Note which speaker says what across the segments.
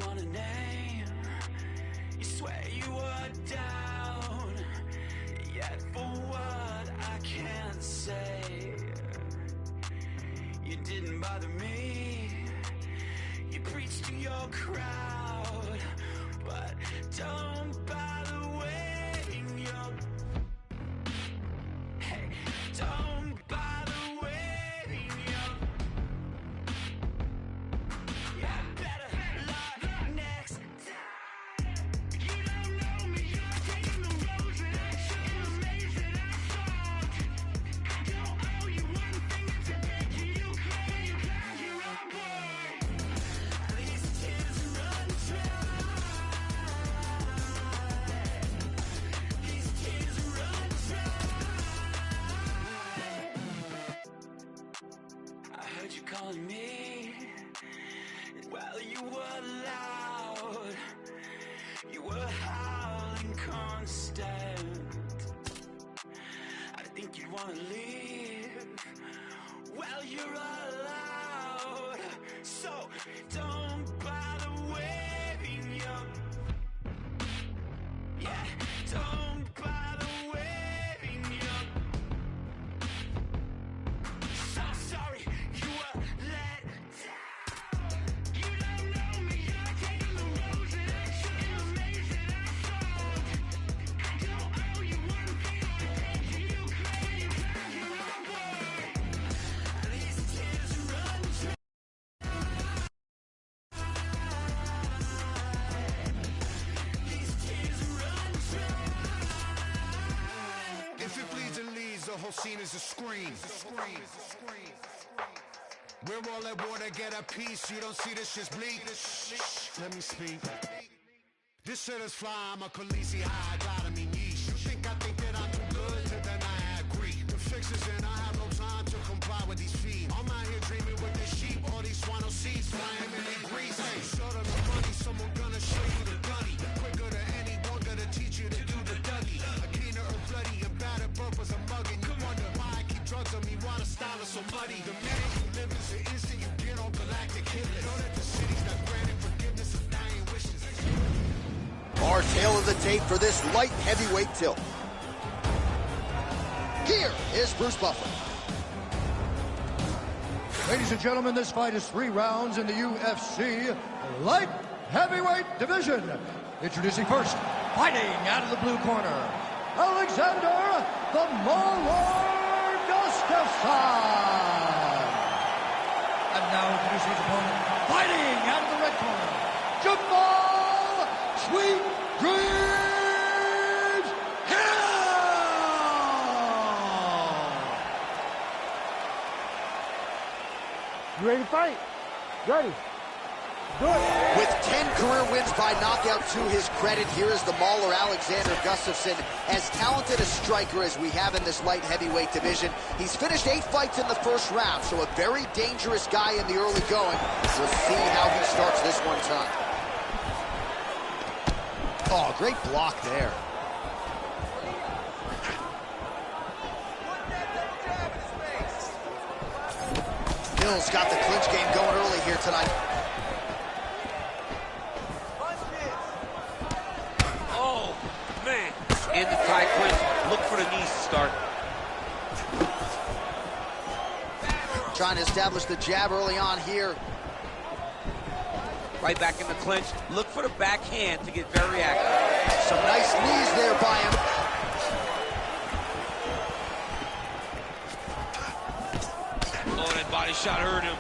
Speaker 1: want a name. You swear you were down, yet for what I can't say. You didn't bother me. You preach to your crowd, but don't bother waving your... Hey, don't bother waving your... Yeah, better luck next time. You don't know me, you're taking the roads that I chose, the maze that I sought. I don't owe you one thing to beg you, you claim you're on board. These tears run dry. These tears run dry. I heard you calling me. Well, you were loud. You were howling constant. I think you'd want to leave. Well, you're allowed. So don't bother waving your... Yeah, don't bother waving your... So sorry you were let down. You don't know me, you're taking the roads that I chose, the maze that I sought. I don't owe you one thing to beg you, you claim you're on board. These tears run dry. These tears run dry.
Speaker 2: If it bleeds and leads, the whole scene is a scream. We're all at war to get a piece. You don't see this shit's bleak. Let me speak. This shit is fly. I'm a Khaleesi high. Gotta me niche. You think I think that I'm too good? Then I agree. The fix is in. I have no time to comply with these feet. I'm out here dreaming with the sheep. All these swano seeds flying in their grease. Hey, show them the money. Someone gonna show you the gunny. Quicker than anyone gonna teach you to do the Dougie. A keener or bloody and battered burp was a mugging. You wonder why I keep drugs on me. Why the style is so muddy. The minute you live is the instant you get on galactic hit list. Know that the city's not granting forgiveness of dying wishes.
Speaker 3: Our tail of the tape for this light heavyweight tilt. Here is Bruce Buffer.
Speaker 4: Ladies and gentlemen, this fight is 3 rounds in the UFC light heavyweight division. Introducing first, fighting out of the blue corner, Alexander the Mauler Gustafsson. And now introducing his opponent, fighting out of the red corner, Jamal Sweet Dreams Hill.
Speaker 5: You ready to fight? Ready. Do it.
Speaker 3: With 10 career wins by knockout to his credit, here is the Mauler Alexander Gustafsson. As talented a striker as we have in this light heavyweight division, he's finished 8 fights in the first round, so a very dangerous guy in the early going. We'll see how he starts this one time. Oh, great block there. Hill's got the clinch game going early here tonight.
Speaker 6: Oh, man. In the tie clinch, look for the knees to start.
Speaker 3: Trying to establish the jab early on here.
Speaker 6: Right back in the clinch. Look for the backhand to get very active.
Speaker 3: Some nice knees there by him.
Speaker 6: Oh, that body shot hurt him.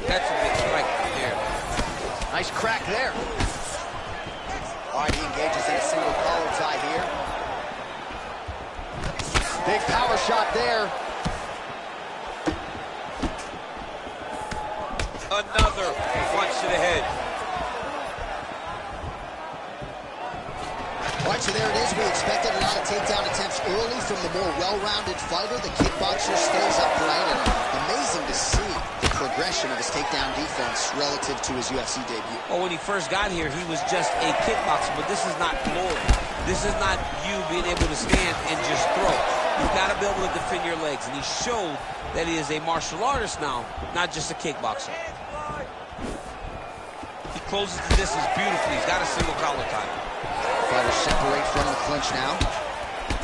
Speaker 6: That's a big strike right there.
Speaker 3: Nice crack there. All right, he engages in a single collar tie here. Big power shot there.
Speaker 6: Another punch to the head.
Speaker 3: All right, so there it is. We expected a lot of takedown attempts early from the more well-rounded fighter. The kickboxer stays upright, and amazing to see the progression of his takedown defense relative to his UFC debut.
Speaker 6: Well, when he first got here, he was just a kickboxer, but this is not glory. This is not you being able to stand and just throw. You've got to be able to defend your legs, and he showed that he is a martial artist now, not just a kickboxer. He closes the distance beautifully. He's got a single collar tie.
Speaker 3: Fighters separate from the clinch now.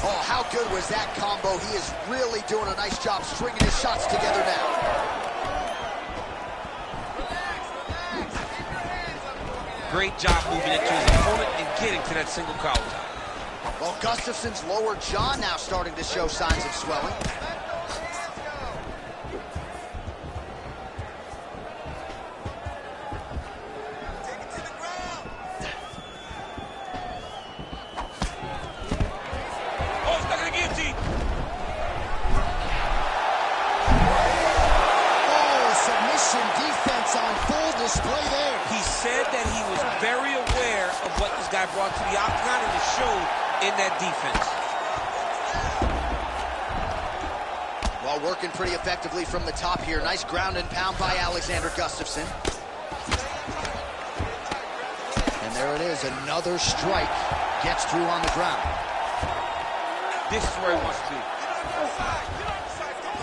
Speaker 3: Oh, how good was that combo? He is really doing a nice job stringing his shots together now.
Speaker 6: Great job moving into his opponent and getting to that single collar tie.
Speaker 3: Well, Gustafsson's lower jaw now starting to show signs of swelling.
Speaker 6: Brought to the octagon, and it showed in that defense.
Speaker 3: Well, working pretty effectively from the top here. Nice ground and pound by Alexander Gustafsson. And there it is, another strike gets through on the ground.
Speaker 6: This is where he wants to be.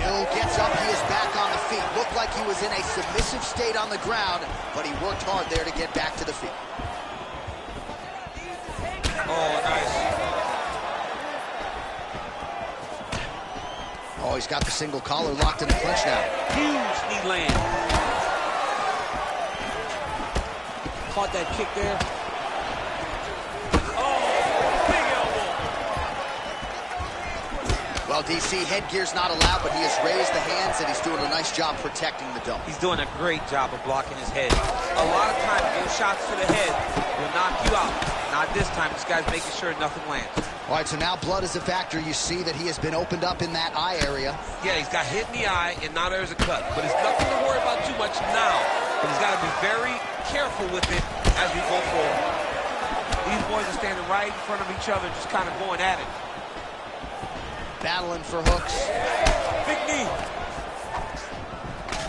Speaker 3: Hill gets up, he is back on the feet. Looked like he was in a submissive state on the ground, but he worked hard there to get back to the feet.
Speaker 6: Oh, nice.
Speaker 3: Oh, he's got the single collar locked in the clinch now.
Speaker 6: Huge knee land. Caught that kick there. Oh, big elbow.
Speaker 3: Well, DC, headgear's not allowed, but he has raised the hands, and he's doing a nice job protecting the dome.
Speaker 6: He's doing a great job of blocking his head. A lot of times, those shots to the head will knock you out. Not this time. This guy's making sure nothing lands.
Speaker 3: All right, so now blood is a factor. You see that he has been opened up in that eye area.
Speaker 6: Yeah, he's got hit in the eye, and now there's a cut. But it's nothing to worry about too much now. But he's got to be very careful with it as we go forward. These boys are standing right in front of each other, just kind of going at it.
Speaker 3: Battling for hooks.
Speaker 6: Big knee.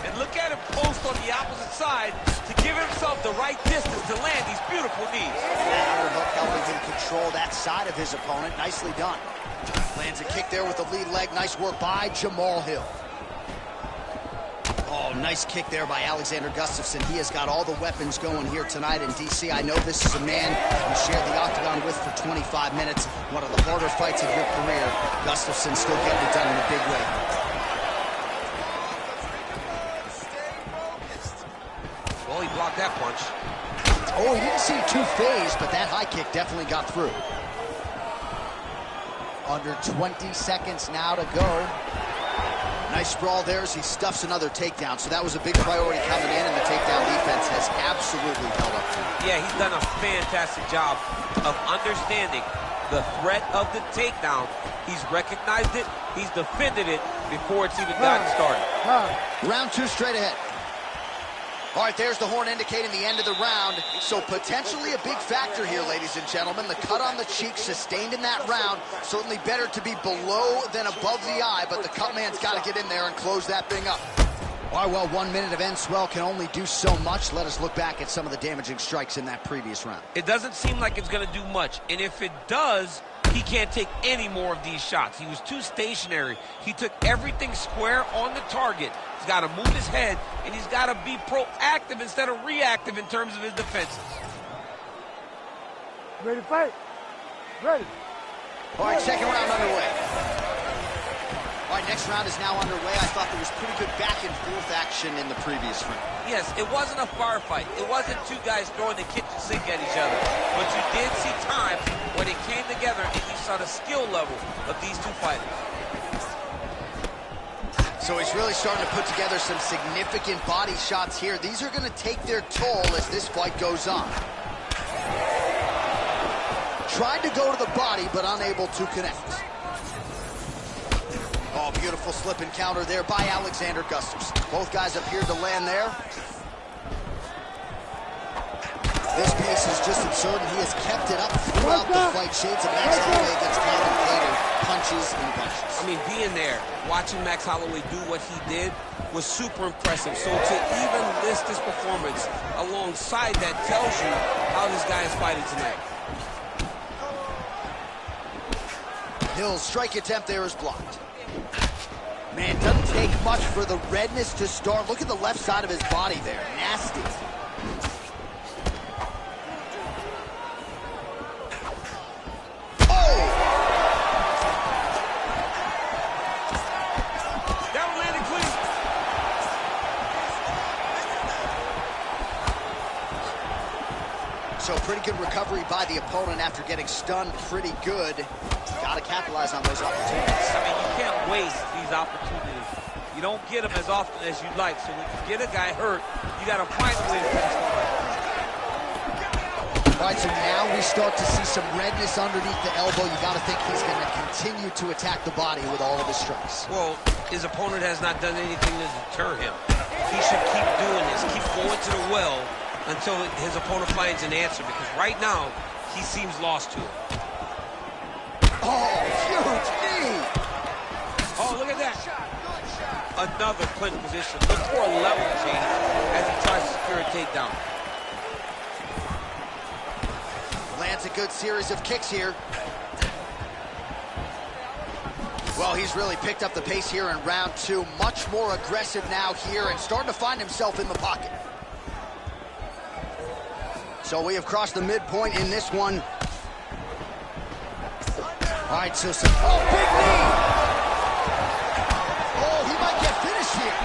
Speaker 6: And look at him post on the opposite side to give himself the right distance to land these beautiful knees.
Speaker 3: That underhook helping him control that side of his opponent. Nicely done. Lands a kick there with the lead leg. Nice work by Jamal Hill. Oh, nice kick there by Alexander Gustafsson. He has got all the weapons going here tonight in DC. I know this is a man you shared the octagon with for 25 minutes. One of the harder fights of your career. Gustafsson still getting it done in a big way.
Speaker 6: Well, he blocked that punch.
Speaker 3: Oh, he didn't seem too phased, but that high kick definitely got through. Under 20 seconds now to go. Nice sprawl there as he stuffs another takedown. So that was a big priority coming in, and the takedown defense has absolutely held up to him.
Speaker 6: Yeah, he's done a fantastic job of understanding the threat of the takedown. He's recognized it, he's defended it before it's even gotten started.
Speaker 3: Round two straight ahead. All right, there's the horn indicating the end of the round. So potentially a big factor here, ladies and gentlemen. The cut on the cheek sustained in that round. Certainly better to be below than above the eye, but the cut man's got to get in there and close that thing up. All right, well, 1 minute of end swell can only do so much. Let us look back at some of the damaging strikes in that previous round.
Speaker 6: It doesn't seem like it's going to do much, and if it does, he can't take any more of these shots. He was too stationary. He took everything square on the target. He's got to move his head, and he's got to be proactive instead of reactive in terms of his defenses.
Speaker 5: Ready to fight? Ready.
Speaker 3: All right, second round underway. All right, next round is now underway. I thought there was pretty good back and forth action in the previous round.
Speaker 6: Yes, it wasn't a firefight. It wasn't two guys throwing the kitchen sink at each other. But you did see times when it came together and you saw the skill level of these two fighters.
Speaker 3: So he's really starting to put together some significant body shots here. These are going to take their toll as this fight goes on. Tried to go to the body, but unable to connect. Oh, beautiful slip and counter there by Alexander Gustafsson. Both guys appeared to land there. This pace is just absurd, and he has kept it up throughout the fight. Shades of Max Holloway against Conor Cater, punches and bunches.
Speaker 6: I mean, being there, watching Max Holloway do what he did was super impressive. So to even list this performance alongside that tells you how this guy is fighting tonight.
Speaker 3: Hill's strike attempt there is blocked. Man, doesn't take much for the redness to start. Look at the left side of his body there. Nasty. Oh!
Speaker 6: That one landed clean.
Speaker 3: So pretty good recovery by the opponent after getting stunned pretty good. Got to capitalize on those opportunities.
Speaker 6: I mean, you can't waste these opportunities. You don't get them as often as you'd like. So when you get a guy hurt, you got to find a way to finish the fight.
Speaker 3: All right, so now we start to see some redness underneath the elbow. You got to think he's going to continue to attack the body with all of his strikes.
Speaker 6: Well, his opponent has not done anything to deter him. He should keep doing this, keep going to the well until his opponent finds an answer, because right now, he seems lost to it.
Speaker 3: Oh, huge knee!
Speaker 6: Oh, look at that. Another clinch position. Look for a level change as he tries to secure a takedown.
Speaker 3: Lands a good series of kicks here. Well, he's really picked up the pace here in round 2. Much more aggressive now here and starting to find himself in the pocket. So we have crossed the midpoint in this one. All right, so some, oh, big knee! Oh, he might get finished here.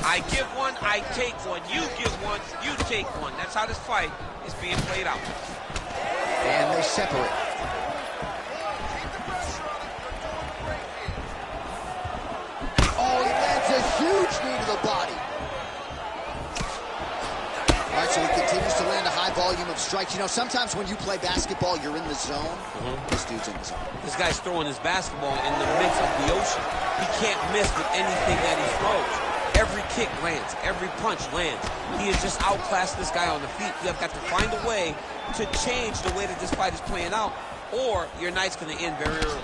Speaker 6: I give one, I take one. You give one, you take one. That's how this fight is being played out.
Speaker 3: And they separate. Oh, he lands a huge knee to the body. All right, so he continues to land a high volume of strikes. You know, sometimes when you play basketball, you're in the zone. This dude's in the zone.
Speaker 6: This guy's throwing his basketball in the midst of the ocean. He can't miss with anything that he throws. Every kick lands. Every punch lands. He has just outclassed this guy on the feet. You have got to find a way to change the way that this fight is playing out, or your night's going to end very early.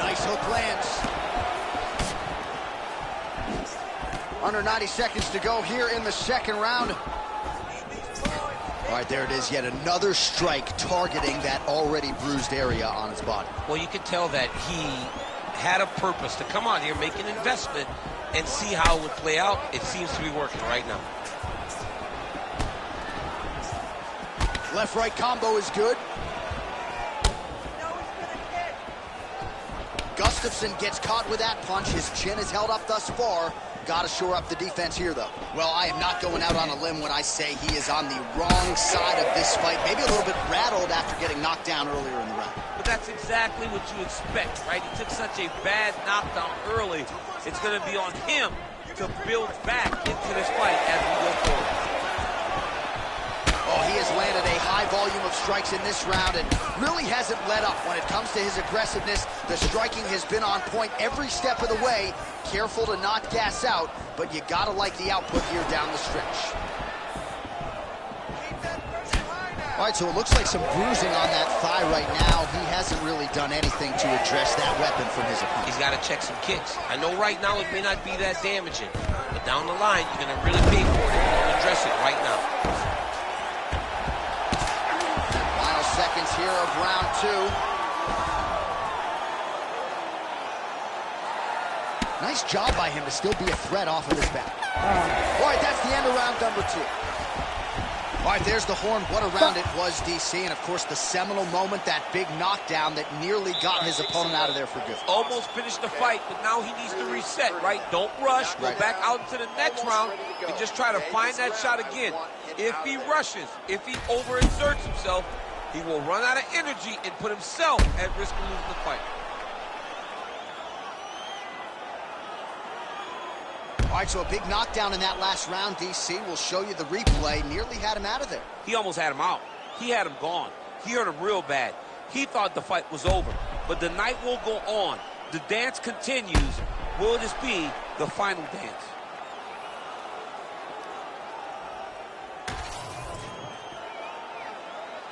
Speaker 3: Nice hook lands. Under 90 seconds to go here in the second round. All right, there it is, yet another strike targeting that already bruised area on his body.
Speaker 6: Well, you can tell that he had a purpose to come out here, make an investment, and see how it would play out. It seems to be working right now.
Speaker 3: Left-right combo is good. Gustafsson gets caught with that punch. His chin is held up thus far. Got to shore up the defense here, though. Well, I am not going out on a limb when I say he is on the wrong side of this fight. Maybe a little bit rattled after getting knocked down earlier in the round.
Speaker 6: But that's exactly what you expect, right? He took such a bad knockdown early. It's going to be on him to build back into this fight as we go forward.
Speaker 3: Oh, he has landed a high volume of strikes in this round and really hasn't let up when it comes to his aggressiveness. The striking has been on point every step of the way. Careful to not gas out, but you gotta like the output here down the stretch. All right, so it looks like some bruising on that thigh right now. He hasn't really done anything to address that weapon from his opponent.
Speaker 6: He's got to check some kicks. I know right now it may not be that damaging, but down the line, you're going to really pay for it if you don't address it right now.
Speaker 3: Seconds here of round 2. Nice job by him to still be a threat off of his back. All right, that's the end of round number 2. All right, there's the horn. What a round it was, DC. And, of course, the seminal moment, that big knockdown that nearly got his opponent out of there for good.
Speaker 6: Almost finished the fight, but now he needs to reset, right? Don't rush. Go back out into the next round and just try to find that shot again. If he rushes, if he overexerts himself, he will run out of energy and put himself at risk of losing the fight.
Speaker 3: All right, so a big knockdown in that last round, DC. We'll show you the replay. Nearly had him out of there.
Speaker 6: He almost had him out. He had him gone. He hurt him real bad. He thought the fight was over. But the night will go on. The dance continues. Will this be the final dance?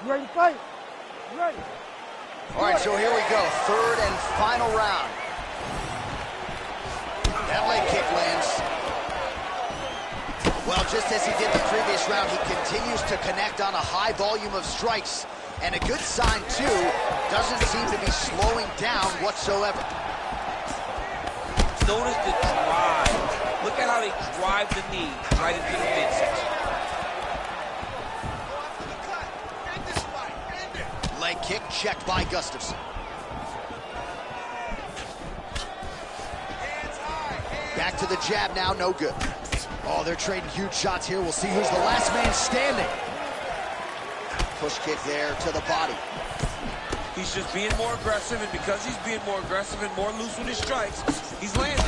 Speaker 5: You ready to fight? You ready?
Speaker 3: All right, so here we go. Third and final round. That leg kick lands. Well, just as he did the previous round, he continues to connect on a high volume of strikes. And a good sign, too, doesn't seem to be slowing down whatsoever.
Speaker 6: Notice the drive. Look at how they drive the knee right into the midsection.
Speaker 3: Leg kick checked by Gustafsson. Back to the jab now, no good. Oh, they're trading huge shots here. We'll see who's the last man standing. Push kick there to the body.
Speaker 6: He's just being more aggressive, and because he's being more aggressive and more loose with his strikes, he's landing.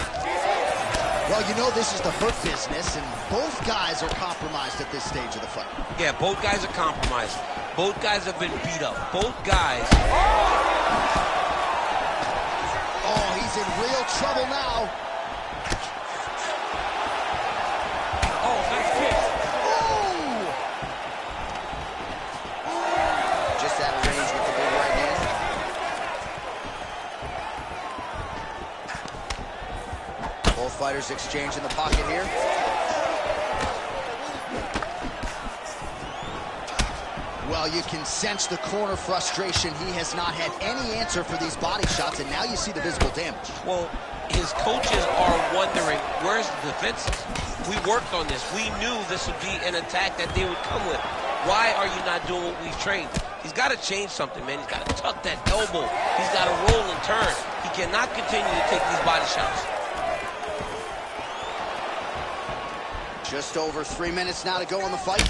Speaker 3: Well, you know this is the hurt business, and both guys are compromised at this stage of the fight.
Speaker 6: Yeah, both guys are compromised. Both guys have been beat up. Both guys.
Speaker 3: Oh, he's in real trouble now.
Speaker 6: Oh, nice kick.
Speaker 3: Just out of range with the big right hand. Both fighters exchange in the pocket here. Well, you can sense the corner frustration. He has not had any answer for these body shots, and now you see the visible damage.
Speaker 6: Well, his coaches are wondering, where's the defenses? We worked on this. We knew this would be an attack that they would come with. Why are you not doing what we've trained? He's got to change something, man. He's got to tuck that elbow. He's got to roll and turn. He cannot continue to take these body shots.
Speaker 3: Just over 3 minutes now to go in the fight.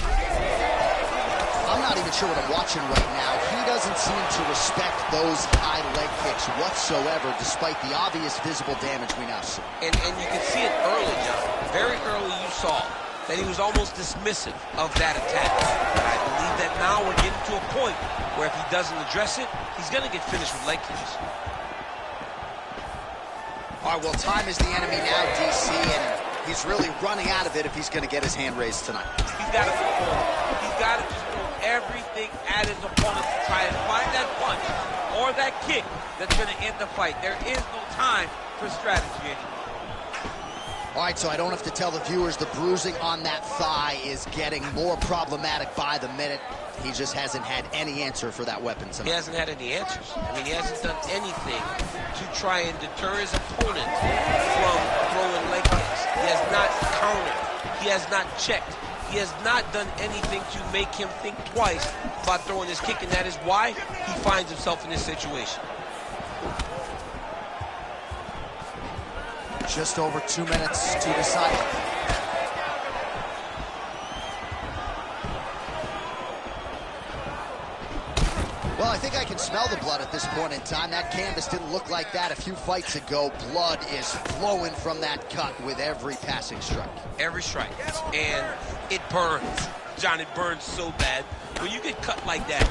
Speaker 3: I'm not even sure what I'm watching right now. He doesn't seem to respect those high leg kicks whatsoever, despite the obvious visible damage we now see.
Speaker 6: And you can see it early, John. Very early you saw that he was almost dismissive of that attack. But I believe that now we're getting to a point where if he doesn't address it, he's going to get finished with leg kicks.
Speaker 3: All right, well, time is the enemy now, DC, and he's really running out of it if he's going to get his hand raised tonight.
Speaker 6: He's got to control. He's got to just throw everything at his opponent to try and find that punch or that kick that's going to end the fight. There is no time for strategy anymore.
Speaker 3: All right, so I don't have to tell the viewers the bruising on that thigh is getting more problematic by the minute. He just hasn't had any answer for that weapon tonight.
Speaker 6: He hasn't had any answers. I mean, he hasn't done anything to try and deter his opponent from throwing leg kicks. He has not countered. He has not checked. He has not done anything to make him think twice about throwing his kick, and that is why he finds himself in this situation.
Speaker 3: Just over 2 minutes to decide. Well, I think I can smell the blood at this point in time. That canvas didn't look like that a few fights ago. Blood is flowing from that cut with every passing strike.
Speaker 6: Every strike. And it burns. John, it burns so bad. When you get cut like that,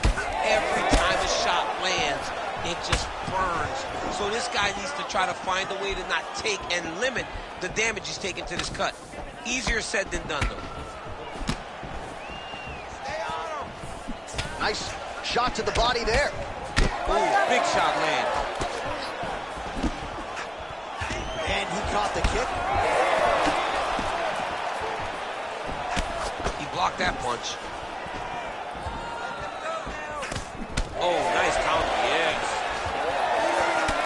Speaker 6: every time a shot lands, it just burns. So this guy needs to try to find a way to not take and limit the damage he's taking to this cut. Easier said than done, though.
Speaker 3: Nice shot to the body there.
Speaker 6: Ooh, big shot land.
Speaker 3: And he caught the kick.
Speaker 6: He blocked that punch. Oh, nice counter, yes.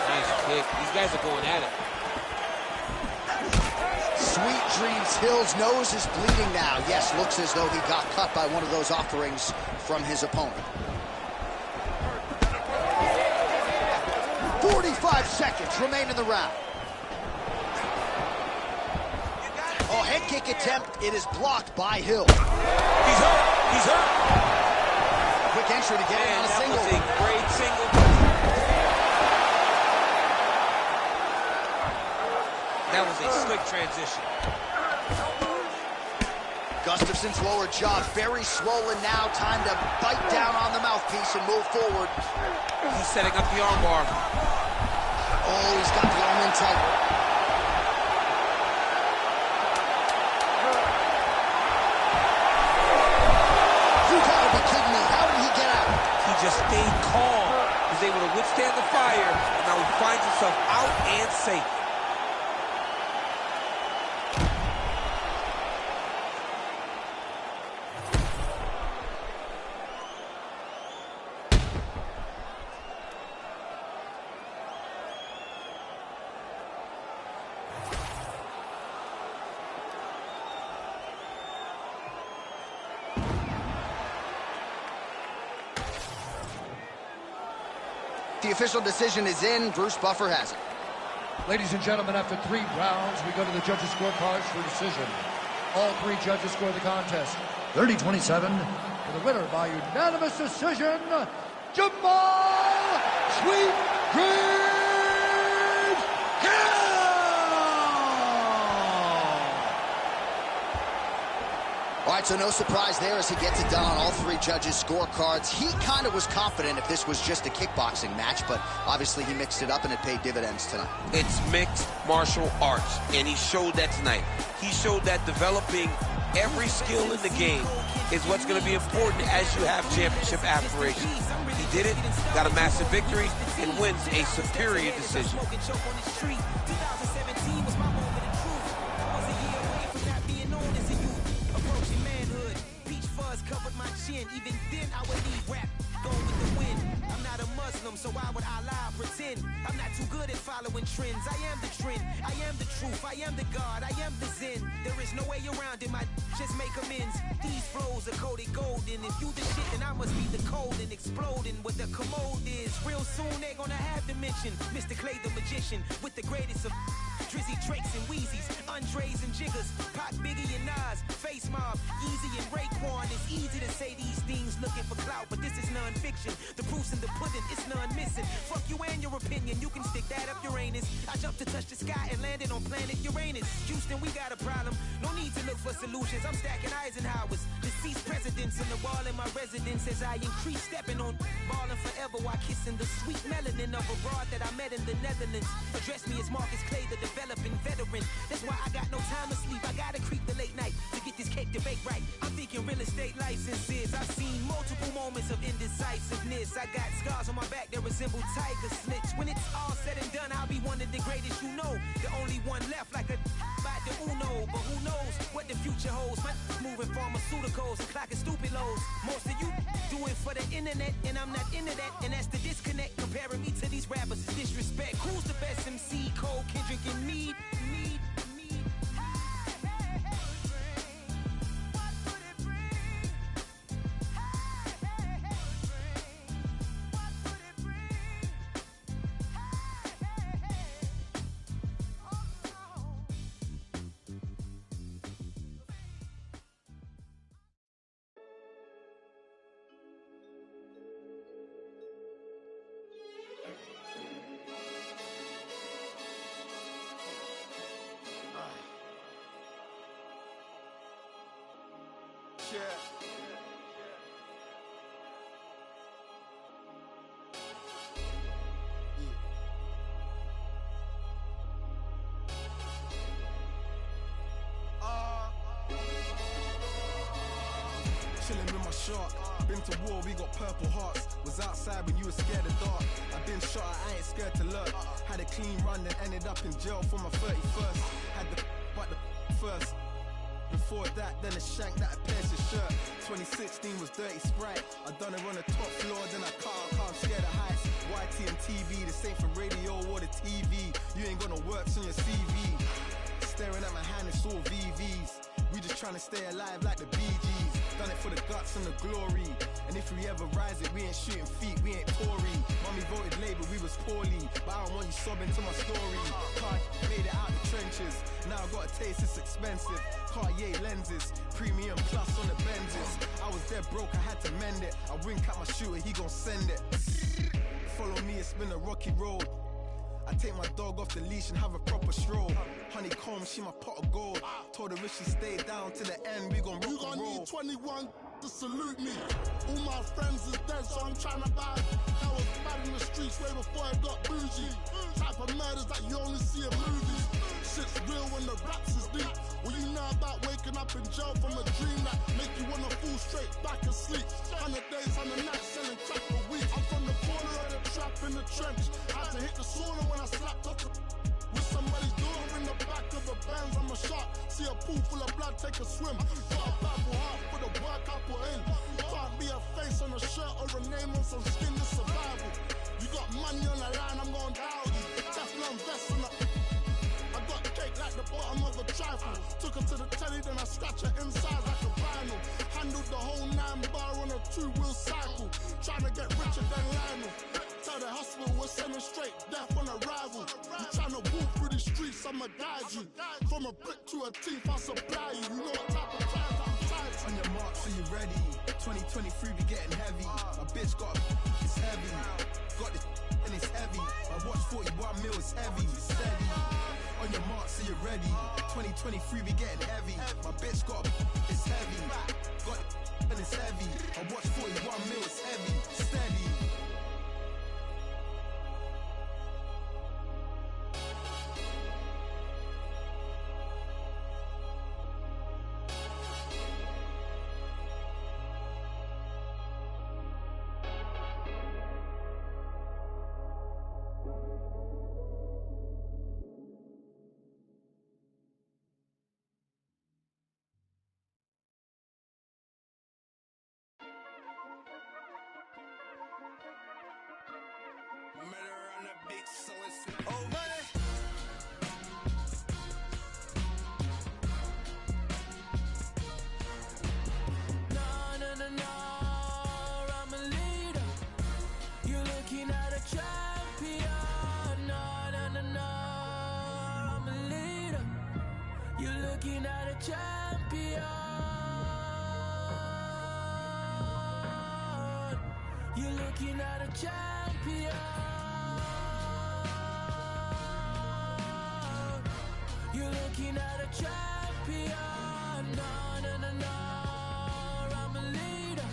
Speaker 6: Nice kick. These guys are going at it.
Speaker 3: Sweet Dreams Hill's nose is bleeding now. Yes, looks as though he got cut by one of those offerings from his opponent. 45 seconds remain in the round. Oh, head kick attempt. It is blocked by Hill.
Speaker 6: He's hurt. He's hurt.
Speaker 3: Quick entry to get in on a single.
Speaker 6: That was a great single. That was a slick transition.
Speaker 3: Gustafsson's lower jaw very swollen now. Time to bite down on the mouthpiece and move forward.
Speaker 6: He's setting up the armbar.
Speaker 3: Oh, he's got the arm in tight. You gotta be kidding me. How did he get out?
Speaker 6: He just stayed calm. He was able to withstand the fire, and now he finds himself out and safe.
Speaker 3: the official decision is in. Bruce Buffer has it.
Speaker 4: Ladies and gentlemen, after 3 rounds, we go to the judges' scorecards for decision. All 3 judges score the contest 30-27 for the winner by unanimous decision, Jamal Sweet Dreams Hill!
Speaker 3: All right, so no surprise there as he gets it done on all 3 judges' scorecards. He kind of was confident if this was just a kickboxing match, but obviously he mixed it up and it paid dividends tonight.
Speaker 6: It's mixed martial arts, and he showed that tonight. He showed that developing every skill in the game is what's going to be important as you have championship aspirations. He did it, got a massive victory, and wins a superior decision.
Speaker 1: Even then I would leave rap going with the wind. I'm not a Muslim, so why would Allah pretend? I'm not too good at following trends. I am the trend, I am the truth, I am the God, I am the Zen. There is no way around it, just make amends. These flows are coated golden. If you the shit, then I must be the cold and exploding. What the commode is, real soon they gonna have to mention Mr. Clay the magician with the greatest of Drizzy, Drakes, and Wheezies, Andres and Jiggers, Pac, Biggie, and Nas, Face Mob, Easy, and Raekwon. It's easy to say these things looking for clout, but this is non-fiction. The proof's in the pudding, it's none missing. Fuck you and your opinion, you can stick that up Uranus. I jumped to touch the sky and landed on planet Uranus. Houston, we got a problem, no need to look for solutions. I'm stacking Eisenhowers, deceased presidents on the wall in my residence as I increase stepping on ballin' forever while kissing the sweet melanin of a broad that I met in the Netherlands. Address me as Marcus Clay, the developing veteran. That's why I got no time to sleep. I gotta creep the late night to get this cake debate right. I'm thinking real estate licenses. I've seen multiple moments of indecisiveness. I got scars on my back that resemble tiger slits. When it's all said and done, I'll be one of the greatest you know. The only one left like a by the Uno. But who knows what the future holds? My moving pharmaceuticals and clocking stupid lows. Most of you do it for the internet, and I'm not into that. And that's the disconnect. Comparing me to these rappers is disrespect. Who's the best MC? Cole, Kendrick, and Mead?
Speaker 7: Chilling with my shark. Been to war, we got purple hearts. Was outside when you were scared of dark. I've been shot, I ain't scared to lurk. Had a clean run, then ended up in jail for my 31st. Had the but the first. Before that, then a shank that I pierced his shirt. 2016 was Dirty Sprite. I done it on the top floor, then I can't scare the heights. YT and TV, the same for radio or the TV. You ain't got no works on your CV. Staring at my hand, it's all VVs. We just trying to stay alive like the Bee Gees. Done it for the guts and the glory. And if we ever rise it, we ain't shooting feet, we ain't Tory. Mommy voted Labour, we was poorly. But I don't want you sobbing to my story. Card made it out the trenches. Now I got a taste, it's expensive. Cartier lenses, premium plus on the Benzes. I was dead broke, I had to mend it. I wink at my shooter, he gon' send it. Follow me, it's been a rocky road. I take my dog off the leash and have a proper stroll. Honeycomb, she my pot of gold. Told her if she stayed down to the end, we gon' rock and roll.
Speaker 8: You gon' need 21 to salute me. All my friends is dead, so I'm trying to buy. I was bad in the streets way before it got bougie. Type of murders that you only see in movies. Shit's real when the raps is deep. What you know about waking up in jail from a dream that make you wanna fall straight back asleep. 100 days, 100 nights, selling crack a week. I'm from the corner of the trap in the trench. Had to hit the sauna when I slapped up with somebody's daughter in the back of a Benz. I'm a shark. See a pool full of blood, take a swim. Got a purple heart for the work I put in. Can't be a face on a shirt or a name on some skin. It's survival. You got money on the line, I'm gon' dial you. Teflon vest on the. I got cake like the bottom of a trifle. Took her to the telly, then I scratch her inside like a vinyl. Handled the whole 9 bar on a 2-wheel cycle. Trying to get richer than Lionel. Tell the hospital we're sending straight death on arrival. You tryna walk through the streets, I'ma guide you. From a brick to a teeth, I'll supply you. You know what type of times I'm tied to.
Speaker 7: On your mark, so you ready. 2023 be getting heavy. My bitch got it's heavy. Got this and it's heavy. My watch 41 mil is heavy. Steady. On your mark, so you're ready. 2023 be getting heavy. My bitch got it's heavy. Got and it's heavy. My watch 41 mil is heavy. Steady.
Speaker 1: Murder on the beat, so it's over. No, no, no, no, I'm a leader. You're looking at a champion. No, no, no, no, I'm a leader. You're looking at a champion. You're looking at a champion. You're looking at a champion. No, no, no, no, I'm a leader.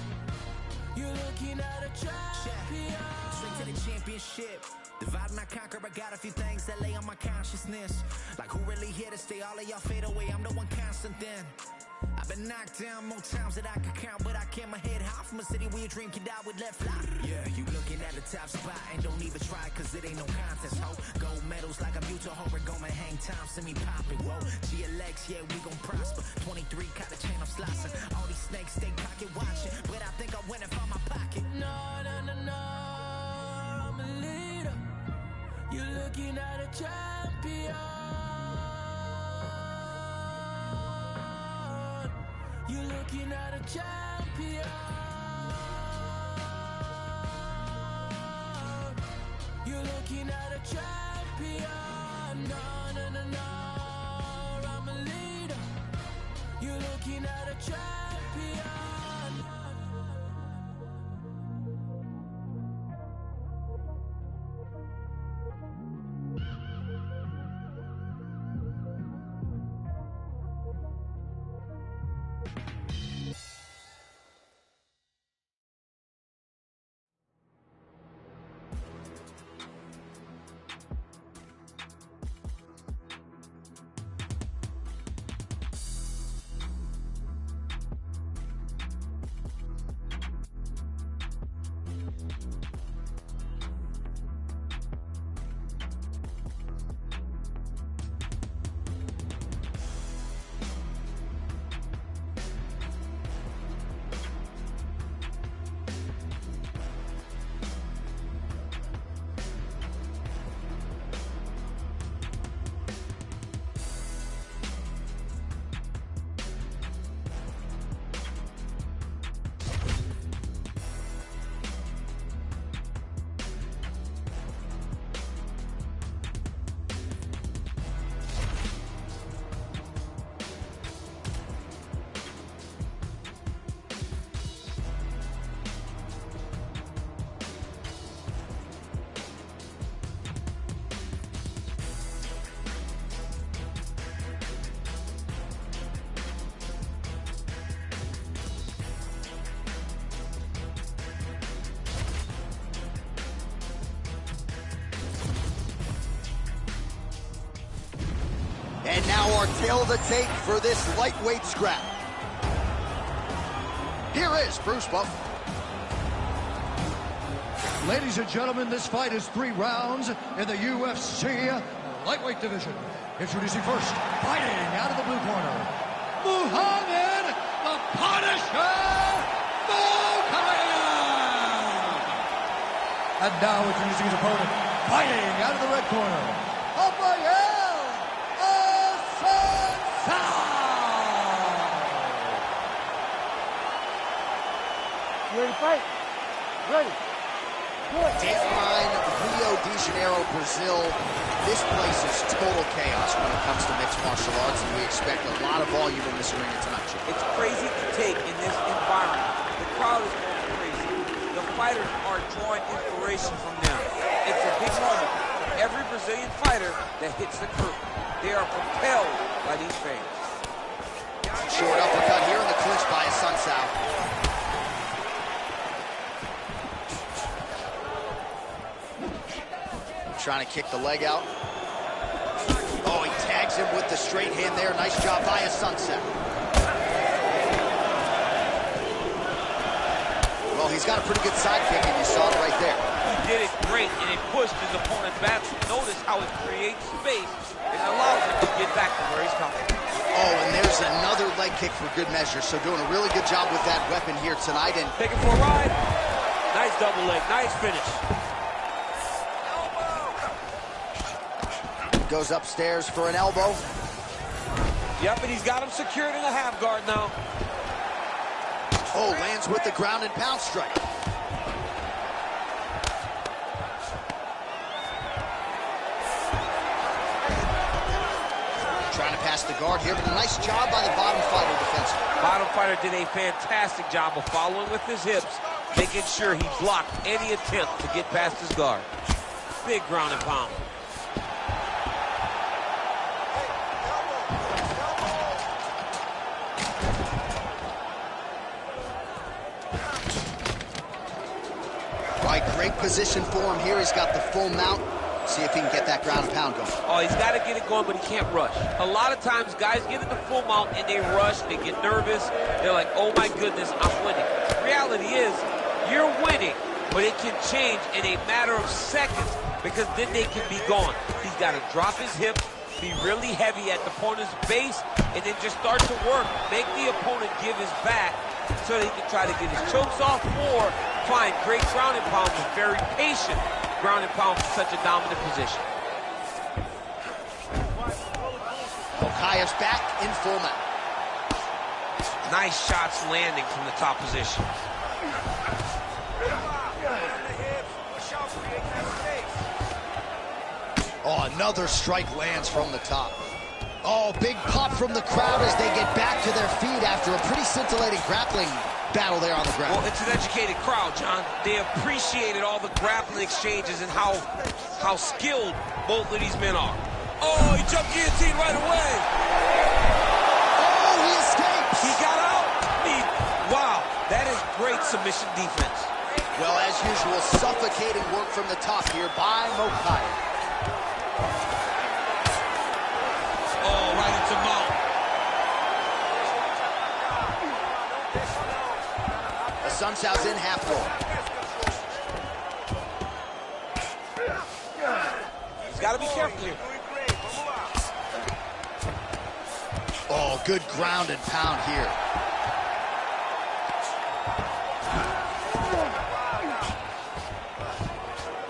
Speaker 1: You're looking at a champion.
Speaker 9: Straight to the championship. Divide and I conquer, I got a few things that lay on my consciousness. Like who really here to stay? All of y'all fade away, I'm the one constant then. I've been knocked down more times that I could count, but I kept my head high from a city where your dream can die with left fly. Yeah, you looking at the top spot and don't even try, cause it ain't no contest, ho. Gold medals like I'm Utah Oregon, hang time, see me poppin', whoa. GLX, yeah, we gon' prosper. 23, caught a chain, I'm slicing. All these snakes, stay pocket watching, but I think I went and found my pocket.
Speaker 1: No, no, no, no, I'm a leader. You're looking at a champion. You're looking at a champion. You're looking at a champion. No, no, no, no, I'm a leader. You're looking at a champion.
Speaker 3: And now our tail of the tape for this lightweight scrap. Here is Bruce Buffer.
Speaker 4: Ladies and gentlemen, this fight is 3 rounds in the UFC lightweight division. Introducing first, fighting out of the blue corner, Muhammad the Punisher Mokaev. And now introducing his opponent, fighting out of the red corner, Rafael
Speaker 5: You ready to fight? Ready.
Speaker 3: Dateline, Rio de Janeiro, Brazil. This place is total chaos when it comes to mixed martial arts, and we expect a lot of volume in this arena tonight, Jim.
Speaker 6: It's crazy to take in this environment. The crowd is going crazy. The fighters are drawing inspiration from them. It's a big moment for every Brazilian fighter that hits the curtain. They are propelled by these fans.
Speaker 3: Short uppercut here in the clinch by Assunção. Trying to kick the leg out. Oh, he tags him with the straight hand there. Nice job by Assunção. Well, he's got a pretty good side kick, and you saw it right there.
Speaker 6: He did it great, and it pushed his opponent back. Notice how it creates space and allows him to get back to where he's coming.
Speaker 3: Oh, and there's another leg kick for good measure. So doing a really good job with that weapon here tonight. And
Speaker 6: taking for a ride. Nice double leg. Nice finish.
Speaker 3: Goes upstairs for an elbow.
Speaker 6: Yep, and he's got him secured in a half guard now.
Speaker 3: Oh, lands with the ground and pound strike. Trying to pass the guard here, but a nice job by the bottom fighter defensively.
Speaker 6: Bottom fighter did a fantastic job of following with his hips, making sure he blocked any attempt to get past his guard. Big ground and pound.
Speaker 3: Great position for him here. He's got the full mount. See if he can get that ground and pound going.
Speaker 6: Oh, he's got to get it going, but he can't rush. A lot of times, guys get in the full mount and they rush, they get nervous. They're like, oh my goodness, I'm winning. The reality is, you're winning, but it can change in a matter of seconds because then they can be gone. He's got to drop his hips, be really heavy at the opponent's base, and then just start to work. Make the opponent give his back so that he can try to get his chokes off or find great ground and pound with very patient ground and pound from such a dominant position.
Speaker 3: Okayev's back in full mount.
Speaker 6: Nice shots landing from the top position.
Speaker 3: Oh, another strike lands from the top. Oh, big pop from the crowd as they get back to their feet after a pretty scintillating grappling battle there on the ground.
Speaker 6: Well, it's an educated crowd, John. They appreciated all the grappling exchanges and how skilled both of these men are. Oh, he jumped guillotine right away.
Speaker 3: Oh, he escapes.
Speaker 6: He got out. Wow, that is great submission defense.
Speaker 3: Well, as usual, suffocating work from the top here by Mokaev.
Speaker 6: Oh, right into mount.
Speaker 3: Assunção's in half guard.
Speaker 6: He's got to be careful here.
Speaker 3: Oh, good ground and pound here.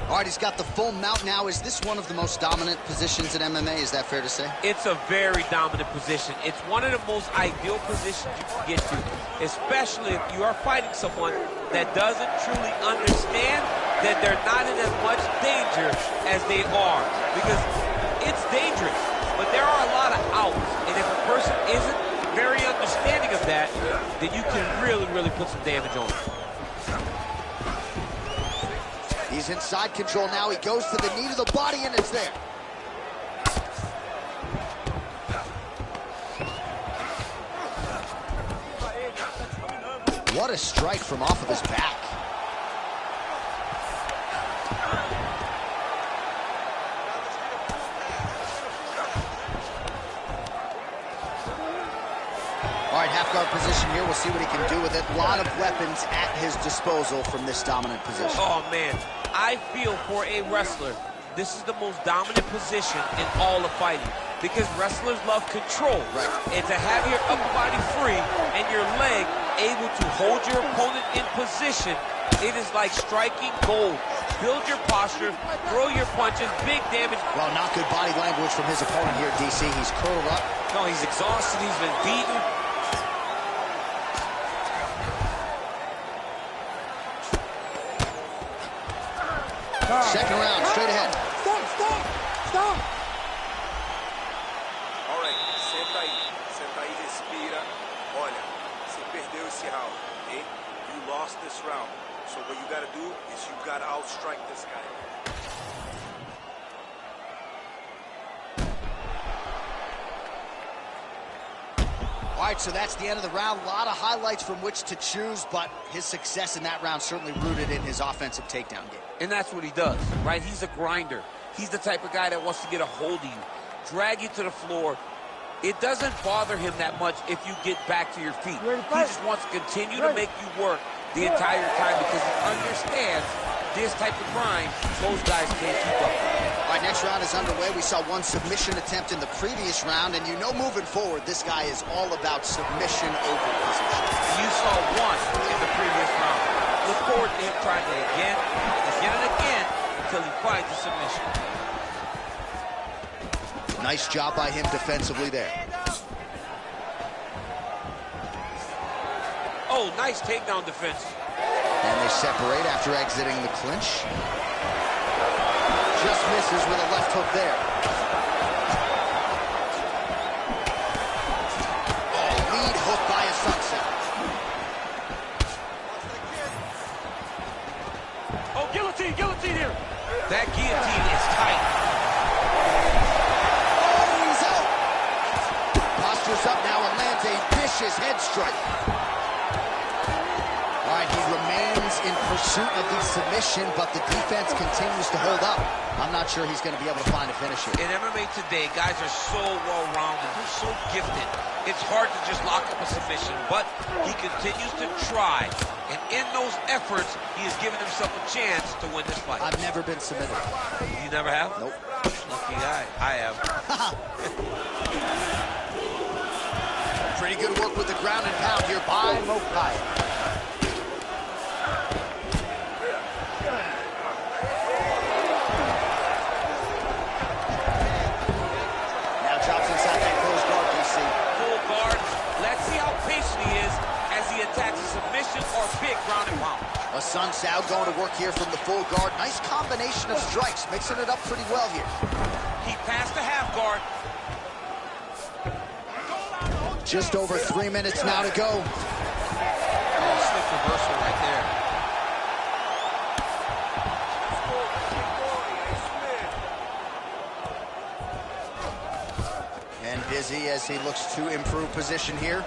Speaker 3: All right, he's got the full mount now. Is this one of the most dominant positions in MMA? Is that fair to say?
Speaker 6: It's a very dominant position. It's one of the most ideal positions you can get to, especially if you are fighting someone that doesn't truly understand that they're not in as much danger as they are. Because it's dangerous, but there are a lot of outs. And if a person isn't very understanding of that, then you can really, really put some damage on them.
Speaker 3: He's in side control now. He goes to the knee to the body, and it's there. What a strike from off of his back. All right, half guard position here. We'll see what he can do with it. A lot of weapons at his disposal from this dominant position.
Speaker 6: Oh, man. I feel for a wrestler, this is the most dominant position in all of fighting because wrestlers love control.
Speaker 3: Right.
Speaker 6: And to have your upper body free and your leg able to hold your opponent in position, it is like striking gold. Build your posture, throw your punches, big damage.
Speaker 3: Well, not good body language from his opponent here, DC. He's curled up.
Speaker 6: No, he's exhausted. He's been beaten.
Speaker 3: Second round, straight ahead.
Speaker 5: Stop.
Speaker 10: All right, senta aí, respira. Olha, você perdeu esse round, okay? You lost this round. So what you gotta do is you gotta outstrike this guy.
Speaker 3: All right, so that's the end of the round. A lot of highlights from which to choose, but his success in that round certainly rooted in his offensive takedown game.
Speaker 6: And that's what he does, right? He's a grinder. He's the type of guy that wants to get a hold of you, drag you to the floor. It doesn't bother him that much if you get back to your feet. He just wants to continue to make you work the entire time because he understands this type of grind, those guys can't keep up.
Speaker 3: All right, next round is underway. We saw one submission attempt in the previous round, and you know moving forward, this guy is all about submission over position.
Speaker 6: You saw one in the previous round. Look forward to him trying it again and again until he finds the submission.
Speaker 3: Nice job by him defensively there.
Speaker 6: Oh, nice takedown defense.
Speaker 3: And they separate after exiting the clinch. Just misses with a left hook there. Oh, lead hook by a sunset.
Speaker 6: Oh, guillotine here. That guillotine is tight.
Speaker 3: Oh, he's out. Postures up now and lands a vicious head strike. All right, he remains in pursuit of the submission, but the defense continues to hold up. I'm not sure he's going to be able to find a finisher.
Speaker 6: In MMA today, guys are so well-rounded. They're so gifted. It's hard to just lock up a submission, but he continues to try. And in those efforts, he has given himself a chance to win this fight.
Speaker 3: I've never been submitted.
Speaker 6: You never have?
Speaker 3: Nope.
Speaker 6: Lucky guy. I have.
Speaker 3: Pretty good work with the ground and pound here by Mokai.
Speaker 6: Or big ground and pound.
Speaker 3: Sun Sao going to work here from the full guard. Nice combination of strikes, mixing it up pretty well here.
Speaker 6: He passed the half guard.
Speaker 3: Just over 3 minutes now to go.
Speaker 6: Oh, slick reversal right
Speaker 3: there. And busy as he looks to improve position here.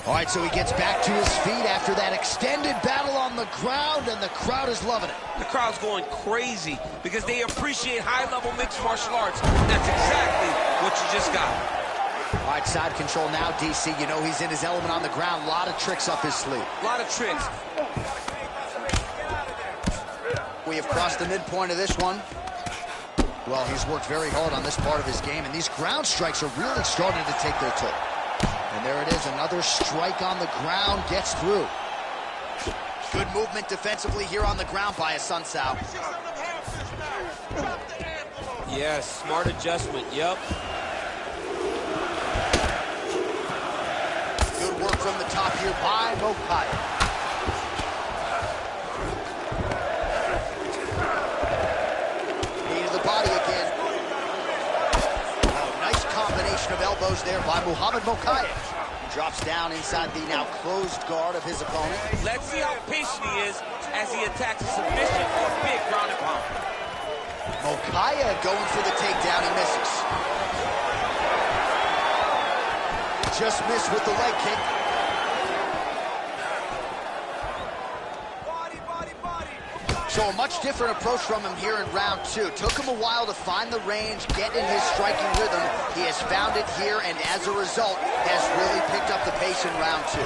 Speaker 3: All right, so he gets back to his feet after that extended battle on the ground, and the crowd is loving it.
Speaker 6: The crowd's going crazy because they appreciate high-level mixed martial arts. That's exactly what you just got.
Speaker 3: All right, side control now, DC. You know he's in his element on the ground. A lot of tricks up his sleeve.
Speaker 6: A lot of tricks.
Speaker 3: We have crossed the midpoint of this one. Well, he's worked very hard on this part of his game, and these ground strikes are really starting to take their toll. And there it is, another strike on the ground, gets through. Good movement defensively here on the ground by a Sun Sao.
Speaker 6: Yes, smart adjustment, yep.
Speaker 3: Good work from the top here by Mokai. Knee to the body again. Oh, nice combination of elbows there by Muhammad Mokai. Drops down inside the now closed guard of his opponent.
Speaker 6: Let's see how patient he is as he attacks a submission or big ground and pound.
Speaker 3: Mokai going for the takedown, he misses. Just missed with the leg kick. So a much different approach from him here in round two. Took him a while to find the range, get in his striking rhythm. He has found it here, and as a result, has really picked up the pace in round two.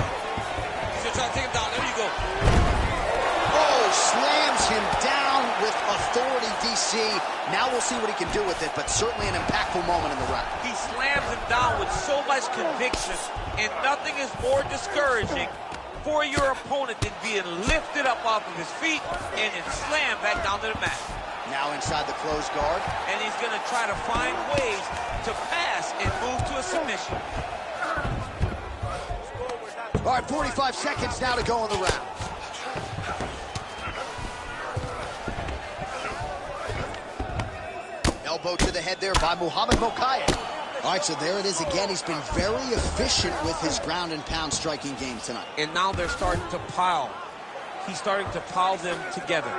Speaker 6: He's gonna try to take him down. There you go.
Speaker 3: Oh, slams him down with authority, DC. Now we'll see what he can do with it, but certainly an impactful moment in the round.
Speaker 6: He slams him down with so much conviction, and nothing is more discouraging for your opponent than being lifted up off of his feet and then slammed back down to the mat.
Speaker 3: Now inside the closed guard.
Speaker 6: And he's going to try to find ways to pass and move to a submission.
Speaker 3: All right, 45 seconds now to go in the round. Elbow to the head there by Muhammad Mokayev. All right, so there it is again. He's been very efficient with his ground and pound striking game tonight.
Speaker 6: And now they're starting to pile. He's starting to pile them together.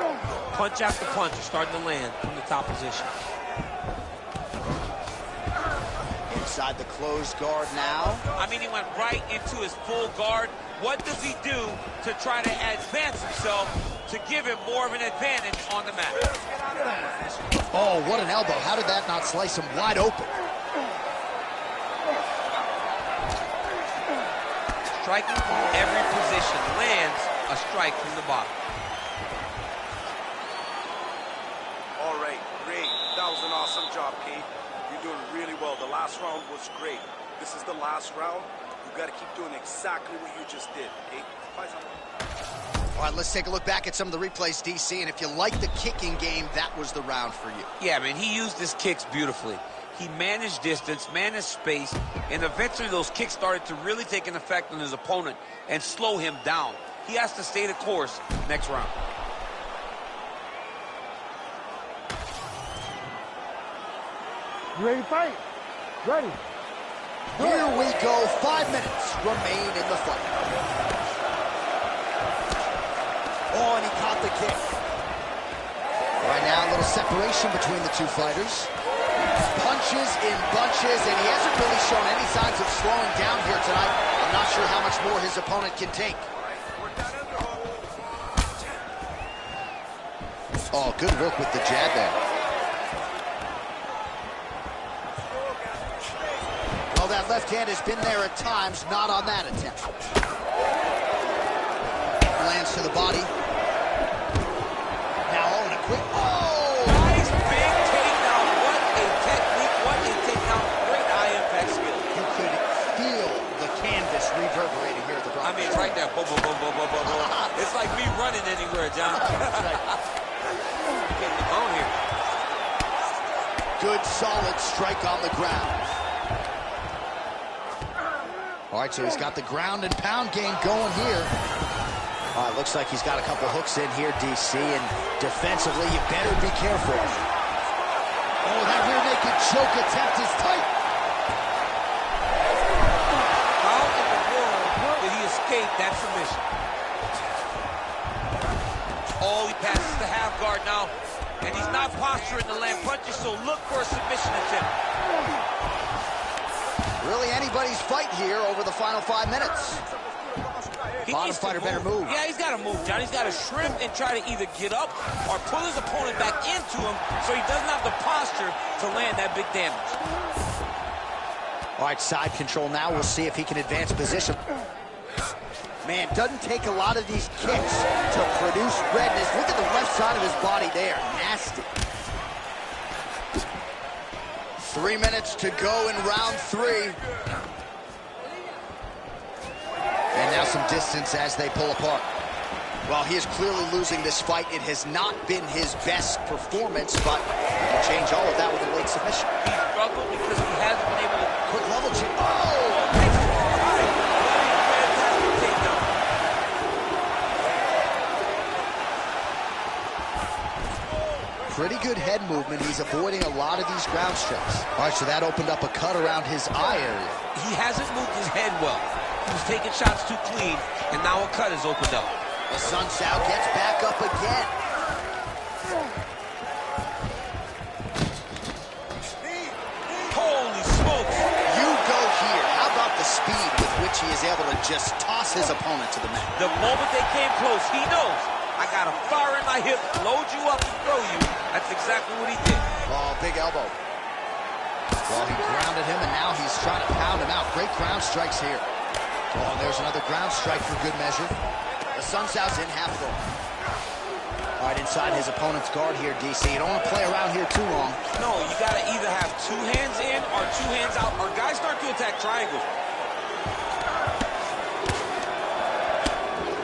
Speaker 6: Punch after punch is starting to land from the top position.
Speaker 3: Inside the closed guard now.
Speaker 6: I mean, he went right into his full guard. What does he do to try to advance himself to give him more of an advantage on the mat?
Speaker 3: Oh, what an elbow. How did that not slice him wide open?
Speaker 6: Striking from every position, lands a strike from the bottom.
Speaker 10: All right, great. That was an awesome job, Kate. You're doing really well. The last round was great. This is the last round. You got to keep doing exactly what you just did, Kate.
Speaker 3: All right, let's take a look back at some of the replays, DC, and if you like the kicking game, that was the round for you.
Speaker 6: Yeah, man, he used his kicks beautifully. He managed distance, managed space, and eventually those kicks started to really take an effect on his opponent and slow him down. He has to stay the course next round.
Speaker 5: You ready to fight? Ready.
Speaker 3: Here we go. 5 minutes remain in the fight. Oh, and he caught the kick. Right now, a little separation between the two fighters. Punches in bunches, and he hasn't really shown any signs of slowing down here tonight. I'm not sure how much more his opponent can take. Oh, good work with the jab there. Well, that left hand has been there at times, not on that attempt. Lands to the body. Now, oh, and a quick, oh!
Speaker 6: Nice big takedown. What a technique, what a takedown. Great eye impact skill.
Speaker 3: You could feel the canvas reverberating here at the Bronx.
Speaker 6: I mean, it's right there. Boom, boom, boom, boom, boom, boom, boom. It's like me running anywhere, John.
Speaker 3: That's right.
Speaker 6: Getting the bone here.
Speaker 3: Good, solid strike on the ground. All right, so he's got the ground and pound game going here. All right, looks like he's got a couple hooks in here, DC, and defensively, you better be careful. Oh, that rear naked choke attempt is tight.
Speaker 6: How in the world did he escape that submission? Oh, he passes the half guard now, and he's not posturing to land punches, so look for a submission attempt.
Speaker 3: Really anybody's fight here over the final 5 minutes. Bottom fighter better move.
Speaker 6: Yeah, he's got to move, John. He's got to shrimp and try to either get up or pull his opponent back into him so he doesn't have the posture to land that big damage.
Speaker 3: All right, side control now. We'll see if he can advance position. Man, doesn't take a lot of these kicks to produce redness. Look at the left side of his body there. Nasty. 3 minutes to go in round 3. And now some distance as they pull apart. Well, he is clearly losing this fight. It has not been his best performance, but he can change all of that with a late submission.
Speaker 6: He struggled because he hasn't been able to...
Speaker 3: Quick level change. Oh! Pretty good head movement. He's avoiding a lot of these ground strikes. All right, so that opened up a cut around his eye area.
Speaker 6: He hasn't moved his head well. He was taking shots too clean, and now a cut has opened up.
Speaker 3: The Sun Sao gets back up again.
Speaker 6: Holy smokes!
Speaker 3: You go here. How about the speed with which he is able to just toss his opponent to the mat?
Speaker 6: The moment they came close, he knows. I got a fire in my hip, load you up and throw you. That's exactly what he did.
Speaker 3: Oh, big elbow. Well, he grounded him, and now he's trying to pound him out. Great ground strikes here. Oh, and there's another ground strike for good measure. The Sun Sao's in half guard. All right, inside his opponent's guard here, DC. You don't want to play around here too long.
Speaker 6: No, you got to either have 2 hands in or 2 hands out, or guys start to attack triangles.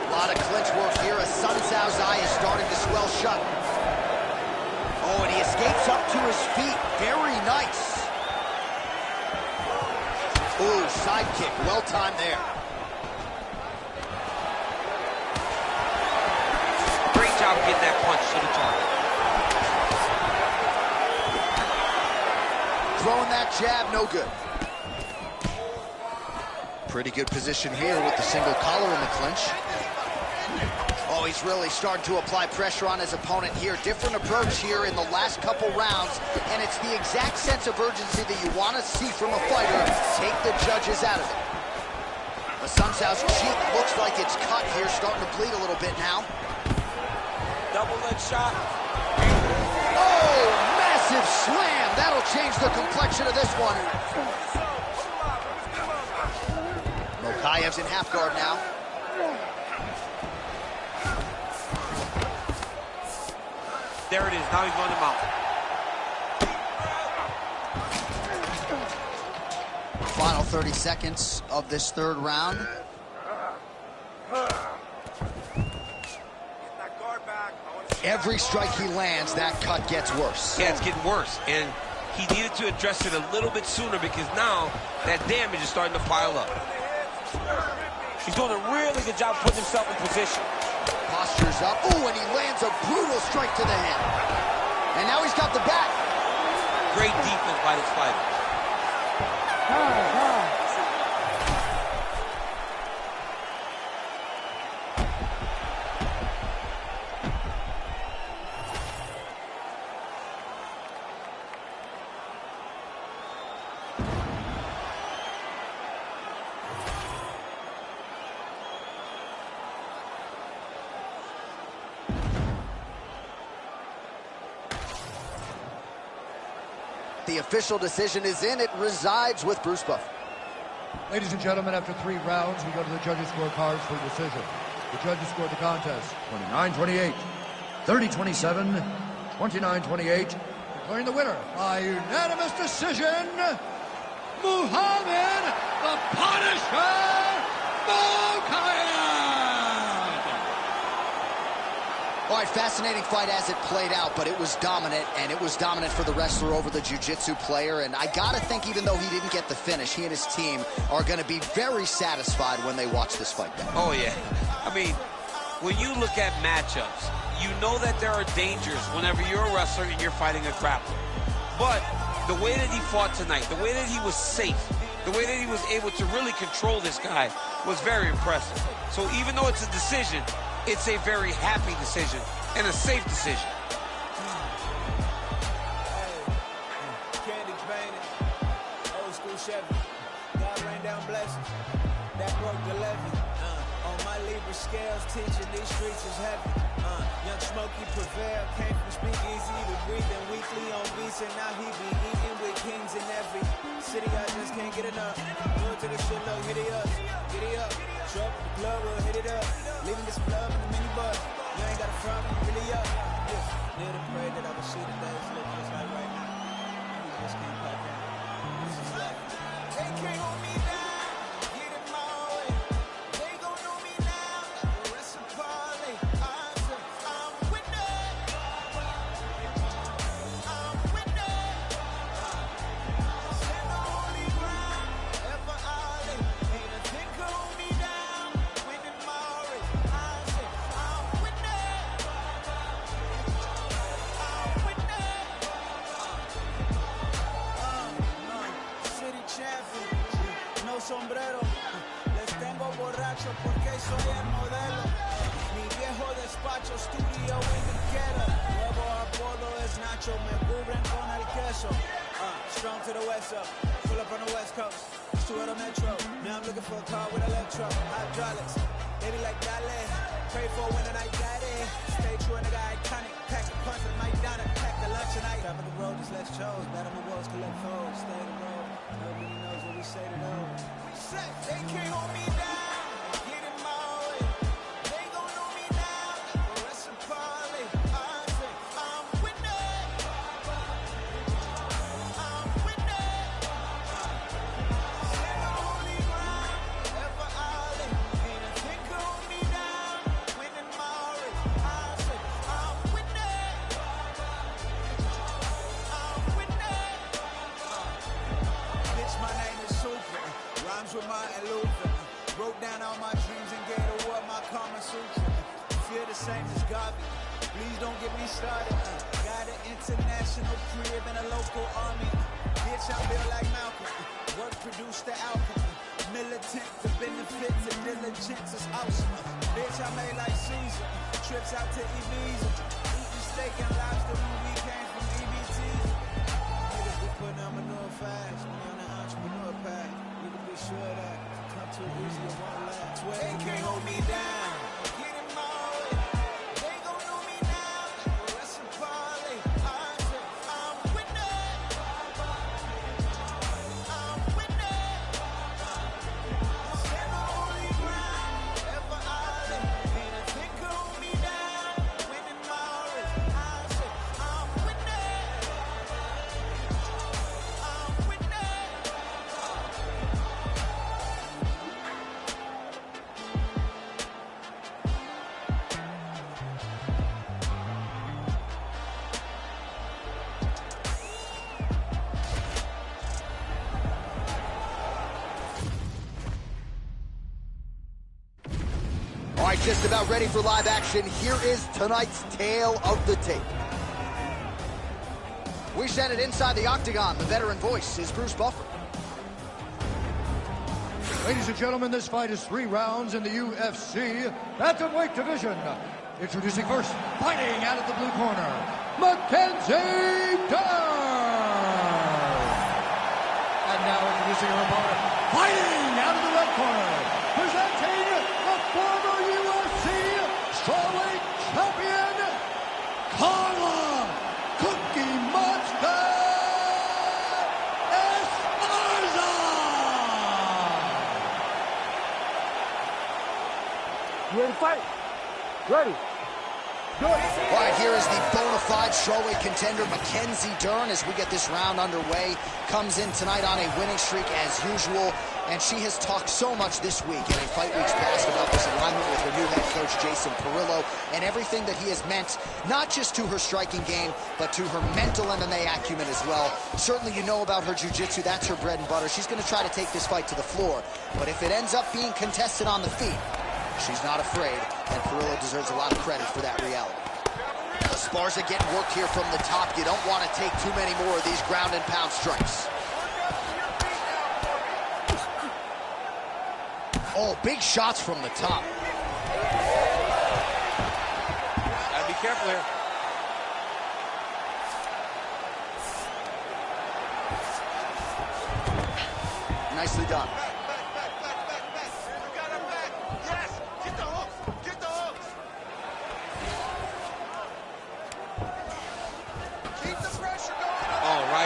Speaker 3: A lot of clinch work here as Sun Sao's eye is starting to swell shut. Oh, and he escapes up to his feet. Very nice. Ooh, side kick. Well timed there.
Speaker 6: Great job getting that punch to the target.
Speaker 3: throwing that jab, no good. Pretty good position here with the single collar in the clinch. Oh, he's really starting to apply pressure on his opponent here. Different approach here in the last couple rounds, and it's the exact sense of urgency that you want to see from a fighter. Take the judges out of it. Assunção's cheek looks like it's cut here, starting to bleed a little bit now.
Speaker 6: Double leg shot.
Speaker 3: Oh, massive slam. That'll change the complexion of this one. Mokaev's in half guard now.
Speaker 6: There it is. Now he's going to mount.
Speaker 3: Final 30 seconds of this third round. Every strike he lands, that cut gets worse.
Speaker 6: Yeah, it's getting worse. And he needed to address it a little bit sooner because now that damage is starting to pile up. He's doing a really good job putting himself in position.
Speaker 3: Posture's up. Ooh, and he lands a brutal strike to the head. And now he's got the back.
Speaker 6: Great defense by this fighter.
Speaker 3: The official decision is in. It resides with Bruce Buffer.
Speaker 4: Ladies and gentlemen, after 3 rounds, we go to the judges' scorecards for decision. The judges scored the contest 29-28, 30-27, 29-28, declaring the winner by unanimous decision, Muhammad the Punisher Mokaev!
Speaker 3: All right, fascinating fight as it played out, but it was dominant, and it was dominant for the wrestler over the jiu-jitsu player. And I gotta think, even though he didn't get the finish, he and his team are gonna be very satisfied when they watch this fight back.
Speaker 6: Oh, yeah. I mean, when you look at matchups, you know that there are dangers whenever you're a wrestler and you're fighting a grappler. But the way that he fought tonight, the way that he was safe, the way that he was able to really control this guy was very impressive. So even though it's a decision, it's a very happy decision and a safe decision.
Speaker 11: Candy painted, old school Chevy. God rain down blessings, that broke the levee. On my Libra scales, teaching these streets is heavy. Young Smokey prevail, came from speakeasy to breathing weekly on beats, and now he be eating with kings in every city. I just can't get enough. Do it to the shit low, hit it up, get it up. Show up the club, we'll hit it up. Leaving this love in the minibus. You ain't got a front, you really up. Yeah, near the pray that I would see the days look just like right now. We just can't pop down. This is life. They can't hold me down. Get in my way. They gon' know me now. The rest of party. I'm winning. I'm winning. Stand on holy ground. Ever ollie. Ain't a thing can hold me down. Winning my race. I'm winning. I'm winning. City champion. No sombrero. Les tengo borracho porque soy el modelo. Mi viejo despacho, studio in the ghetto. Nuevo apodo es Nacho, me cubren con el queso. Strong to the west up, pull up on the west coast. Stuart on Metro, now I'm looking for a car with electro. Hydraulics, baby like dale. Pray for a winter night, daddy. Stay true, nigga, iconic. Pack the punch with Mike Donna, pack the lunch tonight. Top of the road, just let's chose. Battle my woes, collect foes. Stay the road, nobody knows what we say to those. They can't hold me down. Get in my way. They gon' know me now. The rest of party. I'm winning. I'm winning. Stand on holy ground. Ever ollie. Ain't a thing can hold me down. Winning my race. I'm winning. I'm winning. Bitch, my name is Super. Rhymes with Martin Luther. Wrote down all my dreams and gave the world my Kama Sutra. Feel the same as Garvey. Please don't get me started. Got an international crib and a local army. Bitch, I'm built like Malcolm. Work produce the outcome. Militant, the benefits of diligence is awesome. Bitch, I made like Caesar. Trips out to Ibiza. Eating steak and lobster when we came from EBT. Niggas be putting on manure fast. We on the entrepreneur path. You can be sure that come too easy, it won't last. They can't hold me down. Get in my way. They gon' know me now. That's a parlay. I'm winning. I'm winning. Stand on holy ground. Ever I live. Ain't a thing can hold me down. Winning my race. I'm winning. I'm winning.
Speaker 3: All right, just about ready for live action. Here is tonight's tale of the tape. We send it inside the octagon. The veteran voice is Bruce Buffer.
Speaker 4: Ladies and gentlemen, this fight is 3 rounds in the UFC bantamweight division. Introducing first, fighting out of the blue corner, Mackenzie Dern. And now introducing her opponent, fighting out of the red corner, presenting the former UFC strawweight champion, Carla Cookie Monster Esparza.
Speaker 5: You ready to fight? Ready. Good.
Speaker 3: All right, here is the bona fide strawweight contender, Mackenzie Dern, as we get this round underway. Comes in tonight on a winning streak as usual, and she has talked so much this week and in fight weeks past about this alignment with her new head coach, Jason Perillo, and everything that he has meant, not just to her striking game, but to her mental MMA acumen as well. Certainly you know about her jiu-jitsu, that's her bread and butter. She's going to try to take this fight to the floor, but if it ends up being contested on the feet, she's not afraid, and Perillo deserves a lot of credit for that reality. Esparza getting worked here from the top. You don't want to take too many more of these ground and pound strikes. Oh, big shots from the top.
Speaker 6: Gotta be careful here.
Speaker 3: Nicely done.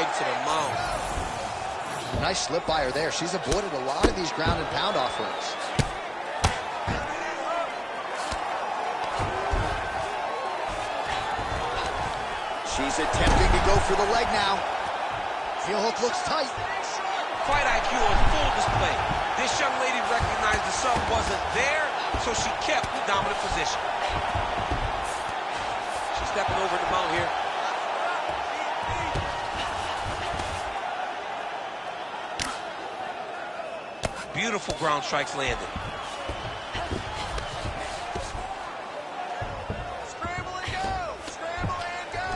Speaker 6: To the mount.
Speaker 3: Nice slip by her there. She's avoided a lot of these ground and pound offerings. She's attempting to go for the leg now. Heel hook looks tight.
Speaker 6: Fight IQ on full display. This young lady recognized the sub wasn't there, so she kept the dominant position. She's stepping over the mount here. Beautiful ground strikes landed.
Speaker 1: Scramble and go! Scramble and go!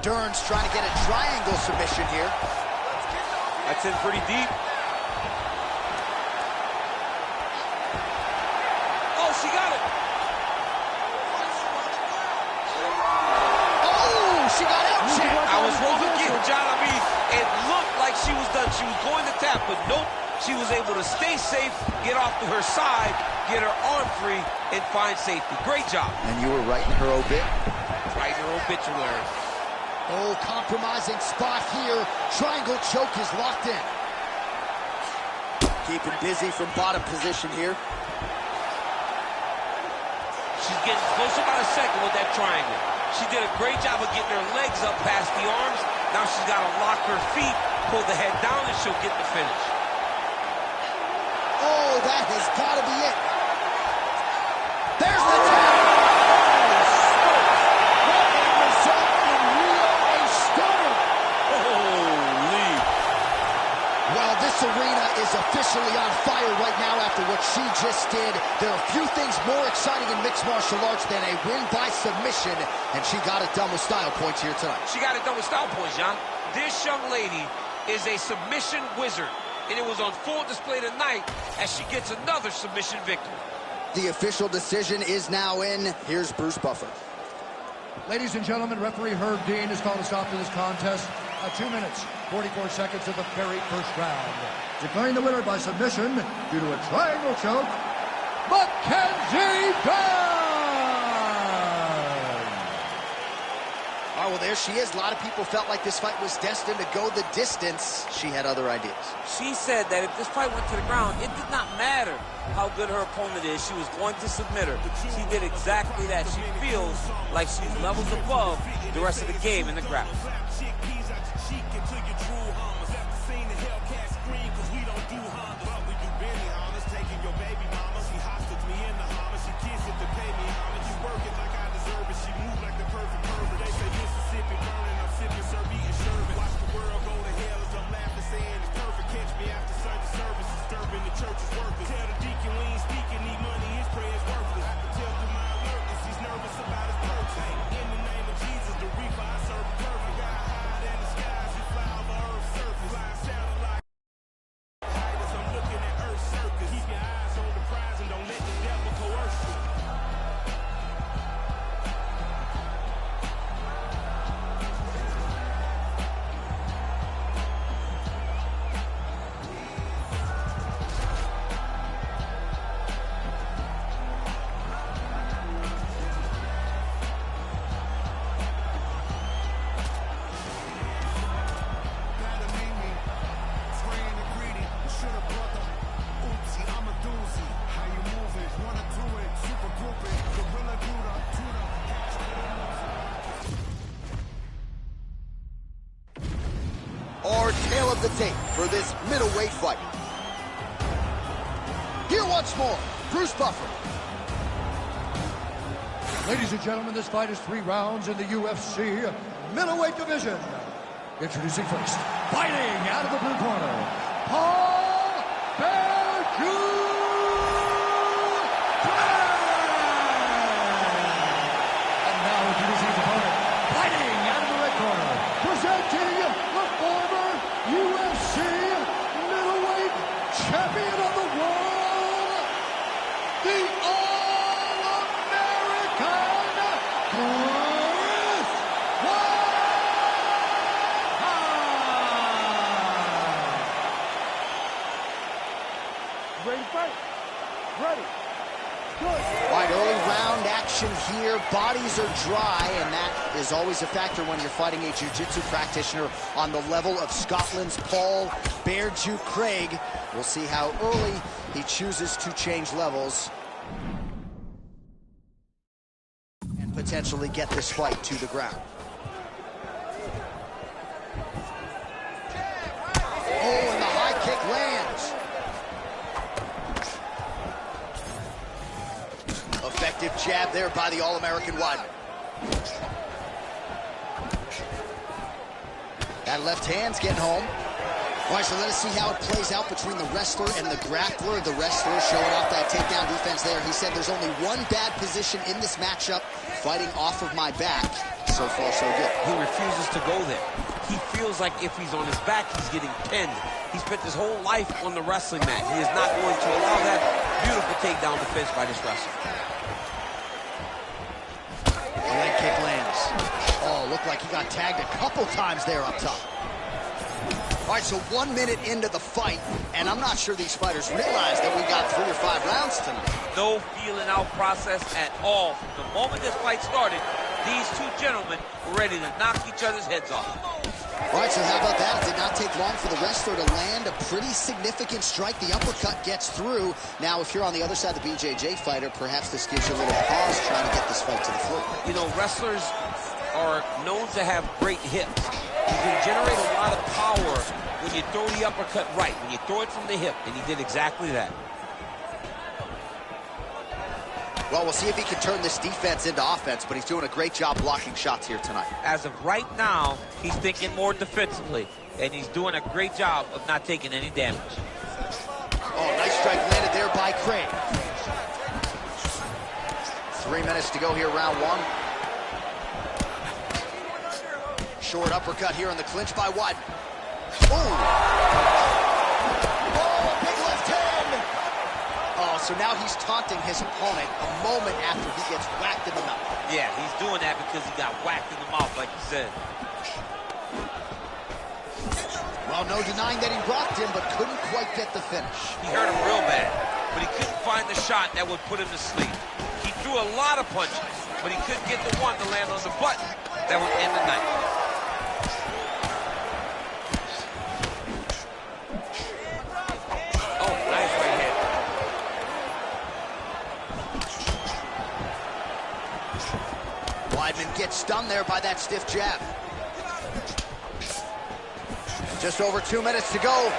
Speaker 3: Dern's trying to get a triangle submission here.
Speaker 6: That's in pretty deep. Oh, she got it.
Speaker 3: Oh, she got out.
Speaker 6: I was wrong again, John. I mean, it looked like she was done. She was going to tap, but nope. She was able to stay safe, get off to her side, get her arm free, and find safety. Great job.
Speaker 3: And you were right in her obit.
Speaker 6: Right in her obituary.
Speaker 3: Oh, compromising spot here. Triangle choke is locked in. Keeping busy from bottom position here.
Speaker 6: She's getting close about a second with that triangle. She did a great job of getting her legs up past the arms. Now she's got to lock her feet, pull the head down, and she'll get the finish.
Speaker 3: Oh, that has got to be it. There's the tap. What a result in Rio, a stunner.
Speaker 6: Holy.
Speaker 3: Well, this arena is officially on fire right now after what she just just did. There are few things more exciting in mixed martial arts than a win by submission, and she got it done with style points here tonight.
Speaker 6: She got it done with style points, John. This young lady is a submission wizard, and it was on full display tonight as she gets another submission victory.
Speaker 3: The official decision is now in. Here's Bruce Buffer.
Speaker 4: Ladies and gentlemen, referee Herb Dean has called a stop to this contest at 2 minutes, 44 seconds of the very first round. Declaring the winner by submission due to a triangle choke, Mackenzie Dern!
Speaker 3: Oh, well, there she is. A lot of people felt like this fight was destined to go the distance. She had other ideas.
Speaker 12: She said that if this fight went to the ground, it did not matter how good her opponent is. She was going to submit her. She did exactly that. She feels like she's levels above the rest of the game in the grappling.
Speaker 3: Our tale of the tape for this middleweight fight. Here once more, Bruce Buffer.
Speaker 4: Ladies and gentlemen, this fight is 3 rounds in the UFC middleweight division. Introducing first, fighting out of the blue corner, Paul Berju. And now introducing his opponent, fighting out of the red corner, presenting the former UFC middleweight champion of the world, the
Speaker 5: Ready to fight? Ready. Good.
Speaker 3: All right, early round action here. Bodies are dry, and that is always a factor when you're fighting a jiu-jitsu practitioner on the level of Scotland's Paul Berju Craig. We'll see how early he chooses to change levels and potentially get this fight to the ground. Oh, and the high kick lands. Effective jab there by the All-American Weidman. That left hand's getting home. All right, so let us see how it plays out between the wrestler and the grappler. The wrestler showing off that takedown defense there. He said there's only one bad position in this matchup, fighting off of my back. So far, so good.
Speaker 6: He refuses to go there. He feels like if he's on his back, he's getting pinned. He spent his whole life on the wrestling mat. He is not going to allow that beautiful takedown defense by this wrestler.
Speaker 3: The leg kick lands. Oh, looked like he got tagged a couple times there up top. All right, so 1 minute into the fight, and I'm not sure these fighters realize that we got 3 or 5 rounds tonight.
Speaker 6: No feeling out process at all. From the moment this fight started, these two gentlemen were ready to knock each other's heads off.
Speaker 3: All right, so how about that? It did not take long for the wrestler to land a pretty significant strike. The uppercut gets through. Now, if you're on the other side of the BJJ fighter, perhaps this gives you a little pause trying to get this fight to the floor.
Speaker 6: You know, wrestlers are known to have great hips. You can generate a lot of power when you throw the uppercut right, when you throw it from the hip, and he did exactly that.
Speaker 3: Well, we'll see if he can turn this defense into offense, but he's doing a great job blocking shots here tonight.
Speaker 6: As of right now, he's thinking more defensively, and he's doing a great job of not taking any damage.
Speaker 3: Oh, nice strike landed there by Craig. 3 minutes to go here, round one. Short uppercut here in the clinch by Weidman. Oh, big left hand. Oh, so now he's taunting his opponent a moment after he gets whacked in the mouth.
Speaker 12: Yeah, he's doing that because he got whacked in the mouth, like you said.
Speaker 3: Well, no denying that he rocked him, but couldn't quite get the finish.
Speaker 12: He hurt him real bad, but he couldn't find the shot that would put him to sleep. He threw a lot of punches, but he couldn't get the one to land on the button that would end the night. Oh, nice right hand.
Speaker 3: Weidman gets stunned there by that stiff jab. Just over 2 minutes to go.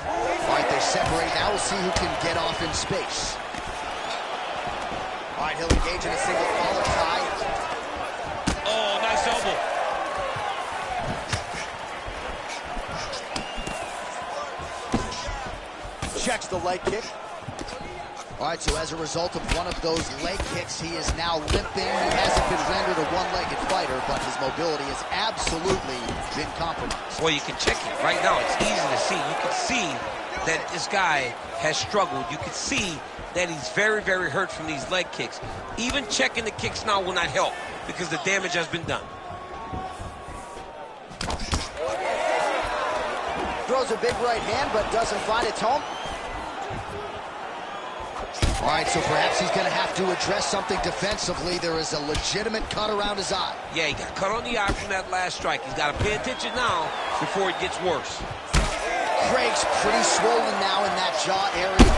Speaker 3: All right, they separate. Now we'll see who can get off in space. All right, he'll engage in a single collar tie.
Speaker 12: Oh, nice elbow.
Speaker 3: Checks the leg kick. All right, so as a result of one of those leg kicks, he is now limping. He hasn't been rendered a one-legged fighter, but his mobility has absolutely been compromised.
Speaker 12: Well, you can check it right now. It's easy to see. You can see that this guy has struggled. You can see that he's very, very hurt from these leg kicks. Even checking the kicks now will not help because the damage has been done.
Speaker 3: Throws a big right hand, but doesn't find its home. All right, so perhaps he's going to have to address something defensively. There is a legitimate cut around his eye.
Speaker 12: Yeah, he got cut on the eye from that last strike. He's got to pay attention now before it gets worse.
Speaker 3: Craig's pretty swollen now in that jaw area.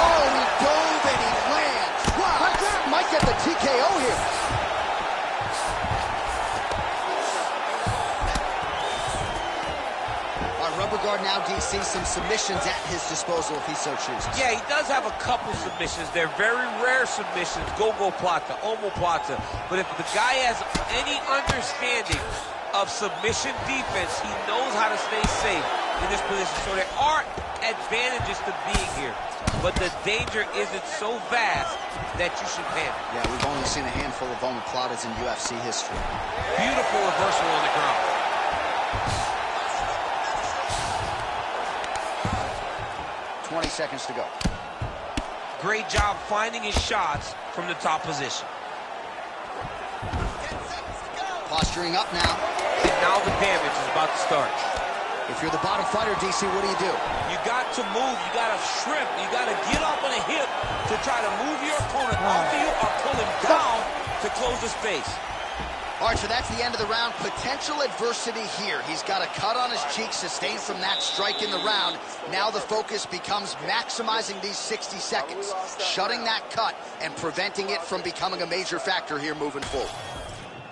Speaker 3: Oh, he dove and he lands. Wow, might get the TKO here. Rubber guard now, DC, some submissions at his disposal if he so chooses.
Speaker 12: Yeah, he does have a couple submissions. They're very rare submissions, go-go plata, omoplata. But if the guy has any understanding of submission defense, he knows how to stay safe in this position. So there are advantages to being here, but the danger isn't so vast that you should panic.
Speaker 3: Yeah, we've only seen a handful of omoplatas in UFC history.
Speaker 12: Beautiful reversal on the ground.
Speaker 3: 20 seconds to go.
Speaker 12: Great job finding his shots from the top position.
Speaker 3: Posturing up now.
Speaker 12: And now the damage is about to start.
Speaker 3: If you're the bottom fighter, DC, what do?
Speaker 12: You got to move. You got to shrimp. You got to get up on a hip to try to move your opponent off of you or pull him down to close the space.
Speaker 3: All right, so that's the end of the round. Potential adversity here. He's got a cut on his cheek sustained from that strike in the round. Now the focus becomes maximizing these 60 seconds, shutting that cut and preventing it from becoming a major factor here moving forward.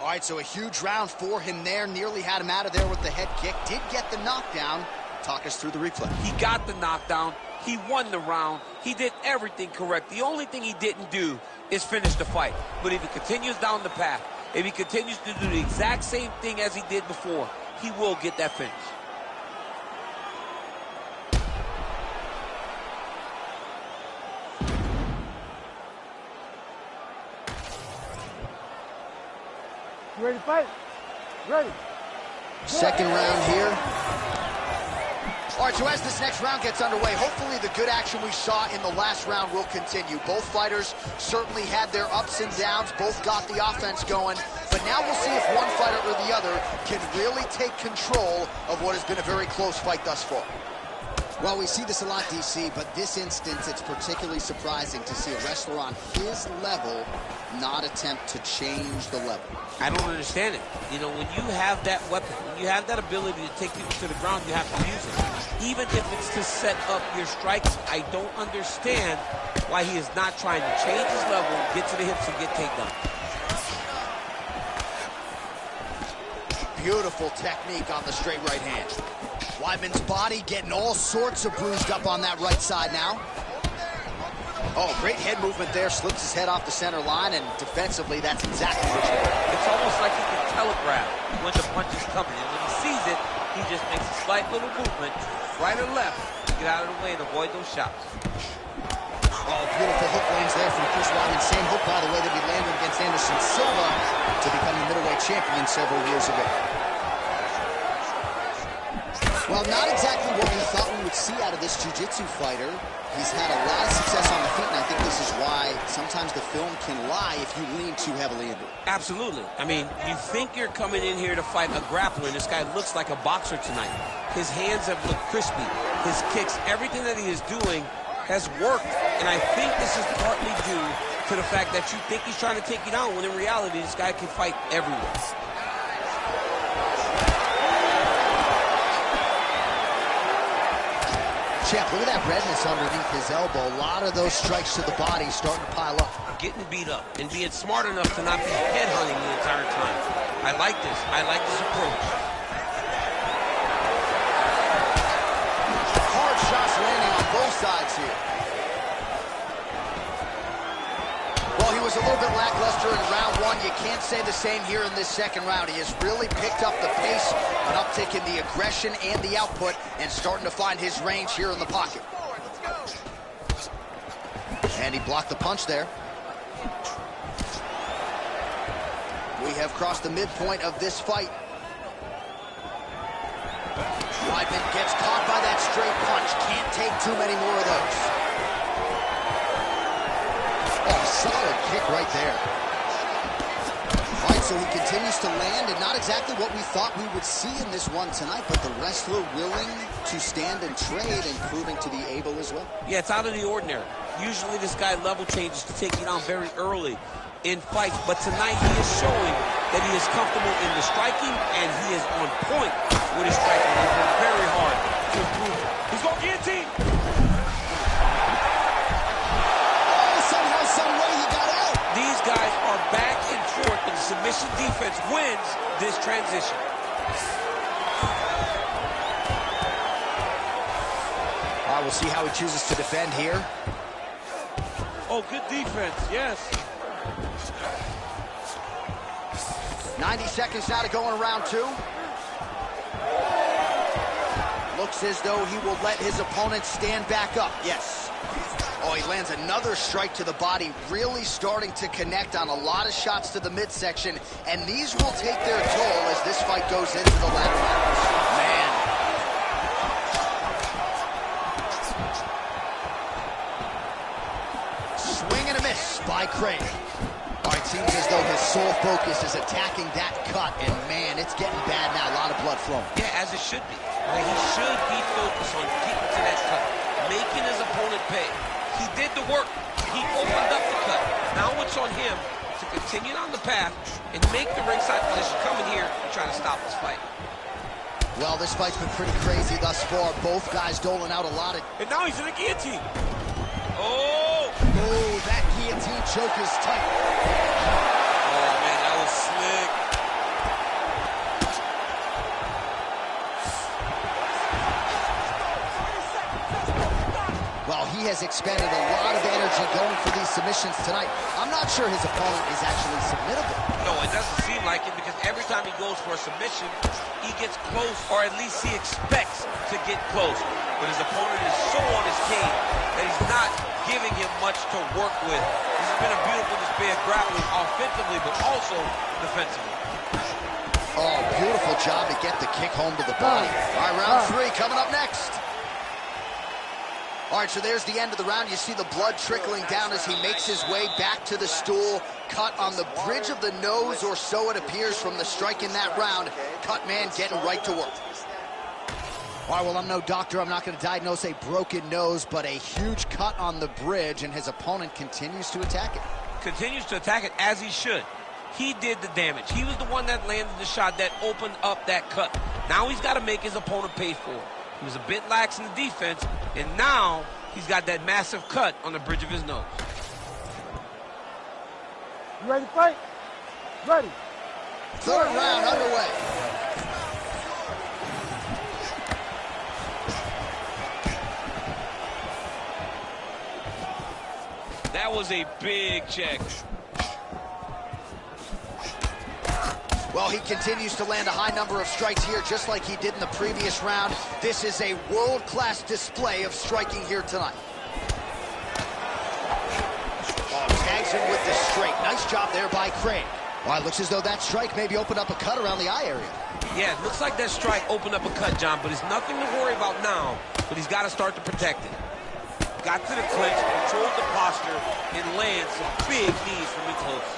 Speaker 3: All right, so a huge round for him there. Nearly had him out of there with the head kick. Did get the knockdown. Talk us through the replay.
Speaker 12: He got the knockdown. He won the round. He did everything correct. The only thing he didn't do is finish the fight. But if he continues down the path, if he continues to do the exact same thing as he did before, he will get that finish.
Speaker 5: You ready to fight? Ready.
Speaker 3: Second round here. All right, so as this next round gets underway, hopefully the good action we saw in the last round will continue. Both fighters certainly had their ups and downs. Both got the offense going. But now we'll see if one fighter or the other can really take control of what has been a very close fight thus far. Well, we see this a lot, DC, but this instance, it's particularly surprising to see a wrestler on his level not attempt to change the level.
Speaker 12: I don't understand it. You know, when you have that weapon, when you have that ability to take people to the ground, you have to use it. Even if it's to set up your strikes, I don't understand why he is not trying to change his level, get to the hips, and get takedown.
Speaker 3: Beautiful technique on the straight right hand. Weidman's body getting all sorts of bruised up on that right side now. Oh, great head movement there. Slips his head off the center line, and defensively, that's exactly what you want.
Speaker 12: It's almost like he can telegraph when the punch is coming. And when he sees it, he just makes a slight little movement, right or left, to get out of the way and avoid those shots.
Speaker 3: Oh, beautiful hook lands there from Chris Weidman. Same hook, by the way, that he landed against Anderson Silva to become the middleweight champion several years ago. Well, not exactly what we thought we would see out of this jiu-jitsu fighter. He's had a lot of success on the feet, and I think this is why sometimes the film can lie if you lean too heavily into it.
Speaker 6: Absolutely. I mean, you think you're coming in here to fight a grappler. This guy looks like a boxer tonight. His hands have looked crispy. His kicks, everything that he is doing has worked, and I think this is partly due to the fact that you think he's trying to take you down, when in reality, this guy can fight everywhere.
Speaker 3: Champ, look at that redness underneath his elbow. A lot of those strikes to the body starting to pile up.
Speaker 6: Getting beat up and being smart enough to not be headhunting the entire time. I like this. I like this approach.
Speaker 3: Hard shots landing on both sides here. Well, he was a little bit lackluster in round one. You can't say the same here in this second round. He has really picked up the pace, an uptick in the aggression and the output, and starting to find his range here in the pocket. And he blocked the punch there. We have crossed the midpoint of this fight. Weidman gets caught by that straight punch. Can't take too many more of those. Oh, solid kick right there. All right, so he continues to land, and not exactly what we thought we would see in this one tonight, but the wrestler willing to stand and trade and proving to be able as well.
Speaker 6: Yeah, it's out of the ordinary. Usually this guy level changes to take you down very early in fights, but tonight he is showing that he is comfortable in the striking, and he is on point with his striking. He's worked very hard to improve it. He's going guillotine. These guys are back and forth, and the submission defense wins this transition.
Speaker 3: All right, we'll see how he chooses to defend here.
Speaker 6: Oh, good defense, yes.
Speaker 3: 90 seconds now to go in round two. Looks as though he will let his opponent stand back up. Yes. Oh, he lands another strike to the body, really starting to connect on a lot of shots to the midsection, and these will take their toll as this fight goes into the latter rounds. Man. Swing and a miss by Craig. All right, seems as though his sole focus is attacking that cut, and man, it's getting bad now. A lot of blood flowing.
Speaker 6: Yeah, as it should be. Like, he should be focused on getting to that cut, making his opponent pay. He did the work. He opened up the cut. Now it's on him to continue on the path and make the ringside position, coming here and try to stop this fight.
Speaker 3: Well, this fight's been pretty crazy thus far. Both guys doling out a lot of...
Speaker 6: And now he's in a guillotine. Oh!
Speaker 3: Oh, that guillotine choke is tight.
Speaker 6: Oh, man, that was slick.
Speaker 3: Well, he has expended a lot of energy going for these submissions tonight. I'm not sure his opponent is actually submittable.
Speaker 6: No, it doesn't seem like it, because every time he goes for a submission, he gets close, or at least he expects to get close. But his opponent is so on his game that he's not giving him much to work with. This has been a beautiful display of grappling offensively, but also defensively.
Speaker 3: Oh, beautiful job to get the kick home to the body. All right, round three coming up next. All right, so there's the end of the round. You see the blood trickling down as he makes his way back to the stool. Cut on the bridge of the nose, or so it appears from the strike in that round. Cut man getting right to work. All right, well, I'm no doctor. I'm not going to diagnose a broken nose, but a huge cut on the bridge, and his opponent continues to attack it.
Speaker 6: Continues to attack it as he should. He did the damage. He was the one that landed the shot that opened up that cut. Now he's got to make his opponent pay for it. He was a bit lax in the defense, and now he's got that massive cut on the bridge of his nose.
Speaker 5: You ready to fight? Ready.
Speaker 3: Third round underway.
Speaker 6: That was a big check.
Speaker 3: Well, he continues to land a high number of strikes here, just like he did in the previous round. This is a world-class display of striking here tonight. there by Craig. Well, it looks as though that strike maybe opened up a cut around the eye area.
Speaker 6: Yeah, it looks like that strike opened up a cut, John, but it's nothing to worry about now, but he's got to start to protect it. Got to the clinch, controlled the posture, and landed some big knees from in close.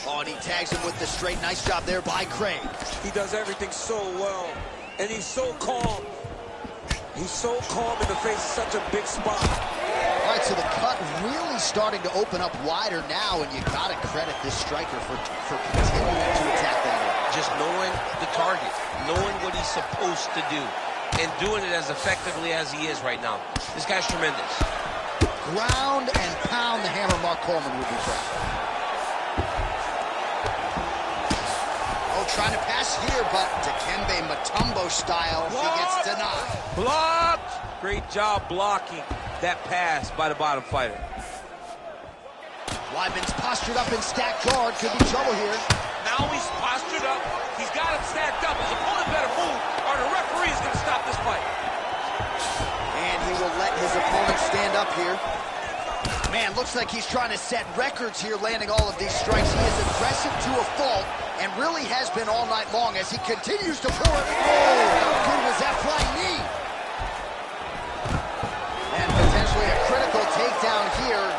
Speaker 3: Oh, and he tags him with the straight. Nice job there by Craig.
Speaker 12: He does everything so well, and he's so calm. He's so calm in the face of such a big spot.
Speaker 3: All right, so the cut really starting to open up wider now, and you got to credit this striker for continuing to attack that area.
Speaker 6: Just knowing the target, knowing what he's supposed to do, and doing it as effectively as he is right now. This guy's tremendous.
Speaker 3: Ground and pound the hammer. Mark Coleman would be proud. Oh, trying to pass here, but Dikembe Mutombo style, he gets denied.
Speaker 6: Blocked! Great job blocking that pass by the bottom fighter.
Speaker 3: Weidman's postured up in stacked guard. Could be trouble here.
Speaker 6: Now he's postured up. He's got him stacked up. His opponent better move, or the referee is going to stop this fight.
Speaker 3: And he will let his opponent stand up here. Man, looks like he's trying to set records here, landing all of these strikes. He is aggressive to a fault, and really has been all night long as he continues to pour it. Oh, how good was that flying knee? And potentially a critical takedown here.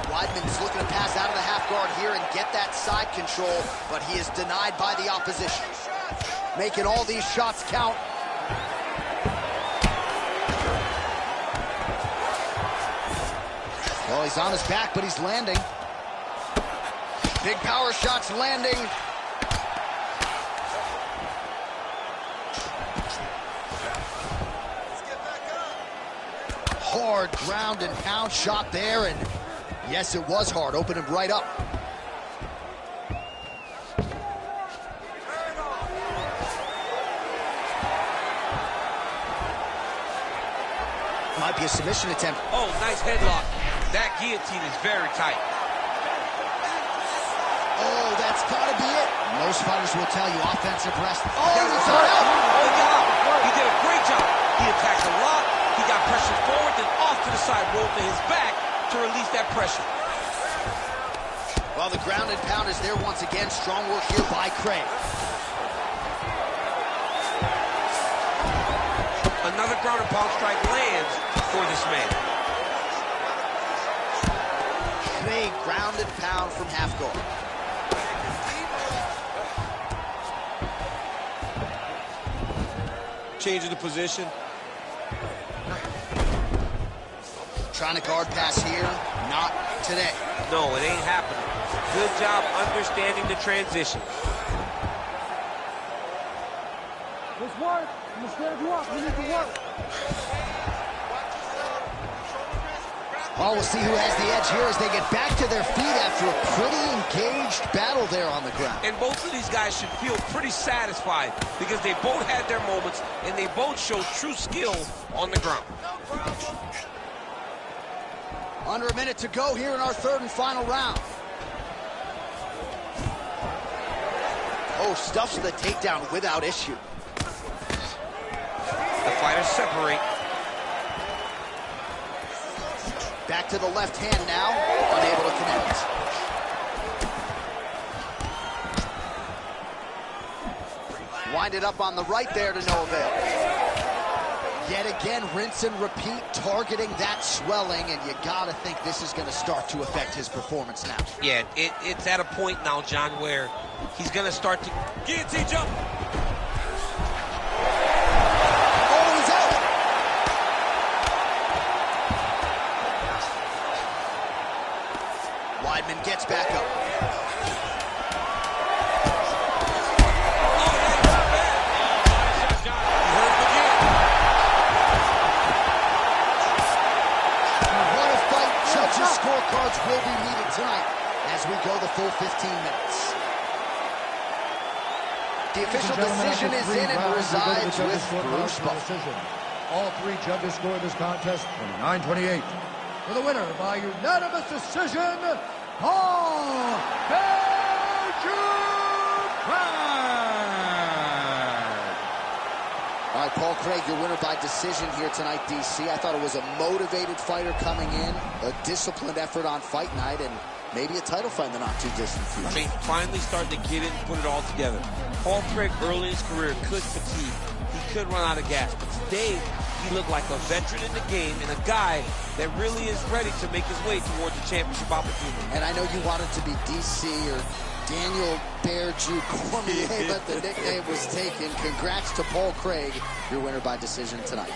Speaker 3: Weidman's looking to pass out of the half guard here and get that side control, but he is denied by the opposition. Making all these shots count. Well, he's on his back, but he's landing. Big power shots landing. Hard ground and pound shot there, and yes, it was hard. Opened him right up. Might be a submission attempt.
Speaker 6: Oh, nice headlock. That guillotine is very tight.
Speaker 3: Oh, that's gotta be it. Most fighters will tell you offensive wrestling. Oh,
Speaker 6: he's out. Oh, he got out. He did a great job. He attacked a lot. He got pressure forward, then off to the side, rolled to his back to release that pressure.
Speaker 3: Well, the ground and pound is there once again. Strong work here by Craig.
Speaker 6: Another ground and pound strike lands for this man.
Speaker 3: Craig ground and pound from half guard.
Speaker 12: Changing the position.
Speaker 3: Trying to guard pass here. Not today.
Speaker 6: No, it ain't happening. Good job understanding the transition.
Speaker 5: Let's work. I'm gonna stand you up. We need to work.
Speaker 3: Well, we'll see who has the edge here as they get back to their feet after a pretty engaged battle there on the ground.
Speaker 6: And both of these guys should feel pretty satisfied because they both had their moments and they both showed true skill on the ground.
Speaker 3: Under a minute to go here in our third and final round. Oh, stuffs the takedown without issue.
Speaker 6: The fighters separate.
Speaker 3: Back to the left hand now, unable to connect. Wind it up on the right there to no avail. Yet again, rinse and repeat, targeting that swelling, and you gotta think this is gonna start to affect his performance now.
Speaker 6: Yeah, it's at a point now, John, where he's gonna start to guillotine jump.
Speaker 3: Oh, he's out! Weidman gets back up. Scorecards will be needed tonight as we go the full 15 minutes. The official decision is in and resides with Bruce Buffer.
Speaker 4: All three judges scored this contest 29-28. For the winner by unanimous decision, Paul Benjamin.
Speaker 3: All right, Paul Craig, your winner by decision here tonight, DC. I thought it was a motivated fighter coming in, a disciplined effort on fight night, and maybe a title fight in the not-too-distant future.
Speaker 6: I mean, finally starting to get it and put it all together. Paul Craig, early in his career, could fatigue. He could run out of gas. But today, he looked like a veteran in the game and a guy that really is ready to make his way towards a championship opportunity.
Speaker 3: And I know you wanted to be DC or Daniel Bear Jew Cormier, but the nickname was taken. Congrats to Paul Craig, your winner by decision tonight.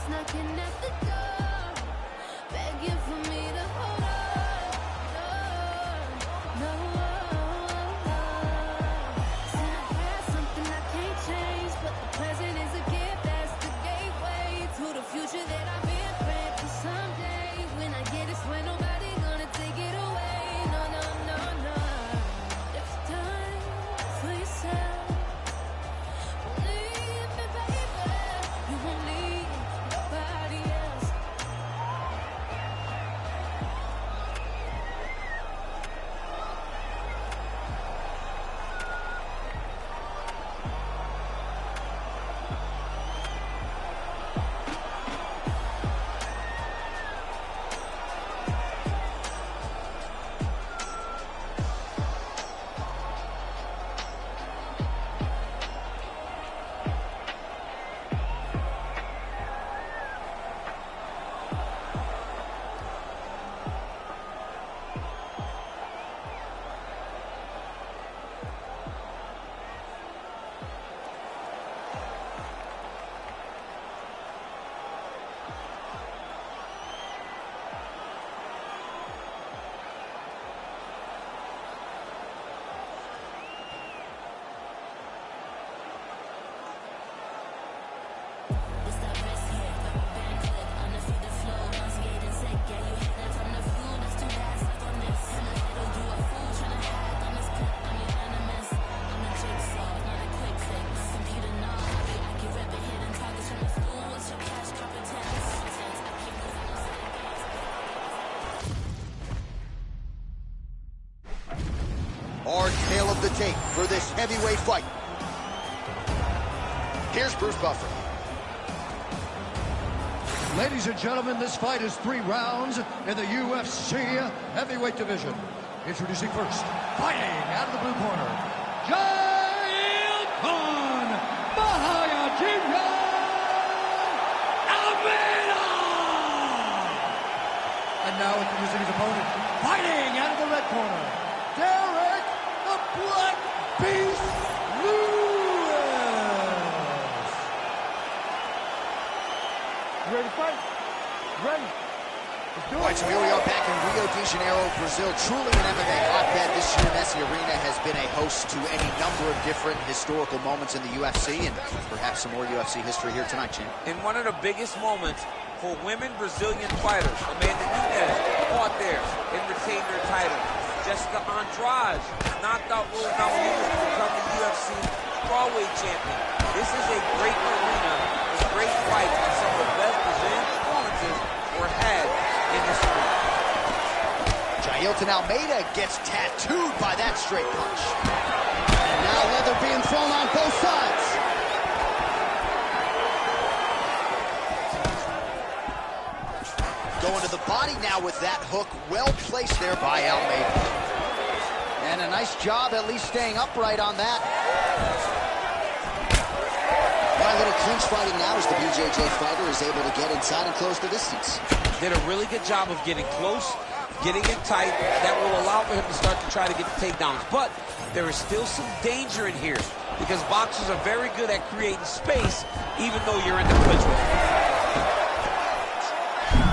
Speaker 1: knocking at the door, begging for me to hold on. No, said I had something I can't change, but the present is a gift that's the gateway to the future that I've been praying for someday. When I get it, swear nobody gonna take it away. No, no, no, no. It's time for yourself. Believe me, baby, you won't need nobody else.
Speaker 3: Our tale of the tape for this heavyweight fight. Here's Bruce Buffer.
Speaker 4: Ladies and gentlemen, this fight is 3 rounds in the UFC heavyweight division. Introducing first, fighting out of the blue corner, Giant Khan Mahayajira Almeida! And now introducing his opponent, fighting out of the red corner, Derek the Black Beast Lewis!
Speaker 5: You ready to fight? Ready.
Speaker 3: All right, so here we are back in Rio de Janeiro, Brazil. Truly an MMA hotbed. This Messi Arena has been a host to any number of different historical moments in the UFC, and perhaps some more UFC history here tonight, champ.
Speaker 12: In one of the biggest moments for women Brazilian fighters, Amanda Nunes fought there and retained her title. Jessica Andrade knocked out Rose Namajunas to become the UFC strawweight champion. This is a great arena with great fights, and some of the best Brazilian performances were had in this arena.
Speaker 3: Jailton Almeida gets tattooed by that straight punch. And now leather being thrown on both sides. Going to the body now with that hook, well placed there by Almeida. And a nice job at least staying upright on that. A little clinch fighting now as the BJJ fighter is able to get inside and close the distance.
Speaker 6: Did a really good job of getting close, getting it tight. That will allow for him to start to try to get the takedowns. But there is still some danger in here because boxers are very good at creating space even though you're in the clinch with him.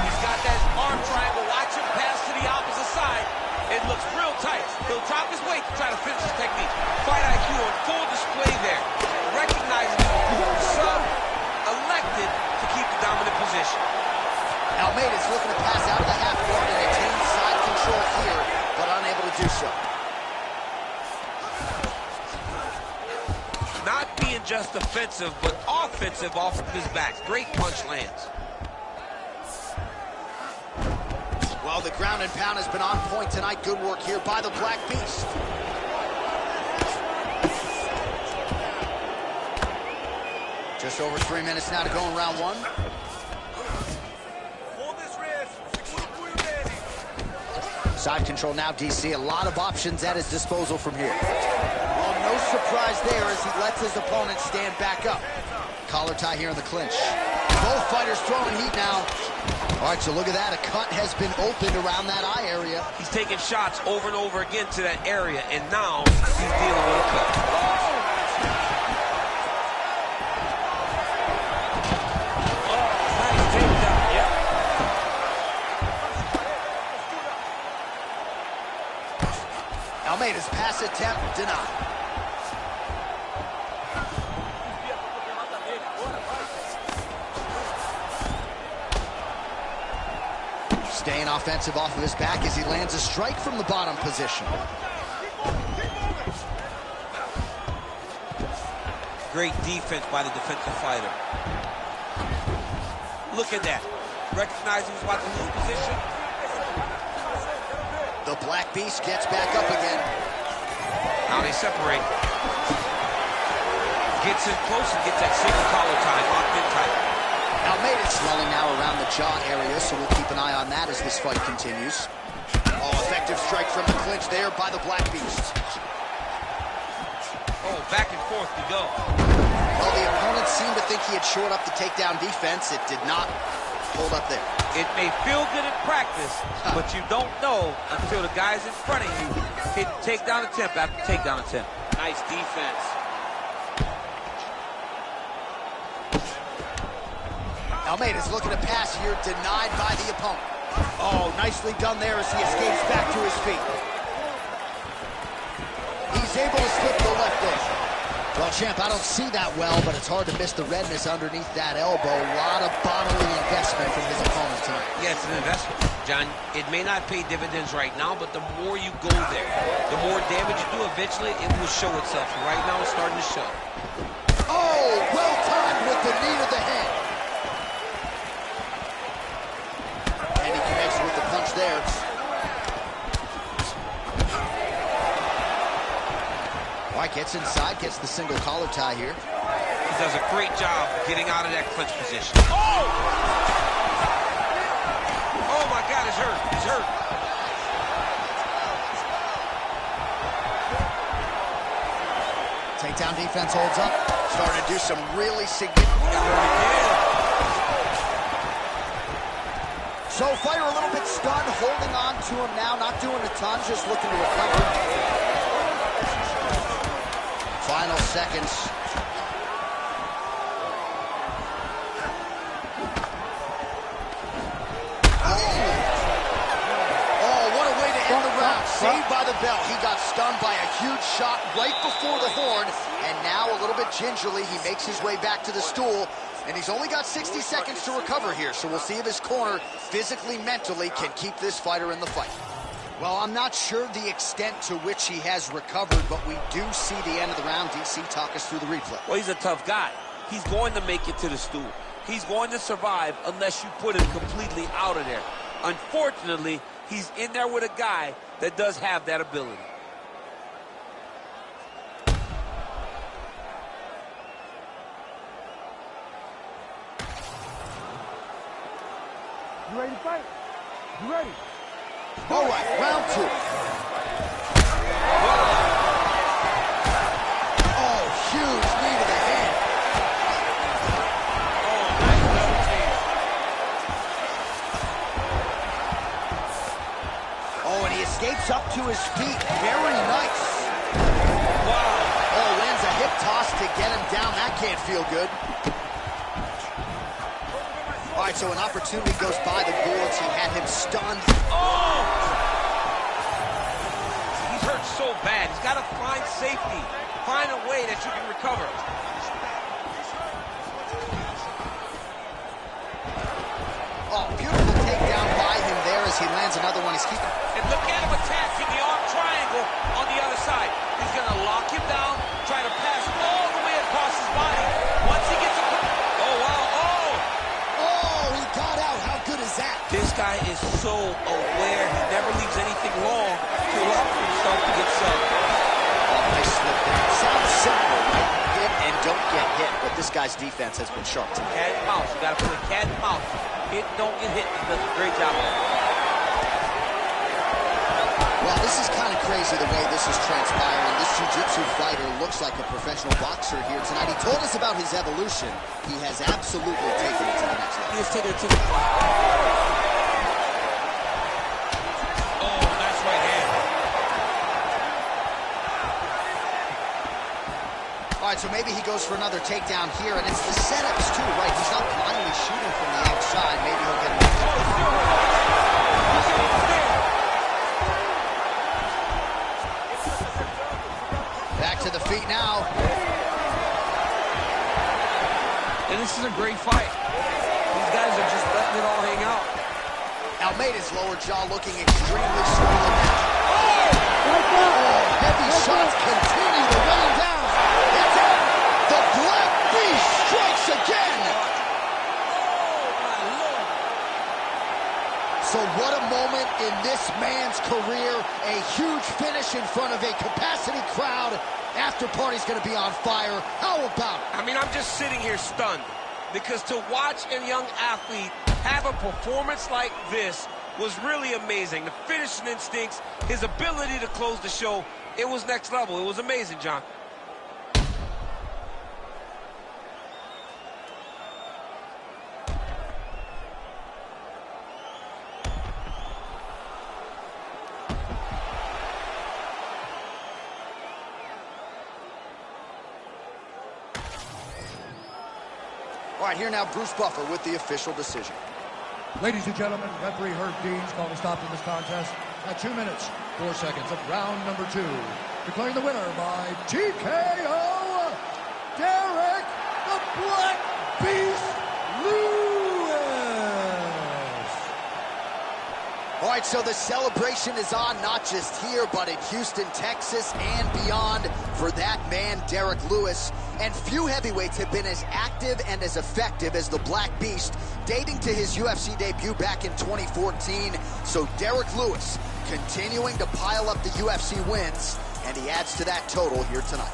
Speaker 6: He's got that arm triangle. Watch him pass to the opposite side. It looks real tight. He'll drop his weight to try to finish his technique. Fight IQ on full display there. Recognizing the sub elected to keep the dominant position.
Speaker 3: Almeida's looking to pass out of the half guard and attain side control here, but unable to do so.
Speaker 6: Not being just defensive, but offensive off of his back. Great punch lands.
Speaker 3: Well, the ground and pound has been on point tonight. Good work here by the Black Beast. Just over 3 minutes now to go in round 1.
Speaker 10: Hold this wrist.
Speaker 3: Side control now, DC. A lot of options at his disposal from here. Well, no surprise there as he lets his opponent stand back up. Collar tie here in the clinch. Both fighters throwing heat now. All right, so look at that. A cut has been opened around that eye area.
Speaker 6: He's taking shots over and over again to that area, and now he's dealing with a cut.
Speaker 3: attempt denied. Staying offensive off of his back as he lands a strike from the bottom position.
Speaker 6: Great defense by the defensive fighter. Look at that. Recognizing he's about to lose position.
Speaker 3: The Black Beast gets back up again.
Speaker 6: Now they separate. Gets in close and gets that single collar tie, locked in tight.
Speaker 3: Almeida's swelling now around the jaw area, so we'll keep an eye on that as this fight continues. Oh, effective strike from the clinch there by the Black Beast.
Speaker 6: Oh, back and forth we go.
Speaker 3: Well, the opponent seemed to think he had shored up the takedown defense. It did not hold up there.
Speaker 6: It may feel good in practice, but you don't know until the guy's in front of you hit takedown attempt after takedown attempt. Nice defense.
Speaker 3: Almeida's looking to pass here, denied by the opponent. Oh, nicely done there as he escapes back to his feet. He's able to slip the left hook. Well, champ, I don't see that well, but it's hard to miss the redness underneath that elbow. A lot of bodily investment from his opponent tonight.
Speaker 6: Yeah, it's an investment, John. It may not pay dividends right now, but the more you go there, the more damage you do, eventually it will show itself. Right now, it's starting to show.
Speaker 3: Oh, well timed with the knee to the head. And he connects with the punch there. All right, gets inside, gets the single collar tie here.
Speaker 6: He does a great job getting out of that clinch position. Oh! Oh my God, he's hurt. He's hurt.
Speaker 3: Takedown defense holds up. Starting to do some really significant. So fighter a little bit stunned, holding on to him now, not doing a ton, just looking to recover. Final seconds. Oh, what a way to end the round. Saved by the bell. He got stunned by a huge shot right before the horn. And now, a little bit gingerly, he makes his way back to the stool. And he's only got 60 seconds to recover here. So we'll see if his corner, physically, mentally, can keep this fighter in the fight. Well, I'm not sure the extent to which he has recovered, but we do see the end of the round. DC, talk us through the replay.
Speaker 6: Well, he's a tough guy. He's going to make it to the stool. He's going to survive unless you put him completely out of there. Unfortunately, he's in there with a guy that does have that ability.
Speaker 5: You ready to fight? You ready?
Speaker 3: All right, round two. Oh, huge knee to the head. Oh, and he escapes up to his feet. Very nice. Wow. Oh, lands a hip toss to get him down. That can't feel good. All right, so an opportunity goes by the boards. He had him stunned.
Speaker 6: Oh! He's hurt so bad. He's got to find safety. Find a way that you can recover.
Speaker 3: Oh, beautiful takedown by him there as he lands another one. He's keeping...
Speaker 6: And look at him attacking the arm triangle on the other side. He's going to lock him down, try to pass all the way across his body. Once he gets... Oh, wow. This guy is so aware. He never leaves anything wrong to allow himself to get subbed.
Speaker 3: Oh, nice slip there. Sounds simple, right? Hit and don't get hit, but this guy's defense has been sharp tonight.
Speaker 6: Cat and mouse. You got to play cat and mouse. Hit, don't get hit. He does a great job of it.
Speaker 3: Well, this is kind of crazy the way this is transpiring. This jiu-jitsu fighter looks like a professional boxer here tonight. He told us about his evolution. He has absolutely taken it to the next level.
Speaker 6: He has taken it to the next.
Speaker 3: All right, so maybe he goes for another takedown here, and it's the setups too, right? He's not blindly shooting from the outside. Maybe he'll get him.
Speaker 6: This is a great fight. These guys are just letting it all hang out.
Speaker 3: Almeida's lower jaw looking extremely swollen now. Heavy shots continue to rain down. It's in. The Black Beast strikes again. So what a moment in this man's career. A huge finish in front of a capacity crowd. After party's going to be on fire. How about it?
Speaker 6: I mean, I'm just sitting here stunned. Because to watch a young athlete have a performance like this was really amazing. The finishing instincts, his ability to close the show, it was next level. It was amazing, John.
Speaker 3: All right, here now, Bruce Buffer with the official decision.
Speaker 4: Ladies and gentlemen, referee Herb Dean's calling a stop to this contest at 2 minutes, 4 seconds of round number 2. Declaring the winner by TKO, Derek the Black Beast Lewis.
Speaker 3: All right, so the celebration is on, not just here, but in Houston, Texas, and beyond for that man, Derek Lewis. And few heavyweights have been as active and as effective as the Black Beast, dating to his UFC debut back in 2014. So Derek Lewis continuing to pile up the UFC wins, and he adds to that total here tonight.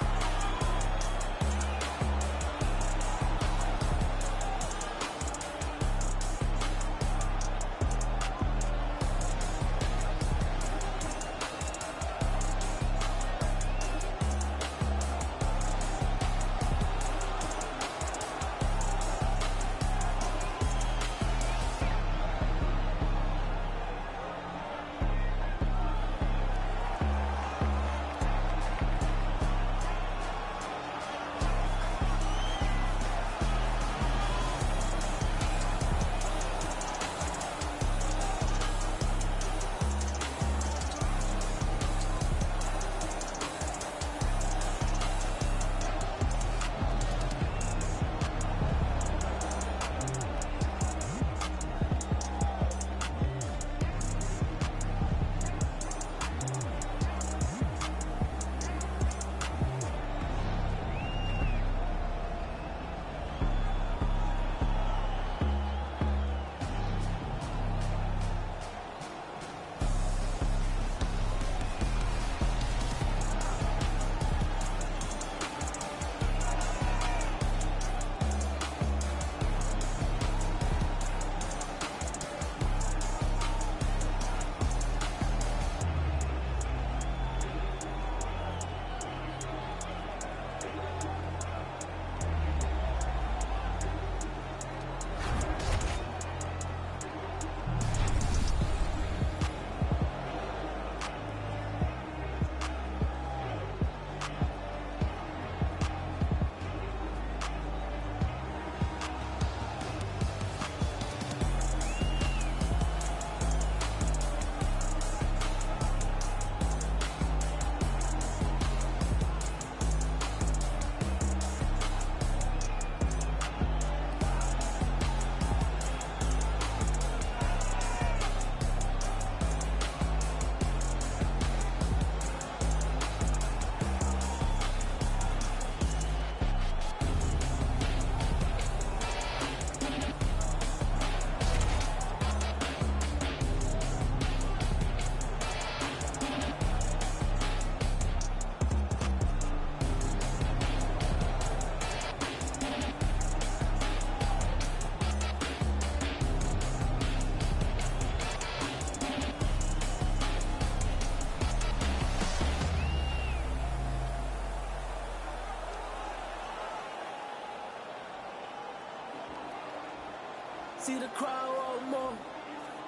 Speaker 1: See the crowd want more.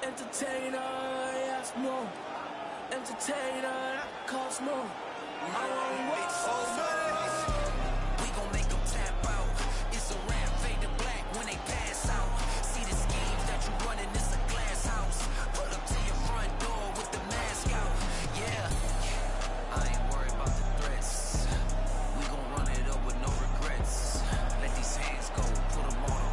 Speaker 1: Entertainer, yes, more. Entertainer, cost more. I won't wait so long.
Speaker 9: We gon' make them tap out. It's a rap, fade to black when they pass out. See the schemes that you running, it's a glass house. Pull up to your front door with the mask out. Yeah, I ain't worried about the threats. We gon' run it up with no regrets. Let these hands go, put them on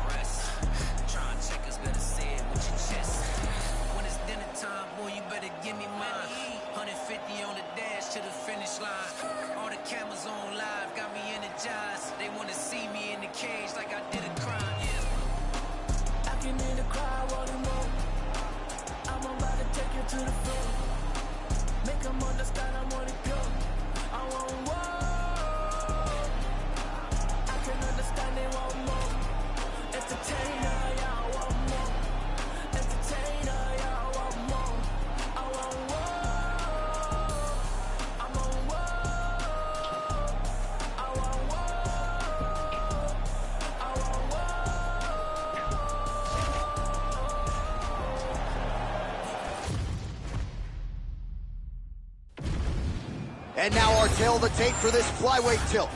Speaker 3: And now our tail of the tape for this flyweight tilt.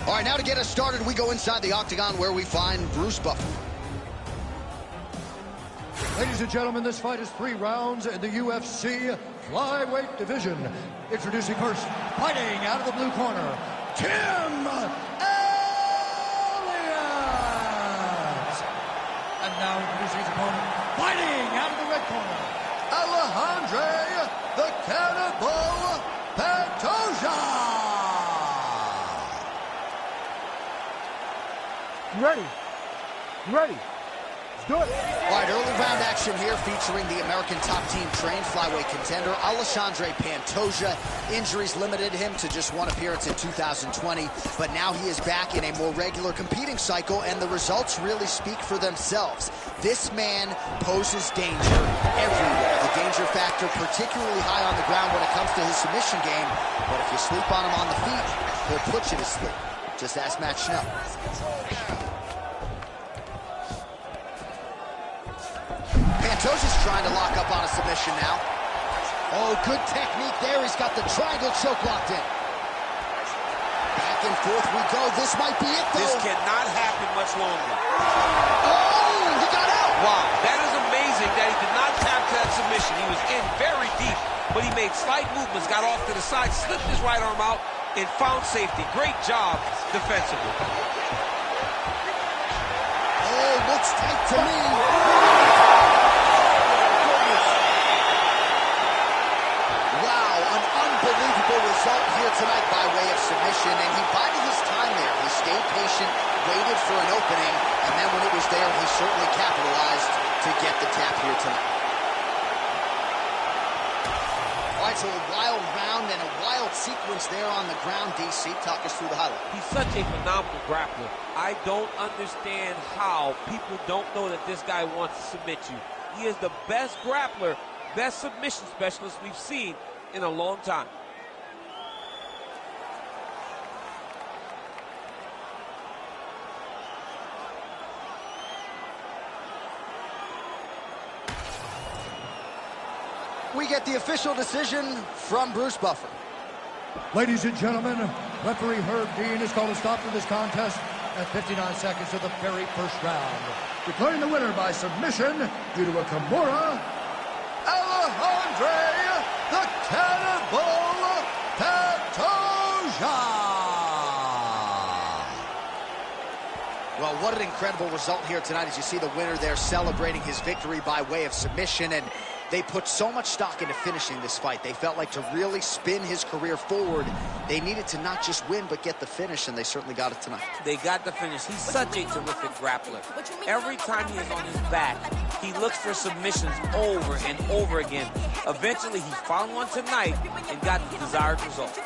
Speaker 3: All right, now to get us started, we go inside the octagon where we find Bruce Buffer.
Speaker 4: Ladies and gentlemen, this fight is 3 rounds in the UFC flyweight division. Introducing first, fighting out of the blue corner, Tim Elliott. And now introducing his opponent, fighting out of the red corner, Alejandro the Cannibal Pantoja.
Speaker 5: You ready? You ready? Let's do it.
Speaker 3: All right, early round action here featuring the American top team trained flyweight contender, Alejandro Pantoja. Injuries limited him to just 1 appearance in 2020, but now he is back in a more regular competing cycle, and the results really speak for themselves. This man poses danger everywhere. The danger factor particularly high on the ground when it comes to his submission game, but if you sleep on him on the feet, he'll put you to sleep. Just ask Matt Schnell. Pantoja's trying to lock up on a submission now. Oh, good technique there. He's got the triangle choke locked in. Back and forth we go. This might be it, though.
Speaker 6: This cannot happen much longer.
Speaker 3: Oh, he got out.
Speaker 6: Wow, that is amazing that he did not tap to that submission. He was in very deep, but he made slight movements, got off to the side, slipped his right arm out, and found safety. Great job defensively.
Speaker 3: Oh, looks tight to me. Unbelievable result here tonight by way of submission, and he bided his time there. He stayed patient, waited for an opening, and then when it was there, he certainly capitalized to get the tap here tonight. All right, so a wild round and a wild sequence there on the ground. DC, talk us through the highlight.
Speaker 6: He's such a phenomenal grappler. I don't understand how people don't know that this guy wants to submit you. He is the best grappler, best submission specialist we've seen in a long time.
Speaker 3: We get the official decision from Bruce Buffer.
Speaker 4: Ladies and gentlemen, referee Herb Dean has called a stop to this contest at 59 seconds of the very first round. Declaring the winner by submission due to a Kimura, Alejandro the Cannibal Pantoja.
Speaker 3: Well, what an incredible result here tonight as you see the winner there celebrating his victory by way of submission, and they put so much stock into finishing this fight. They felt like to really spin his career forward, they needed to not just win but get the finish, and they certainly got it tonight.
Speaker 12: They got the finish. He's such a terrific grappler. Every time he is on his back, he looks for submissions over and over again. Eventually, he found one tonight and got the desired result.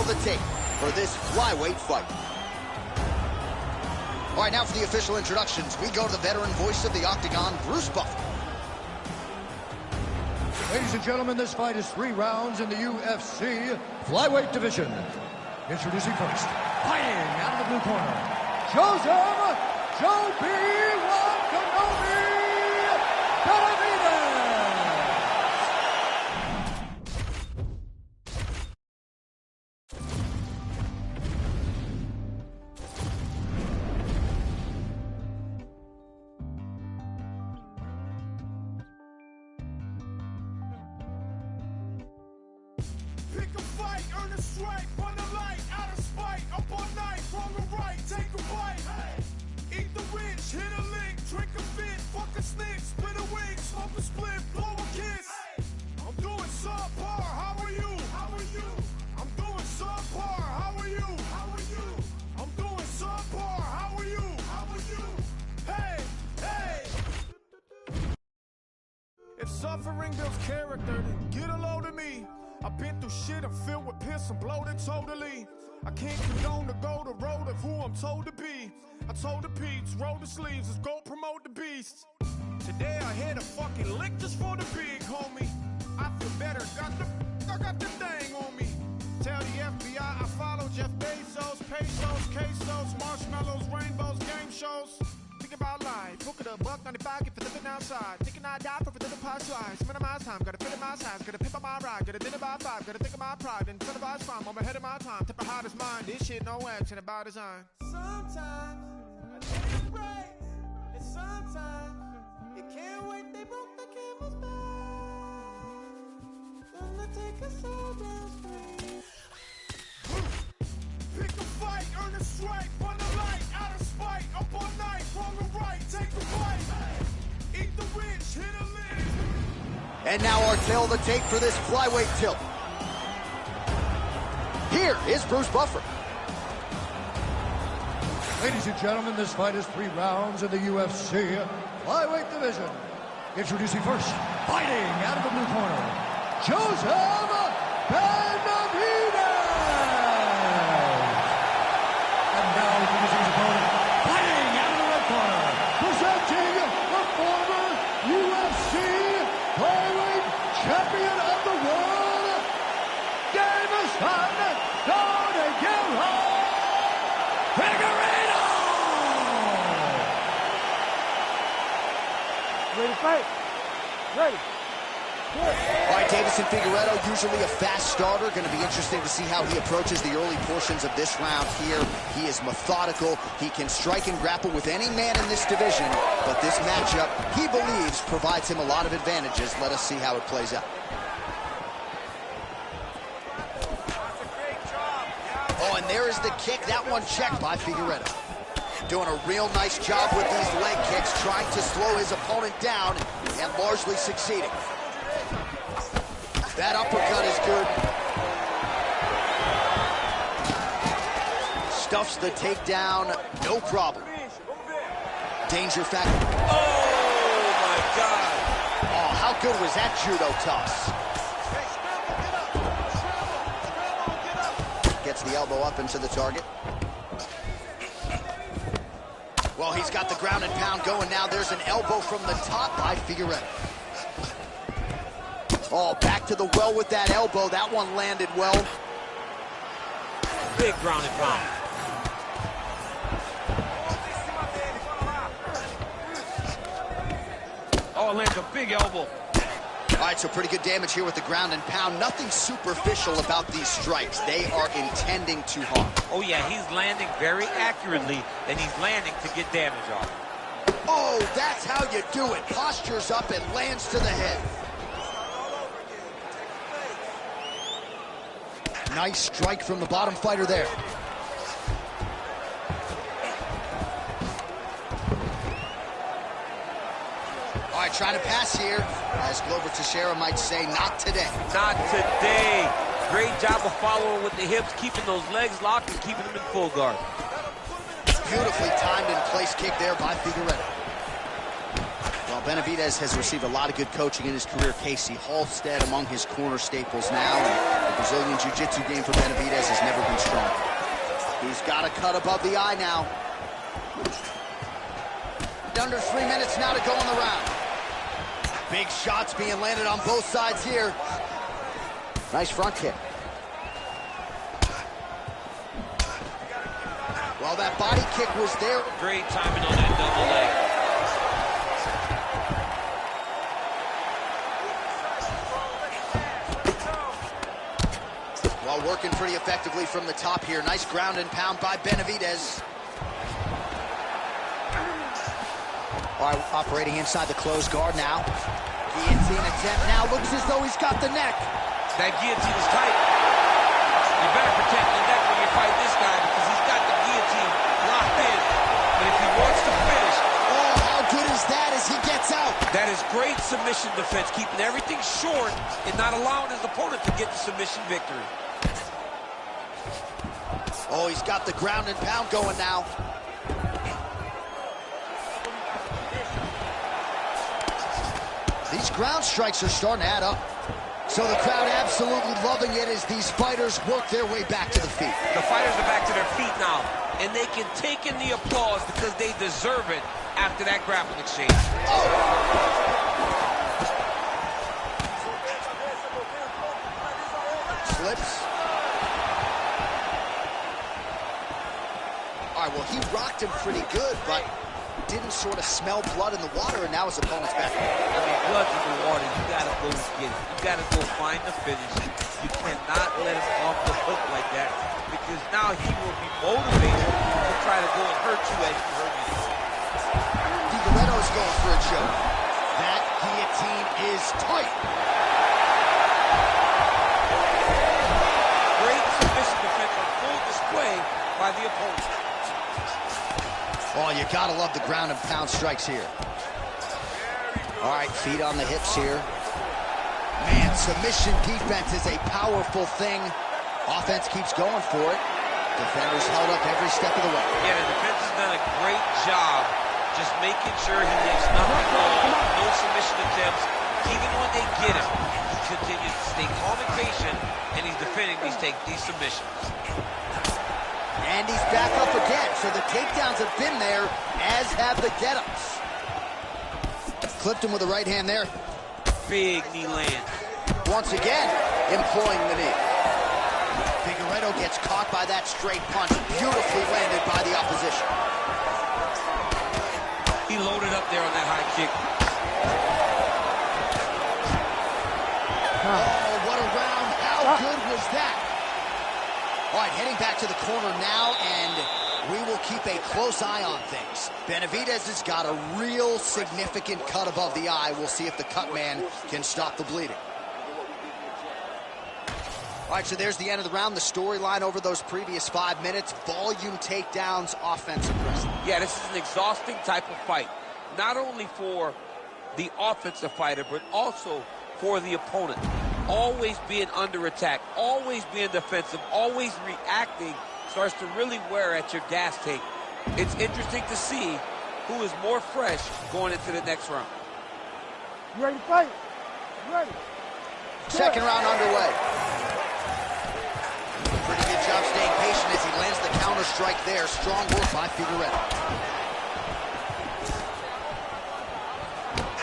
Speaker 3: the tape for this flyweight fight. All right, now for the official introductions, we go to the veteran voice of the Octagon, Bruce Buffer.
Speaker 4: Ladies and gentlemen, this fight is 3 rounds in the UFC flyweight division. Introducing first, fighting out of the blue corner, Joseph Joe B. Wakanobi Benavidez.
Speaker 1: Pick a fight, earn a strike, run a light, out of spite, up all night, wrong or right, take a bite. Eat the rich, hit a lick, drink a fit, fuck a snick, split a wig, smoke a split, blow a kiss. I'm doing subpar, how are you? How are you? I'm doing subpar, how are you? How are you? I'm doing subpar, how are you? How are you? Hey, hey! If suffering builds character, then get a load of me. I've been through shit, I'm filled with piss, I'm bloated totally. I can't condone to go the road of who I'm told to be. I told the Pete's, roll the sleeves, let's go promote the beast. Today I hit a fucking lick just for the big homie. I feel better, I got the thing on me. Tell the FBI I follow Jeff Bezos, pesos, quesos, marshmallows, rainbows, game shows. Think about life, book it a $1.95, get for living outside. Thinking I die for the pie slice. Minimize time, gotta fit in my size, gotta pimp on my ride, gotta dinner by 5, gotta think of my pride, incentivize crime, I'm ahead of my time. Tip the hottest mind, this shit no action about design. Sometimes I take a break, and sometimes you can't wait, they broke the camel's back. Gonna take a soul down street. Pick a fight, earn a strike, run a light, out of spite, up all night, wrong or right, take a bite. Eat the rich, hit a lick.
Speaker 3: And now our tail of the tape for this flyweight tilt. Here is Bruce Buffer.
Speaker 4: Ladies and gentlemen, this fight is 3 rounds in the UFC flyweight division. Introducing first, fighting out of the blue corner, Joseph Benavidez. And now introducing his opponent, fighting out of the red corner, presenting the former UFC flyweight champion of the world, Davison Figueroa.
Speaker 5: Ready to fight? Ready.
Speaker 3: All right, Davison Figueroa, usually a fast starter. Going to be interesting to see how he approaches the early portions of this round here. He is methodical. He can strike and grapple with any man in this division, but this matchup, he believes, provides him a lot of advantages. Let us see how it plays out. Oh, and there is the kick. That one checked by Figueroa. Doing a real nice job with these leg kicks, trying to slow his opponent down and largely succeeding. That uppercut is good. Stuffs the takedown, no problem. Danger factor.
Speaker 12: Oh, my God.
Speaker 3: Oh, how good was that judo toss? Gets the elbow up into the target. Well, he's got the ground and pound going now. There's an elbow from the top by Figueroa. Oh, back to the well with that elbow. That one landed well.
Speaker 12: Big ground and pound.
Speaker 6: Oh, lands a big elbow.
Speaker 3: All right, so pretty good damage here with the ground and pound. Nothing superficial about these strikes. They are intending to harm.
Speaker 12: Oh, yeah, he's landing very accurately, and he's landing to get damage off.
Speaker 3: Oh, that's how you do it. Postures up and lands to the head. Nice strike from the bottom fighter there. All right, trying to pass here. As Glover Teixeira might say, not today.
Speaker 12: Not today. Great job of following with the hips, keeping those legs locked and keeping them in full guard.
Speaker 3: Beautifully timed and placed kick there by Figueroa. Well, Benavidez has received a lot of good coaching in his career. Casey Halstead among his corner staples now. And the Brazilian Jiu-Jitsu game for Benavidez has never been stronger. He's got a cut above the eye now. Under 3 minutes now to go in the round. Big shots being landed on both sides here. Nice front kick. Well, that body kick was there.
Speaker 6: Great timing on that double leg.
Speaker 3: Well, working pretty effectively from the top here. Nice ground and pound by Benavidez. All right, operating inside the closed guard now. Guillotine attempt now. Looks as though he's got the neck.
Speaker 6: That guillotine is tight. You better protect the neck when you fight this guy because he's got the guillotine locked in. But if he wants to finish...
Speaker 3: Oh, how good is that as he gets out?
Speaker 6: That is great submission defense, keeping everything short and not allowing his opponent to get the submission victory.
Speaker 3: Oh, he's got the ground and pound going now. These ground strikes are starting to add up. So the crowd absolutely loving it as these fighters work their way back to the feet.
Speaker 6: The fighters are back to their feet now, and they can take in the applause because they deserve it after that grappling exchange.
Speaker 3: Oh. Slips. All right, well, he rocked him pretty good, but didn't sort of smell blood in the water, and now his opponent's back.
Speaker 12: I mean, blood's in the water. You got to go get it. You got to go find the finish. You cannot let him off the hook like that because now he will be motivated to try to go and hurt you as you hurt me.
Speaker 3: Figueiredo's going for a choke. That guillotine is tight.
Speaker 6: Great submission defense on full display by the opponent.
Speaker 3: Oh, you gotta love the ground and pound strikes here. All right, feet on the hips here. Man, submission defense is a powerful thing. Offense keeps going for it. Defenders held up every step of the way.
Speaker 6: Yeah, the defense has done a great job just making sure he leaves nothing wrong, no submission attempts. Even when they get him, he continues to stay calm and patient, and he's defending these submissions.
Speaker 3: And he's back up again, so the takedowns have been there, as have the get-ups. Clipped him with the right hand there.
Speaker 6: Big knee land.
Speaker 3: Once again, employing the knee. Figueiredo gets caught by that straight punch, beautifully landed by the opposition.
Speaker 6: He loaded up there on that high kick.
Speaker 3: Oh, what a round. How good was that? All right, heading back to the corner now, and we will keep a close eye on things. Benavidez has got a real significant cut above the eye. We'll see if the cut man can stop the bleeding. All right, so there's the end of the round. The storyline over those previous 5 minutes, volume takedowns, offensive wrestling.
Speaker 6: Yeah, this is an exhausting type of fight. Not only for the offensive fighter, but also for the opponent. Always being under attack, always being defensive, always reacting starts to really wear at your gas tank. It's interesting to see who is more fresh going into the next round.
Speaker 5: You ready to fight? You ready?
Speaker 3: Second round underway. Pretty good job staying patient as he lands the counter strike there. Strong work by Figueiredo.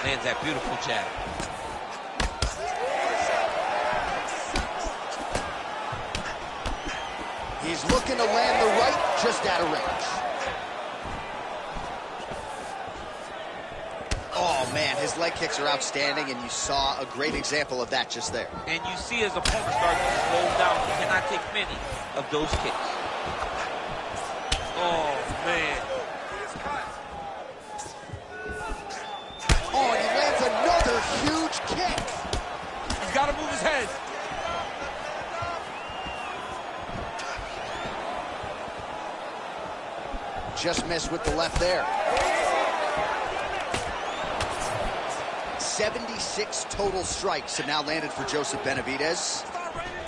Speaker 6: Lands that beautiful jab.
Speaker 3: He's looking to land the right, just out of range. Oh, man, his leg kicks are outstanding, and you saw a great example of that just there.
Speaker 6: And you see his opponent start to slow down. He cannot take many of those kicks. Oh, man.
Speaker 3: Oh, and he lands another huge kick.
Speaker 6: He's got to move his head.
Speaker 3: Just missed with the left there. 76 total strikes have now landed for Joseph Benavidez.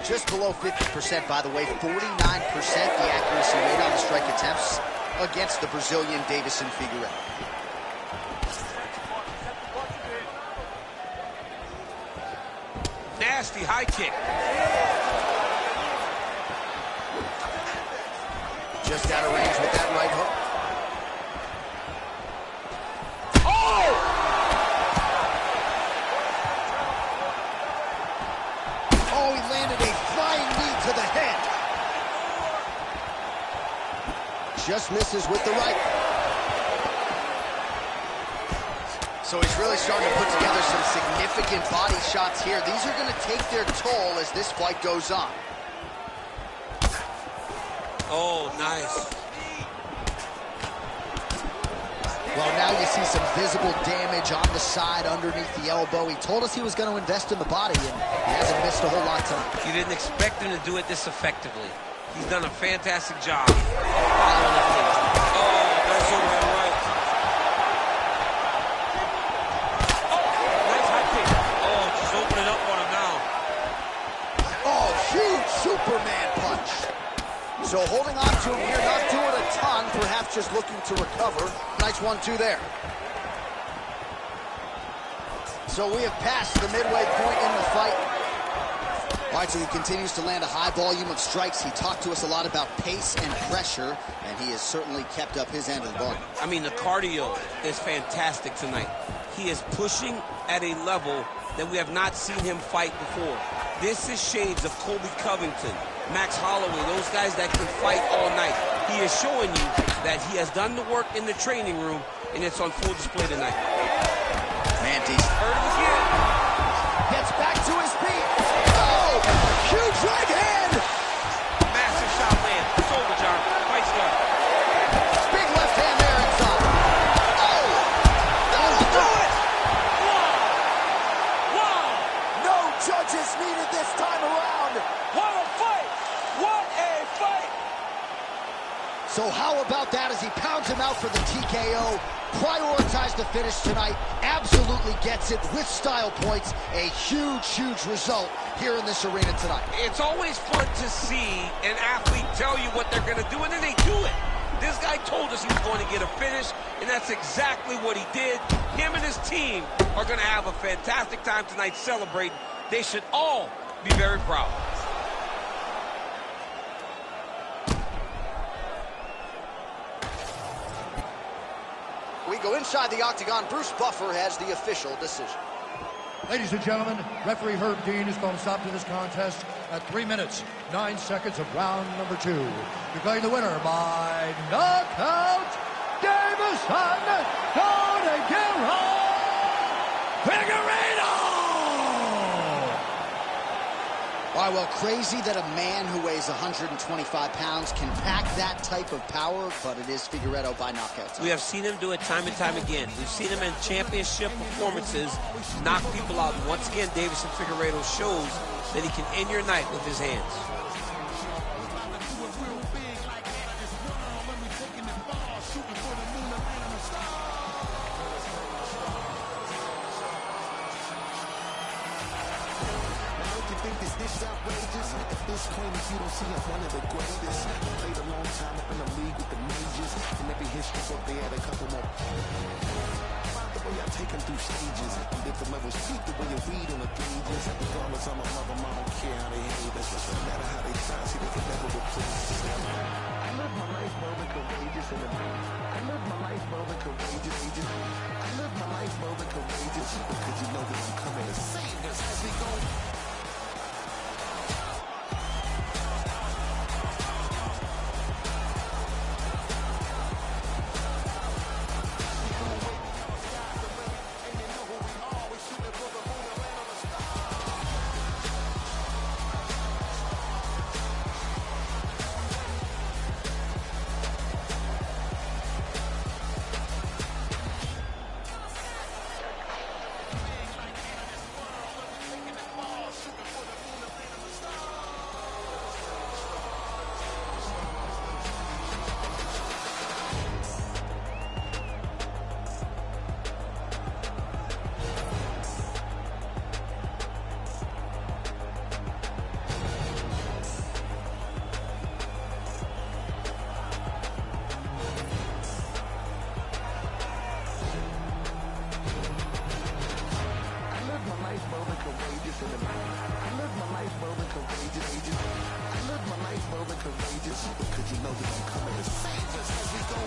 Speaker 3: Just below 50%, by the way. 49% the accuracy rate on the strike attempts against the Brazilian Davison Figueiredo.
Speaker 6: nasty high kick.
Speaker 3: Just out of range with that right hook.
Speaker 6: Oh!
Speaker 3: Oh, he landed a flying knee to the head. Just misses with the right. So he's really starting to put together some significant body shots here. These are going to take their toll as this fight goes on.
Speaker 6: Oh, nice.
Speaker 3: Well, now you see some visible damage on the side underneath the elbow. He told us he was going to invest in the body, and he hasn't missed a whole lot tonight.
Speaker 6: You didn't expect him to do it this effectively. He's done a fantastic job following up things. Oh, that's overhead right. Oh, nice high kick. Oh, just opening up on him now.
Speaker 3: Oh, huge Superman punch. So holding on to him here, not doing a ton, perhaps just looking to recover. Nice 1-2 there. So we have passed the midway point in the fight. All right, so he continues to land a high volume of strikes. He talked to us a lot about pace and pressure, and he has certainly kept up his end of the bargain.
Speaker 6: I mean, the cardio is fantastic tonight. He is pushing at a level that we have not seen him fight before. This is shades of Colby Covington, Max Holloway, those guys that can fight all night. He is showing you that he has done the work in the training room, and it's on full display tonight.
Speaker 3: Mandy
Speaker 6: Hurt him again.
Speaker 3: gets back to his feet. Oh, huge right hand.
Speaker 6: Massive shot land. It's over, John. Fight's done.
Speaker 3: Big left hand there inside. Oh, that'll do it.
Speaker 12: Wow!
Speaker 3: No judges needed this time around.
Speaker 12: What a fight! What a fight!
Speaker 3: So how about that as he pounds him out for the TKO? Prioritized the finish tonight. Absolutely gets it with style points. A huge, huge result here in this arena tonight.
Speaker 6: It's always fun to see an athlete tell you what they're going to do, and then they do it. This guy told us he was going to get a finish, and that's exactly what he did. Him and his team are going to have a fantastic time tonight celebrating. They should all be very proud.
Speaker 3: We go inside the octagon. Bruce Buffer has the official decision.
Speaker 4: Ladies and gentlemen, referee Herb Dean has called a stop to this contest at 3 minutes, 9 seconds of round number 2. Declaring the winner by knockout, Davison Figueiredo!
Speaker 3: All right, well, crazy that a man who weighs 125 pounds can pack that type of power, but it is Figueiredo by knockout time.
Speaker 6: We have seen him do it time and time again. We've seen him in championship performances knock people out. And once again, Davison Figueiredo shows that he can end your night with his hands.
Speaker 7: This claim if you don't see I'm one of the greatest. Played a long time up in the league with the majors. In every history book they had a couple more. The way I take them through stages. Different levels, keep the way you read on the pages. Regardless, I'm a lover, I don't care how they hate. That's just no matter how they try, see they can never replace. I live my life well and courageous in the I live my life well and courageous. I live my life well and courageous. Because you know that I'm coming to save us as we go.
Speaker 8: Cause you know that I'm coming to save us as we go.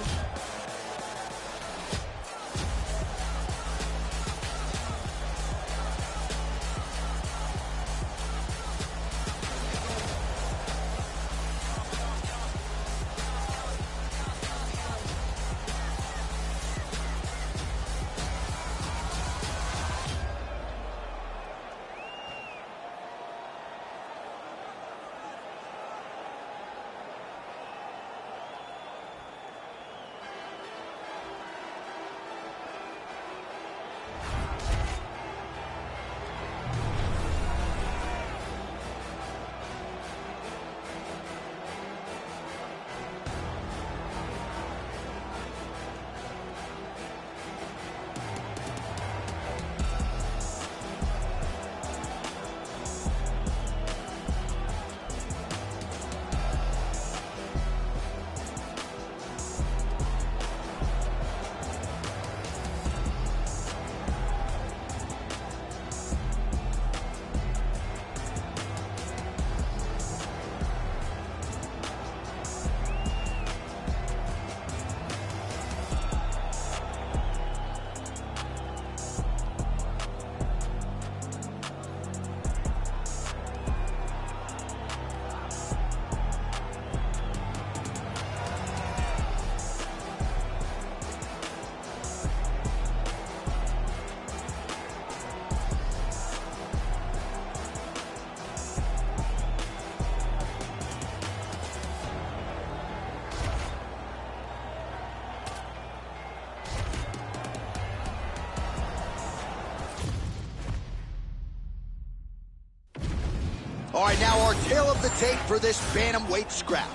Speaker 3: All right, now our tail of the tape for this bantamweight scrap.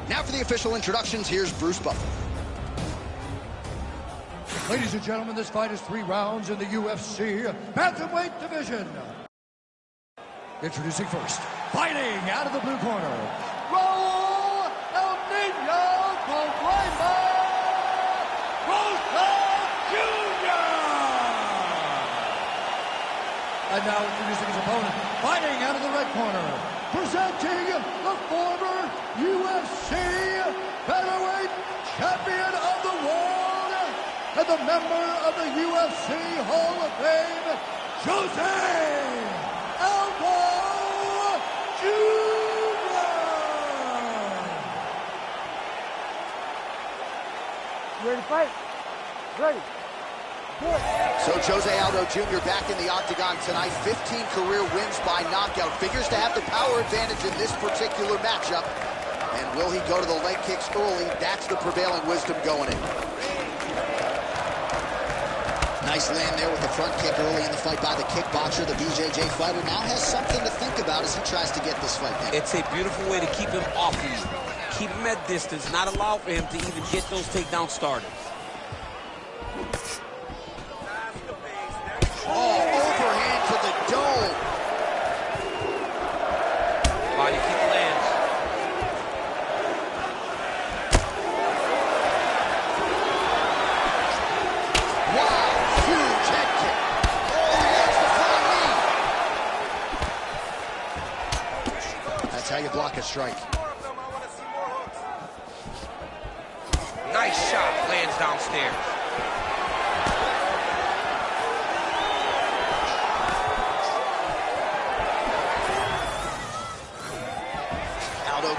Speaker 3: Now for the official introductions, here's Bruce Buffer.
Speaker 4: Ladies and gentlemen, this fight is 3 rounds in the UFC bantamweight division. Introducing first, fighting out of the blue corner, Raul El Niño Problema Rockhold Jr. And now introducing his opponent, fighting out of the red corner, presenting the former UFC featherweight champion of the world and the member of the UFC Hall of Fame, Jose Aldo Jr.
Speaker 5: You ready to fight? Ready.
Speaker 3: So Jose Aldo Jr. back in the octagon tonight. 15 career wins by knockout. Figures to have the power advantage in this particular matchup. And will he go to the leg kicks early? That's the prevailing wisdom going in. Nice land there with the front kick early in the fight by the kickboxer. The BJJ fighter now has something to think about as he tries to get this fight down.
Speaker 6: It's a beautiful way to keep him off of you. Keep him at distance, not allow for him to even get those takedowns started.
Speaker 3: Oh, overhand to the dome.
Speaker 6: Body kick lands.
Speaker 3: Wow, huge head kick. Oh, he lands the front knee. That's how you block a strike.
Speaker 6: Nice shot, lands downstairs.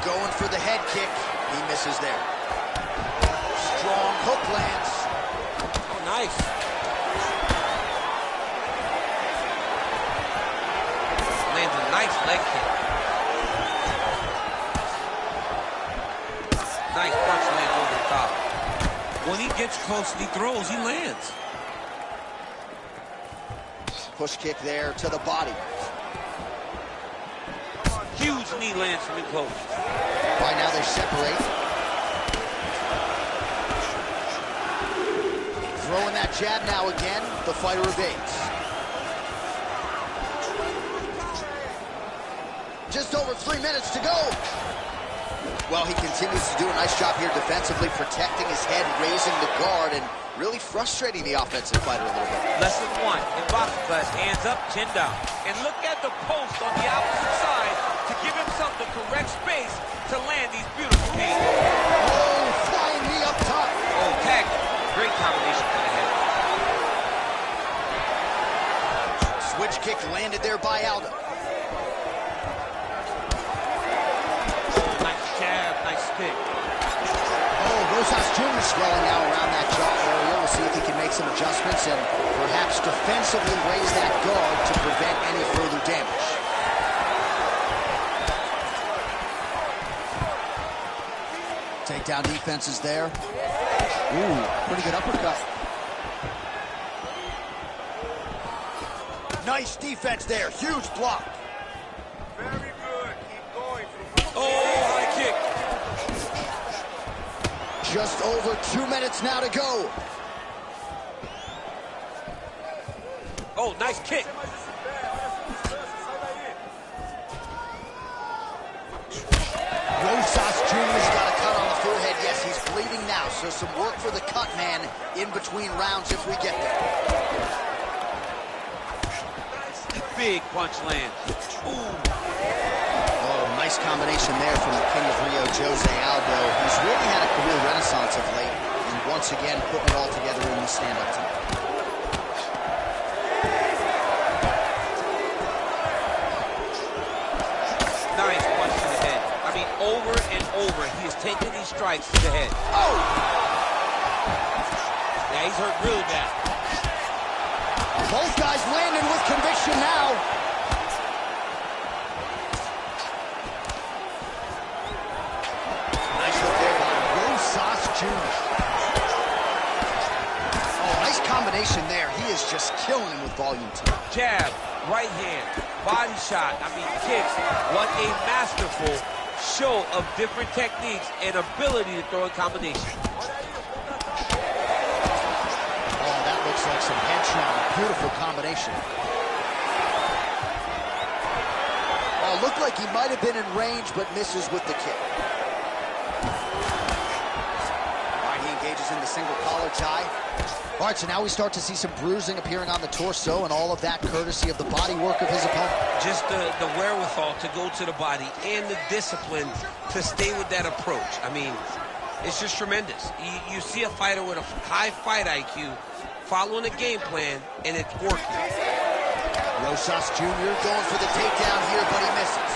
Speaker 3: Going for the head kick. He misses there. Strong hook lands.
Speaker 6: Oh, nice. Lands a nice leg kick. Nice punch lands over the top. When he gets close and he throws, he lands.
Speaker 3: Push kick there to the body.
Speaker 6: Huge knee lands from in close.
Speaker 3: Right now they separate. Throwing that jab now again. The fighter evades. Just over 3 minutes to go. Well, he continues to do a nice job here defensively, protecting his head, raising the guard, and really frustrating the offensive fighter a little bit.
Speaker 6: Lesson 1 in boxing class, hands up, chin down. And look at the post on the opposite side to give himself the correct space to land these beautiful knees.
Speaker 3: Oh, flying knee up top.
Speaker 6: Oh, tag. Great combination to the head.
Speaker 3: Switch kick landed there by Aldo.
Speaker 6: Nice jab, nice kick.
Speaker 3: Oh, Rosas Jr. swelling now around that jaw area. We'll see if he can make some adjustments and perhaps defensively raise that guard to prevent any further damage. Takedown defense is there. Ooh, pretty good uppercut. Nice defense there. Huge block.
Speaker 10: Very good. Keep going.
Speaker 6: Oh, high kick.
Speaker 3: Just over 2 minutes now to go.
Speaker 6: Oh, nice kick.
Speaker 3: Rosas Jr.'s got a cut on the forehead. Yes, he's bleeding now, so some work for the cut man in between rounds if we get there.
Speaker 6: Big punch land. Ooh.
Speaker 3: Oh, nice combination there from the King of Rio, Jose Aldo. He's really had a career renaissance of late, and once again putting it all together in the stand-up tonight.
Speaker 6: Nice punch to the head. I mean, over and over, he is taking these strikes to the head.
Speaker 3: Oh!
Speaker 6: Yeah, he's hurt really bad.
Speaker 3: Both guys landing with conviction now. Nice hook there by Rosas Jr. Oh, nice combination there. He is just killing him with volume tonight.
Speaker 6: Jab, right hand, body shot, I mean kicks. What a masterful show of different techniques and ability to throw in combination.
Speaker 3: Oh, that looks like some head trauma. Beautiful combination. Oh, looked like he might have been in range, but misses with the kick. All right, he engages in the single collar tie. All right, so now we start to see some bruising appearing on the torso, and all of that courtesy of the body work of his opponent.
Speaker 6: Just the wherewithal to go to the body and the discipline to stay with that approach. I mean, it's just tremendous. You see a fighter with a high fight IQ following a game plan, and it's working.
Speaker 3: Rosas Jr. going for the takedown here, but he misses.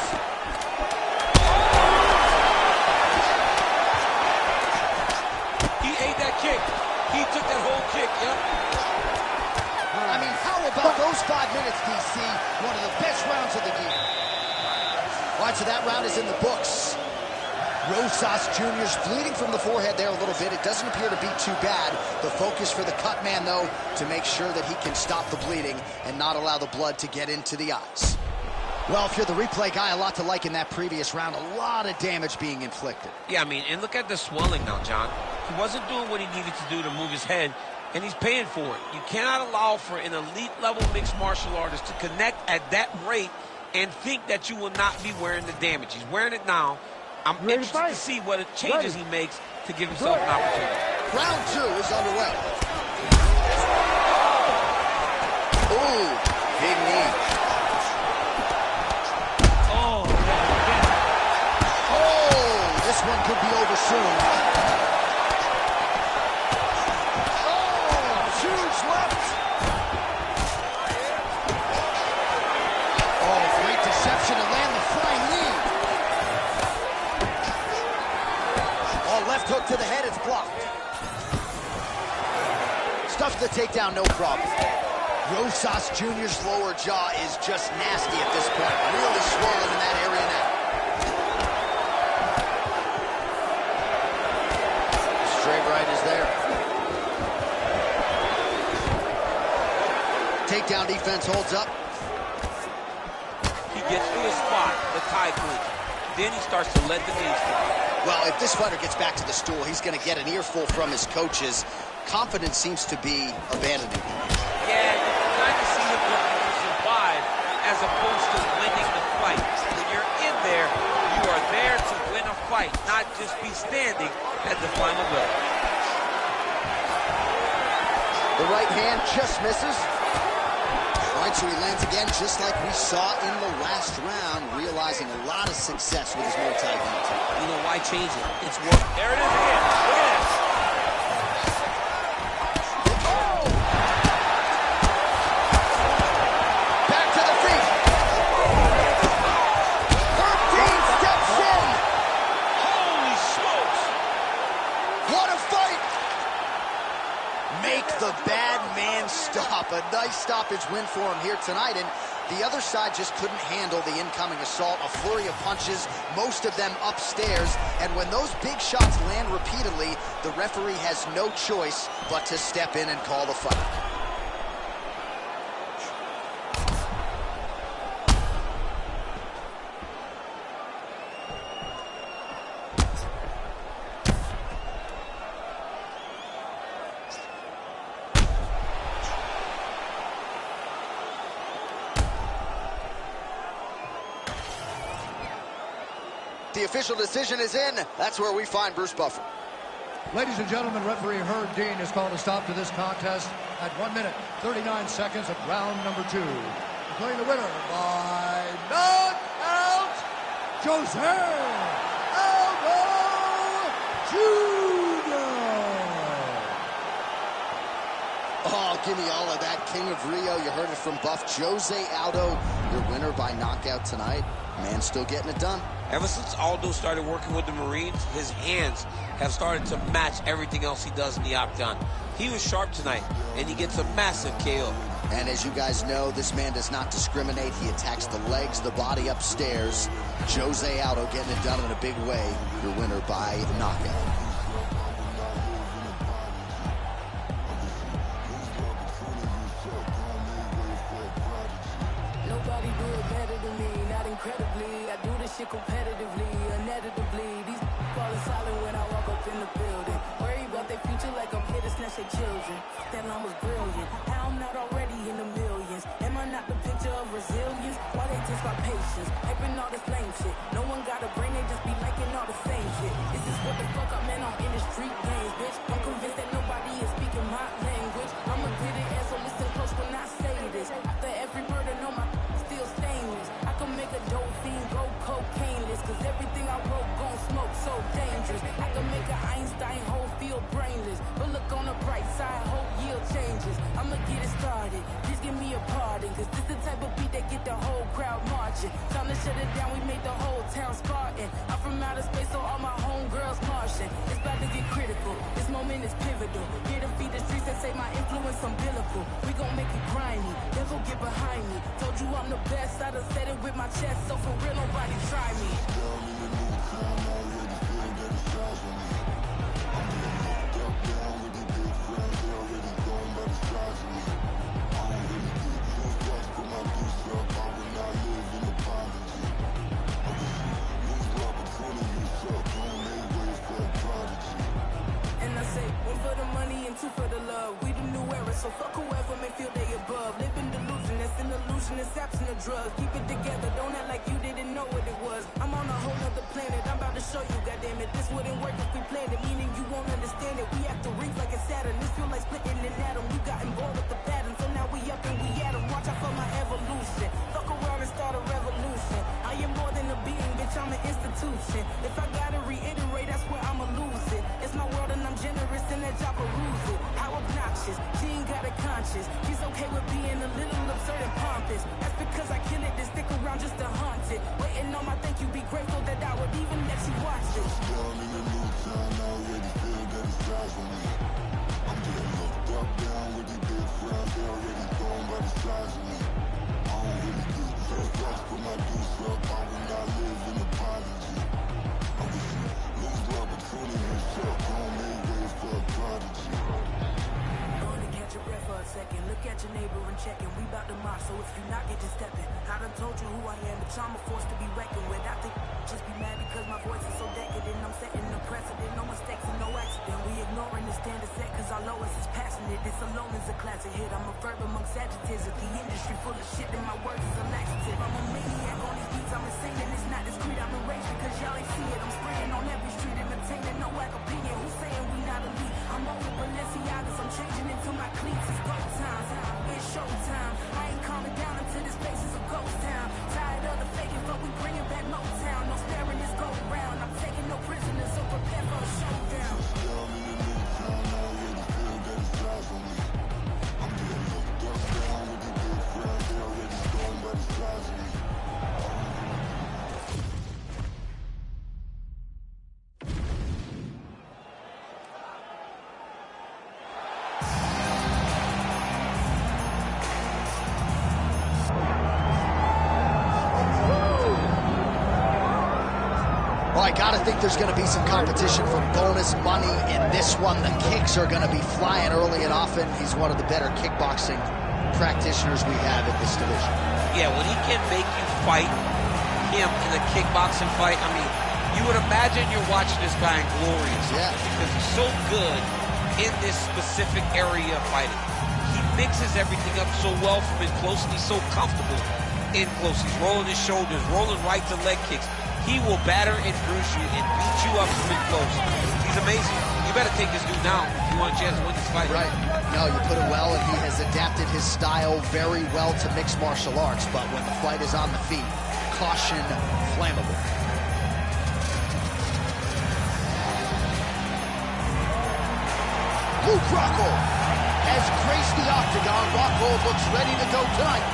Speaker 6: He ate that kick. He took that whole kick, yep.
Speaker 3: I mean, how about those 5 minutes, DC? One of the best rounds of the game. All right, so that round is in the books. Rosas Jr.'s bleeding from the forehead there a little bit. It doesn't appear to be too bad. The focus for the cut man, though, to make sure that he can stop the bleeding and not allow the blood to get into the eyes. Well, if you're the replay guy, a lot to like in that previous round. A lot of damage being inflicted.
Speaker 6: Yeah, I mean, and look at the swelling now, John. He wasn't doing what he needed to do to move his head, and he's paying for it. You cannot allow for an elite-level mixed martial artist to connect at that rate and think that you will not be wearing the damage. He's wearing it now. I'm interested to see what changes he makes to give himself an opportunity.
Speaker 3: Round 2 is underway. Ooh, big knee. This one could be over soon. Oh, huge left. Oh, great deception to land the flying knee. Oh, left hook to the head, it's blocked. Stuffs the takedown, no problem. Rosas Jr.'s lower jaw is just nasty at this point. Really swollen in that area now. Straight right is there. Takedown defense holds up.
Speaker 6: He gets to his spot, the tie clinch. Then he starts to let the knees fly.
Speaker 3: Well, if this fighter gets back to the stool, he's going to get an earful from his coaches. Confidence seems to be abandoning him.
Speaker 6: Yeah, you kind of see him looking to survive as opposed to winning the fight. When you're in there, you are there to win a fight, not just be standing at the final bell.
Speaker 3: The right hand just misses. right, so he lands again, just like we saw in the last round, realizing a lot of success with his Muay Thai game.
Speaker 6: You know, why change it? It's work. There it is again. Look at this.
Speaker 3: Back to the feet. Herb Dean steps in.
Speaker 6: Holy smokes.
Speaker 3: What a fight. Make the bad man stop. A nice stoppage win for him here tonight, and the other side just couldn't handle the incoming assault. A flurry of punches, most of them upstairs, and when those big shots land repeatedly, the referee has no choice but to step in and call the fight. The official decision is in. That's where we find Bruce Buffer.
Speaker 4: Ladies and gentlemen, referee Herb Dean has called a stop to this contest at 1 minute, 39 seconds of round number 2. Declaring the winner by knockout, Jose Aldo Jr.
Speaker 3: Oh, give me all of that. King of Rio, you heard it from Buff. Jose Aldo, your winner by knockout tonight. Man, still getting it done.
Speaker 6: Ever since Aldo started working with the Marines, his hands have started to match everything else he does in the octagon. He was sharp tonight, and he gets a massive KO.
Speaker 3: And as you guys know, this man does not discriminate. He attacks the legs, the body upstairs. Jose Aldo getting it done in a big way. Your winner by knockout.
Speaker 13: Nobody do it better than me, not incredibly. I do this shit competitively, uneditably. These falling silent when I walk up in the building. Worry about their future like I'm here to snatch their children. That line was brilliant. How I'm not already in the millions. Am I not the picture of resilience? Why they test my patience? Hyping all this lame shit. No one got a brain, they just be liking all the same shit. This is what the fuck I meant on in the street games, bitch. I'm convinced that nobody is speaking my language. I'ma get it and so listen close when I say this. After every murder, no my still stainless. I can make a dope fiend go cocaine-less, cause everything I wrote gon' smoke so dangerous. I can make an Einstein whole feel brainless, but look on the bright side, hope yield changes. I'ma get it started, please give me a pardon, cause this the type of beat that get the whole crowd marching. Time to shut it down, we made the whole town Spartan. I'm from outer space, so all my homegirls Martian. It's about to get critical, this moment is pivotal. Here to feed the streets and say my influence umbilical. We gon' make it grimy, never get behind me. Told you I'm the best, I done said it with my chest, so for real nobody try me. And I say, one for the money and two for the love. We the new era, so fuck whoever may feel they above. Living delusion, that's an illusion, it's absent of drugs. Keep it together, don't act like you didn't know what it was. I'm on a whole nother planet, I'm about to show you, goddammit. This wouldn't work if we planned it, meaning you won't understand it. We act to rings like it's Saturn, this feel like splitting an atom. You got involved with the pattern, so now we up and we at 'em. Watch out for my evolution, fuck around and start a revolution. I am more than a being, bitch, I'm an institution. If I gotta reiterate, that's where I'ma lose it. It's my world and I'm generous and that job peruse it. How obnoxious, she ain't got a conscience. She's okay with being a little absurd and pompous. That's because I kill it, then stick around just to haunt it. Waiting on my thank you, be grateful that I would even let you watch it.
Speaker 8: Down in the new town, I already feel that it's time for me. I'm getting looked up, down with these big friends, they already gone by the size of me. I don't really get dressed, that's put my deuce up, I will not live in apology. I wish you lose the opportunity and shut, don't make ways for a prodigy.
Speaker 13: Gonna catch your breath for a second. Look at your neighbor and check it. We bout to march, so if you not get to stepping. I done told you who I am, but I'm a force to be reckoned with. I think just be mad because my voice is so decadent. I'm setting the precedent, no mistakes and no accident. We ignoring the standard set cause our lowest is passionate. This alone is a classic hit. I'm a verb among adjectives. If the industry full of shit, then my words is a laxative. I'm a maniac on these beats, I'm insane and it's not discreet. I'm enraged because y'all ain't see it. I'm spraying on every street, entertaining no whack opinion. Who's saying we not elite? I'm over Balenciagas, I'm changing into my cleats. It's go time, it's show time. I ain't calming down.
Speaker 3: right, gotta think there's gonna be some competition for bonus money in this one. The kicks are gonna be flying early and often. He's one of the better kickboxing practitioners we have in this division.
Speaker 6: Yeah, when he can make you fight him in a kickboxing fight, I mean, you would imagine you're watching this guy in glory or something, because he's so good in this specific area of fighting. He mixes everything up so well from in close, and he's so comfortable in close. He's rolling his shoulders, rolling right to leg kicks. He will batter and bruise you and beat you up from in close. He's amazing. You better take this dude down if you want a chance to win this fight.
Speaker 3: Right. No, you put it well, and he has adapted his style very well to mixed martial arts, but when the fight is on the feet, caution, flammable. Rockhold has graced the octagon. Rockhold looks ready to go tonight.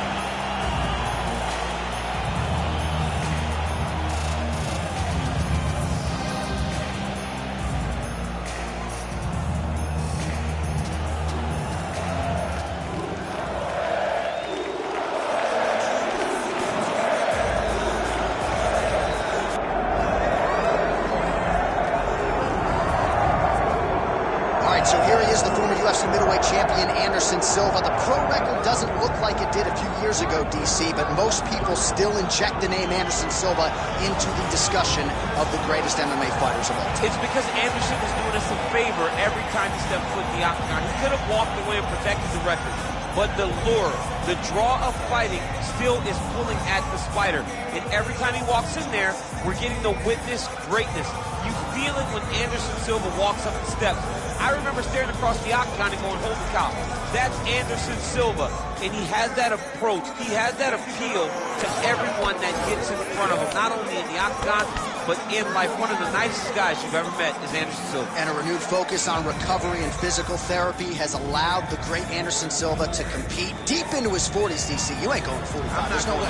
Speaker 3: So here he is, the former UFC middleweight champion, Anderson Silva. The pro record doesn't look like it did a few years ago, DC, but most people still inject the name Anderson Silva into the discussion of the greatest MMA fighters of all time.
Speaker 6: It's because Anderson is doing us a favor every time he steps foot in the octagon. He could have walked away and protected the record, but the lure, the draw of fighting still is pulling at the spider. And every time he walks in there, we're getting to witness greatness. You feel it when Anderson Silva walks up the steps. I remember staring across the octagon and going, holy cow, that's Anderson Silva. And he has that approach. He has that appeal to everyone that gets in front of him, not only in the octagon, but in life. One of the nicest guys you've ever met is Anderson Silva.
Speaker 3: And a renewed focus on recovery and physical therapy has allowed the great Anderson Silva to compete deep into his 40s, DC. You ain't going 45. There's no way.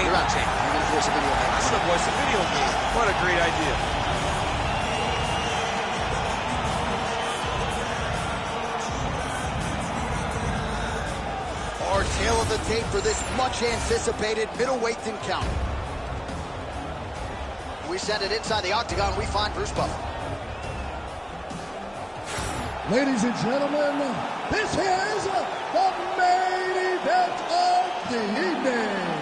Speaker 3: You're not changing. You're going to voice a video game.
Speaker 6: I'm going to voice a video game. What a great idea.
Speaker 3: Our tail of the tape for this much-anticipated middleweight encounter. We send it inside the octagon. We find Bruce Buffer.
Speaker 4: Ladies and gentlemen, this is the main event of the evening.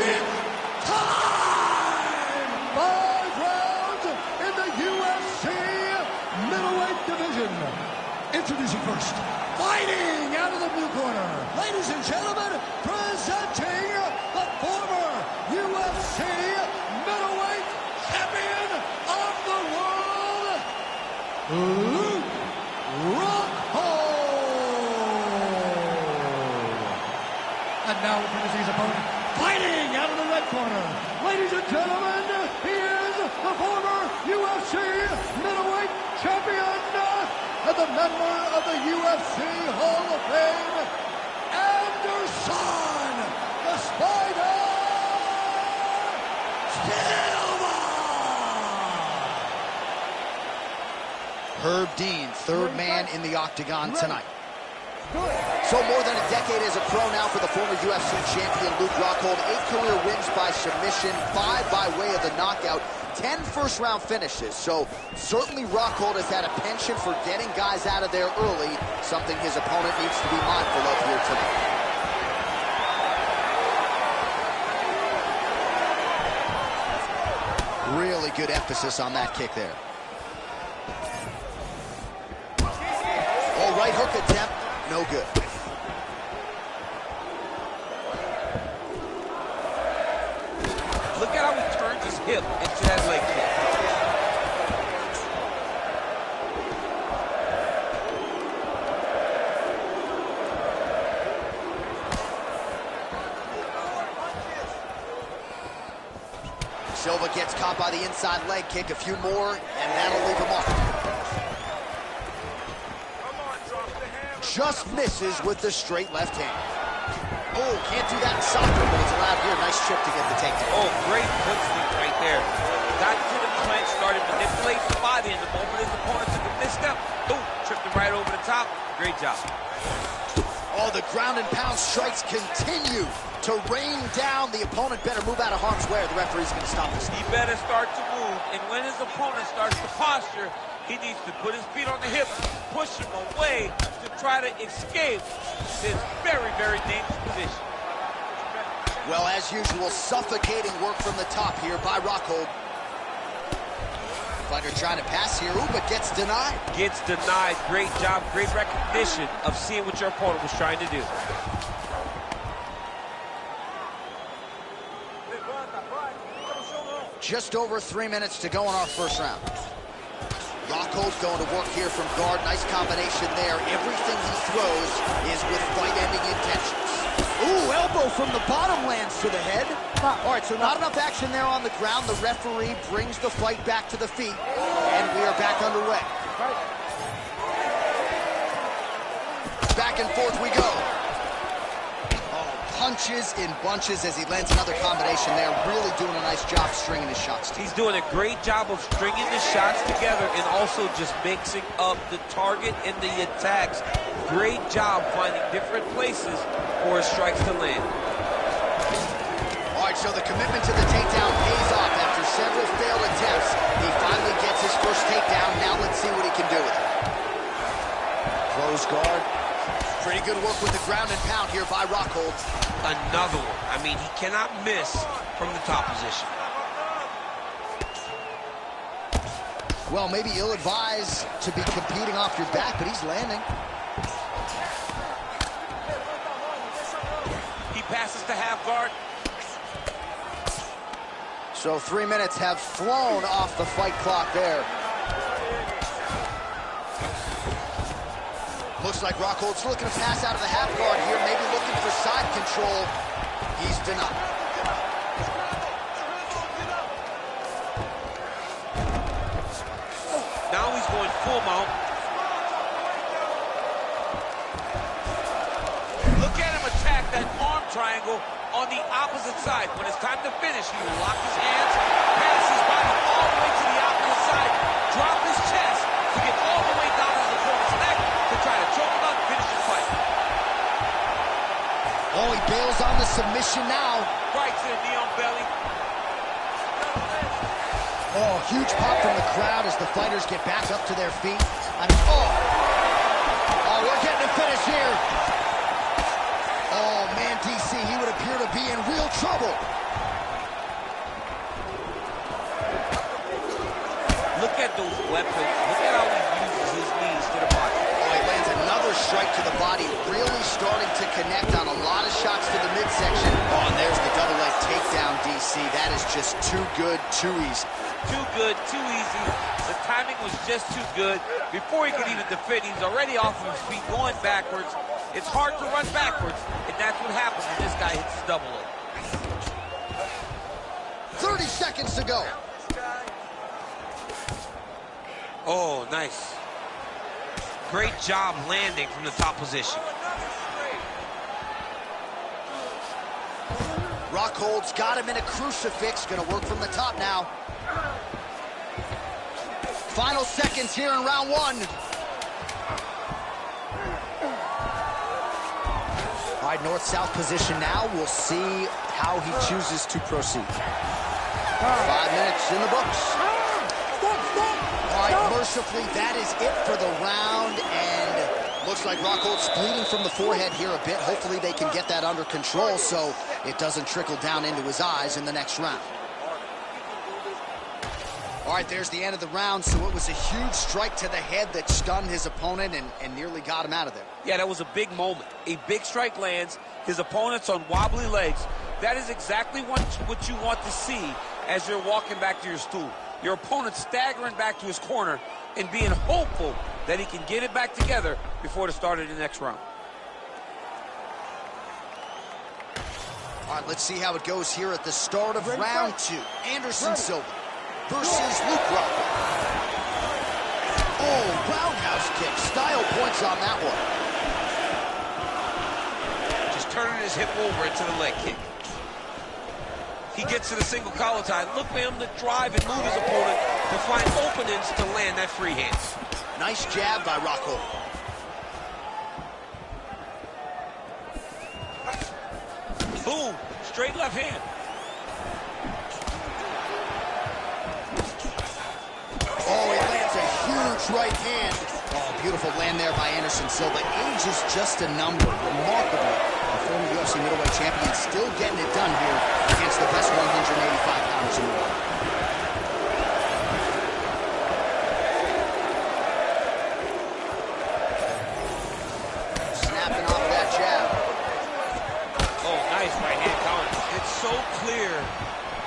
Speaker 4: It's time! 5 rounds in the UFC middleweight division. Introducing first, fighting out of the blue corner, ladies and gentlemen, presenting the former UFC middleweight champion of the world, Rockhold. And now introducing his opponent, fighting out of the red corner, ladies and gentlemen, he is the former UFC middleweight champion and the member of the UFC Hall of Fame, Anderson, the Spider Silva!
Speaker 3: Herb Dean, third man in the octagon tonight. So more than a decade as a pro now for the former UFC champion Luke Rockhold. 8 career wins by submission, 5 by way of the knockout, 10 first-round finishes. So certainly Rockhold has had a penchant for getting guys out of there early, something his opponent needs to be mindful of here tonight. Really good emphasis on that kick there. Oh, right hook attempt, no good.
Speaker 6: Look at how he turns his hip into that leg kick.
Speaker 3: Silva gets caught by the inside leg kick, a few more, and that'll leave him off. Just misses with the straight left hand. Oh, can't do that in soccer, but it's allowed here. Nice chip to get the takedown.
Speaker 6: Oh, great foot sweep right there. Got to the clinch, started manipulating the body, and the moment his opponent took a misstep, boom, tripped him right over the top. Great job.
Speaker 3: Oh, the ground and pound strikes continue to rain down. The opponent better move out of harm's way or the referee's going to stop this.
Speaker 6: He better start to move, and when his opponent starts to posture, he needs to put his feet on the hips, push him away to try to escape this very, very dangerous position.
Speaker 3: Well, as usual, suffocating work from the top here by Rockhold. Fighter trying to pass here, ooh, but gets denied.
Speaker 6: Gets denied. Great job, great recognition of seeing what your opponent was trying to do.
Speaker 3: Just over 3 minutes to go in our first round. Rockhold's going to work here from guard. Nice combination there. Everything he throws is with fight-ending intentions. Ooh, elbow from the bottom lands to the head. All right, so not enough action there on the ground. The referee brings the fight back to the feet, and we are back underway. Back and forth we go. Punches in bunches as he lands another combination there. Really doing a nice job stringing his shots together.
Speaker 6: He's doing a great job of stringing the shots together and also just mixing up the target and the attacks. Great job finding different places for his strikes to land.
Speaker 3: All right, so the commitment to the takedown pays off. After several failed attempts, he finally gets his first takedown. Now let's see what he can do with it. Close guard. Pretty good work with the ground and pound here by Rockhold.
Speaker 6: Another one. I mean, he cannot miss from the top position.
Speaker 3: Well, maybe ill-advised to be competing off your back, but he's landing.
Speaker 6: He passes to half guard.
Speaker 3: So 3 minutes have flown off the fight clock there. Looks like Rockhold's looking to pass out of the half guard here, maybe looking for side control. He's denied.
Speaker 6: Now he's going full mount. Look at him attack that arm triangle on the opposite side. When it's time to finish, he will lock his hands, pass his body all the way to the opposite side, drop his chest to get all the way down his opponent's neck to try to choke him out and finish his fight.
Speaker 3: Oh, he bails on the submission now.
Speaker 6: Right to the knee on belly.
Speaker 3: Oh, huge pop from the crowd as the fighters get back up to their feet. I mean, oh, we're getting a finish here. Oh, man, DC, he would appear to be in real trouble.
Speaker 6: Look at those weapons. Look at how he uses his knees to the body.
Speaker 3: Oh, he lands another strike to the body, really starting to connect on a lot of shots to the midsection. Oh, and there's the double leg takedown, DC. That is just too good, too easy.
Speaker 6: Too good, too easy. The timing was just too good. Before he could even defend, he's already off of his feet, going backwards. It's hard to run backwards, and that's what happens when this guy hits his double leg.
Speaker 3: 30 seconds to go.
Speaker 6: Oh, nice. Great job landing from the top position.
Speaker 3: Rockhold's got him in a crucifix. Gonna work from the top now. Final seconds here in round one. All right, north-south position now. We'll see how he chooses to proceed. 5 minutes in the books. All right, mercifully, that is it for the round, and looks like Rockhold's bleeding from the forehead here a bit. Hopefully they can get that under control so it doesn't trickle down into his eyes in the next round. All right, there's the end of the round, so it was a huge strike to the head that stunned his opponent and nearly got him out of there.
Speaker 6: Yeah, that was a big moment. A big strike lands, his opponent's on wobbly legs. That is exactly what you want to see as you're walking back to your stool. Your opponent staggering back to his corner and being hopeful that he can get it back together before the start of the next round.
Speaker 3: All right, let's see how it goes here at the start of round two. Anderson Silva versus Luke Rockhold. Oh, roundhouse kick. Style points on that one.
Speaker 6: Just turning his hip over into the leg kick. He gets to the single collar tie. Look for him to drive and move his opponent to find openings to land that free hand.
Speaker 3: Nice jab by Rockhold.
Speaker 6: straight left hand.
Speaker 3: Oh, he lands a huge right hand. Oh, beautiful land there by Anderson Silva. Age is just a number. Remarkable. The former UFC middleweight champion still getting it done here against the best 185 pounders in the world. Snapping off that jab.
Speaker 6: Oh, nice right hand counter. It's so clear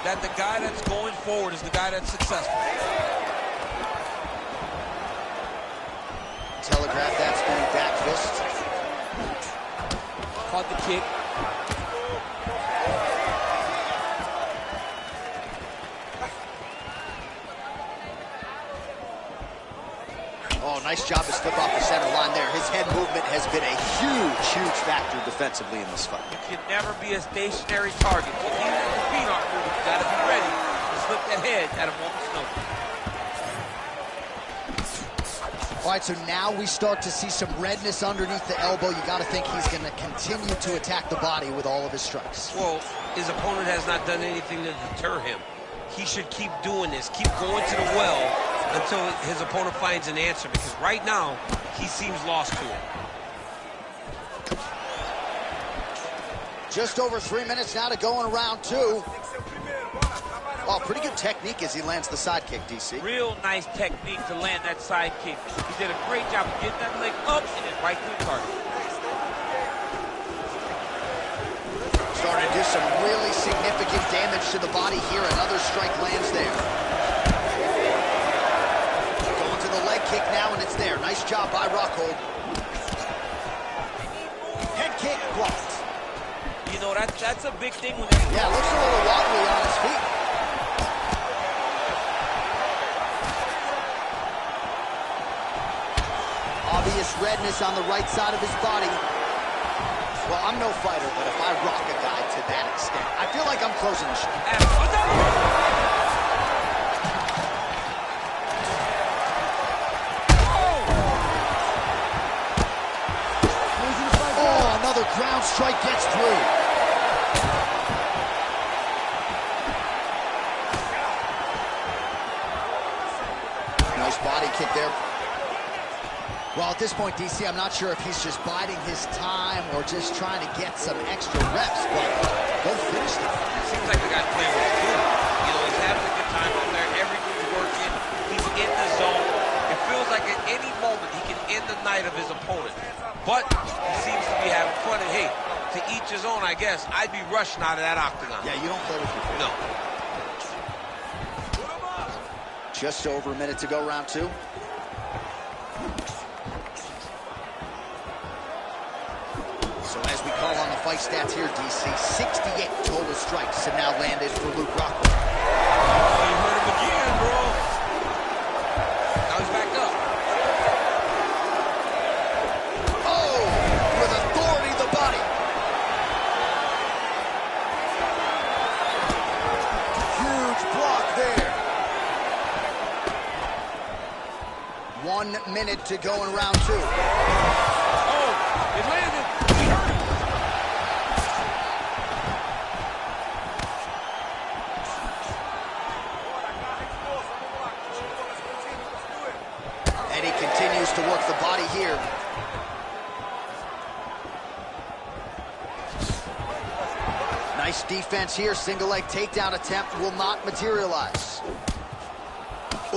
Speaker 6: that the guy that's going forward is the guy that's successful.
Speaker 3: Telegraph that spinning back fist.
Speaker 12: Caught the kick.
Speaker 3: Oh, nice job to slip off the center line there. His head movement has been a huge, huge factor defensively in this fight.
Speaker 6: You can never be a stationary target. So even if the feet aren't moving, you got to be ready to slip that head at a moment's notice.
Speaker 3: All right, so now we start to see some redness underneath the elbow. You got to think he's going to continue to attack the body with all of his strikes.
Speaker 6: Well, his opponent has not done anything to deter him. He should keep doing this, keep going to the well until his opponent finds an answer, because right now, he seems lost to it.
Speaker 3: Just over 3 minutes now to go in round two. Oh, pretty good technique as he lands the side kick, DC.
Speaker 6: Real nice technique to land that side kick. He did a great job of getting that leg up and then right to the target.
Speaker 3: Starting to do some really significant damage to the body here. Another strike lands there. Going to the leg kick now, and it's there. Nice job by Rockhold. Head kick blocked.
Speaker 6: You know, that's a big thing when
Speaker 3: yeah, looks a little wobbly on his feet. Obvious redness on the right side of his body. Well, I'm no fighter, but if I rock a guy to that extent, I feel like I'm closing the show. Oh, another ground strike gets through. Nice body kick there. Well, at this point, DC, I'm not sure if he's just biding his time or just trying to get some extra reps, but both finished it.
Speaker 6: Seems like the guy's playing with his food. You know, he's having a good time out there. Everything's working. He's in the zone. It feels like at any moment he can end the night of his opponent. But he seems to be having fun. And hey, to each his own, I guess. I'd be rushing out of that octagon.
Speaker 3: Yeah, you don't play with your food.
Speaker 6: No.
Speaker 3: Just over a minute to go, round two. So as we call on the fight stats here, DC, 68 total strikes have now landed for Luke Rockhold.
Speaker 6: Oh, you heard him again, bro. Now he's back up.
Speaker 3: Oh, with authority to the body. Huge block there. 1 minute to go in round two.
Speaker 6: Oh, it landed. He hurt him.
Speaker 3: And he continues to work the body here. Nice defense here. Single leg takedown attempt will not materialize.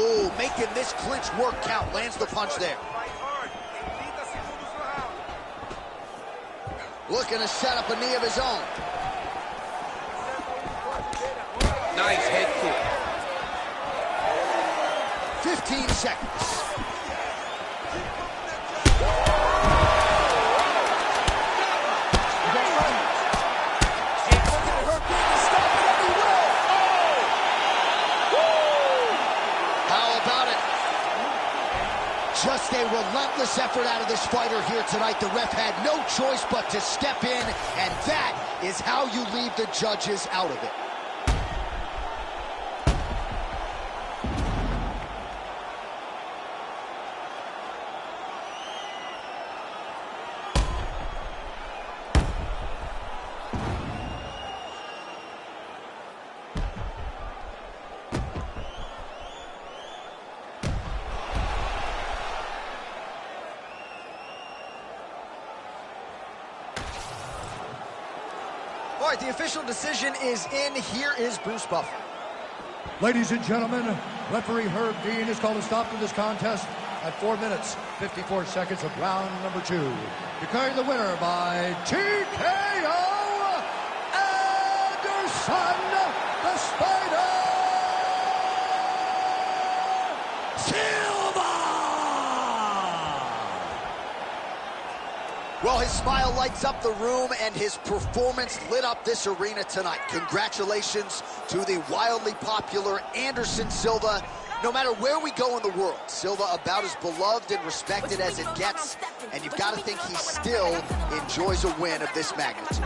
Speaker 3: Oh, making this clinch work count. Lands the punch there. Looking to set up a knee of his own.
Speaker 6: Nice head kick.
Speaker 3: 15 seconds. How about it? Just a relentless effort out of this fighter here tonight. The ref had no choice but to step in, and that is how you leave the judges out of it. All right, the official decision is in. Here is Bruce Buffer.
Speaker 4: Ladies and gentlemen, referee Herb Dean has called a stop to this contest at 4 minutes, 54 seconds of round number 2. Declaring the winner by TKO, Anderson the Spider Silva!
Speaker 3: Well, his smile lights up the room, and his performance lit up this arena tonight. Congratulations to the wildly popular Anderson Silva. No matter where we go in the world, Silva about as beloved and respected as it gets, and you've got to think he still enjoys a win of this magnitude.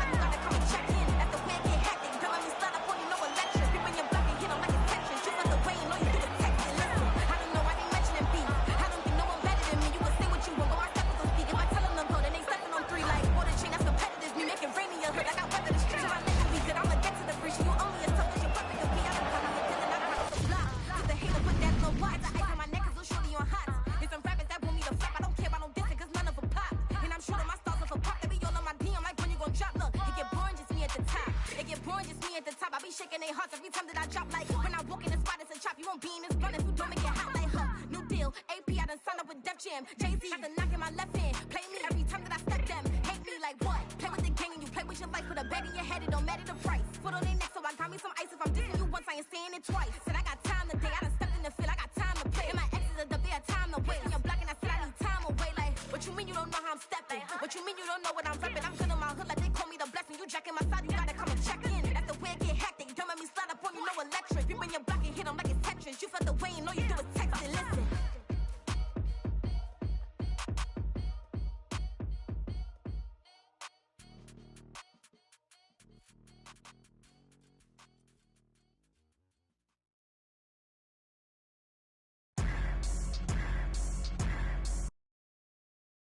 Speaker 14: Shaking their hearts every time that I drop. Like when I walk in the spot, it's a chop. You won't be in this blunt if you don't make it hot. Like new deal. AP, I done signed up with Def Jam. Jay-Z got the knock in my left hand. Play me every time that I step them. Hate me like what? Play with the game and you play with your life. Put a bag in your head, it don't matter the price. Foot on their neck, so I got me some ice. If I'm dissing you once, I ain't saying it twice. Said I got time today. I done stepped in the field. I got time to play. And my exes are up there, time to wait. And you're blocking, I said I need time away. Like what you mean you don't know how I'm stepping? What you mean you don't know what I'm repping? I'm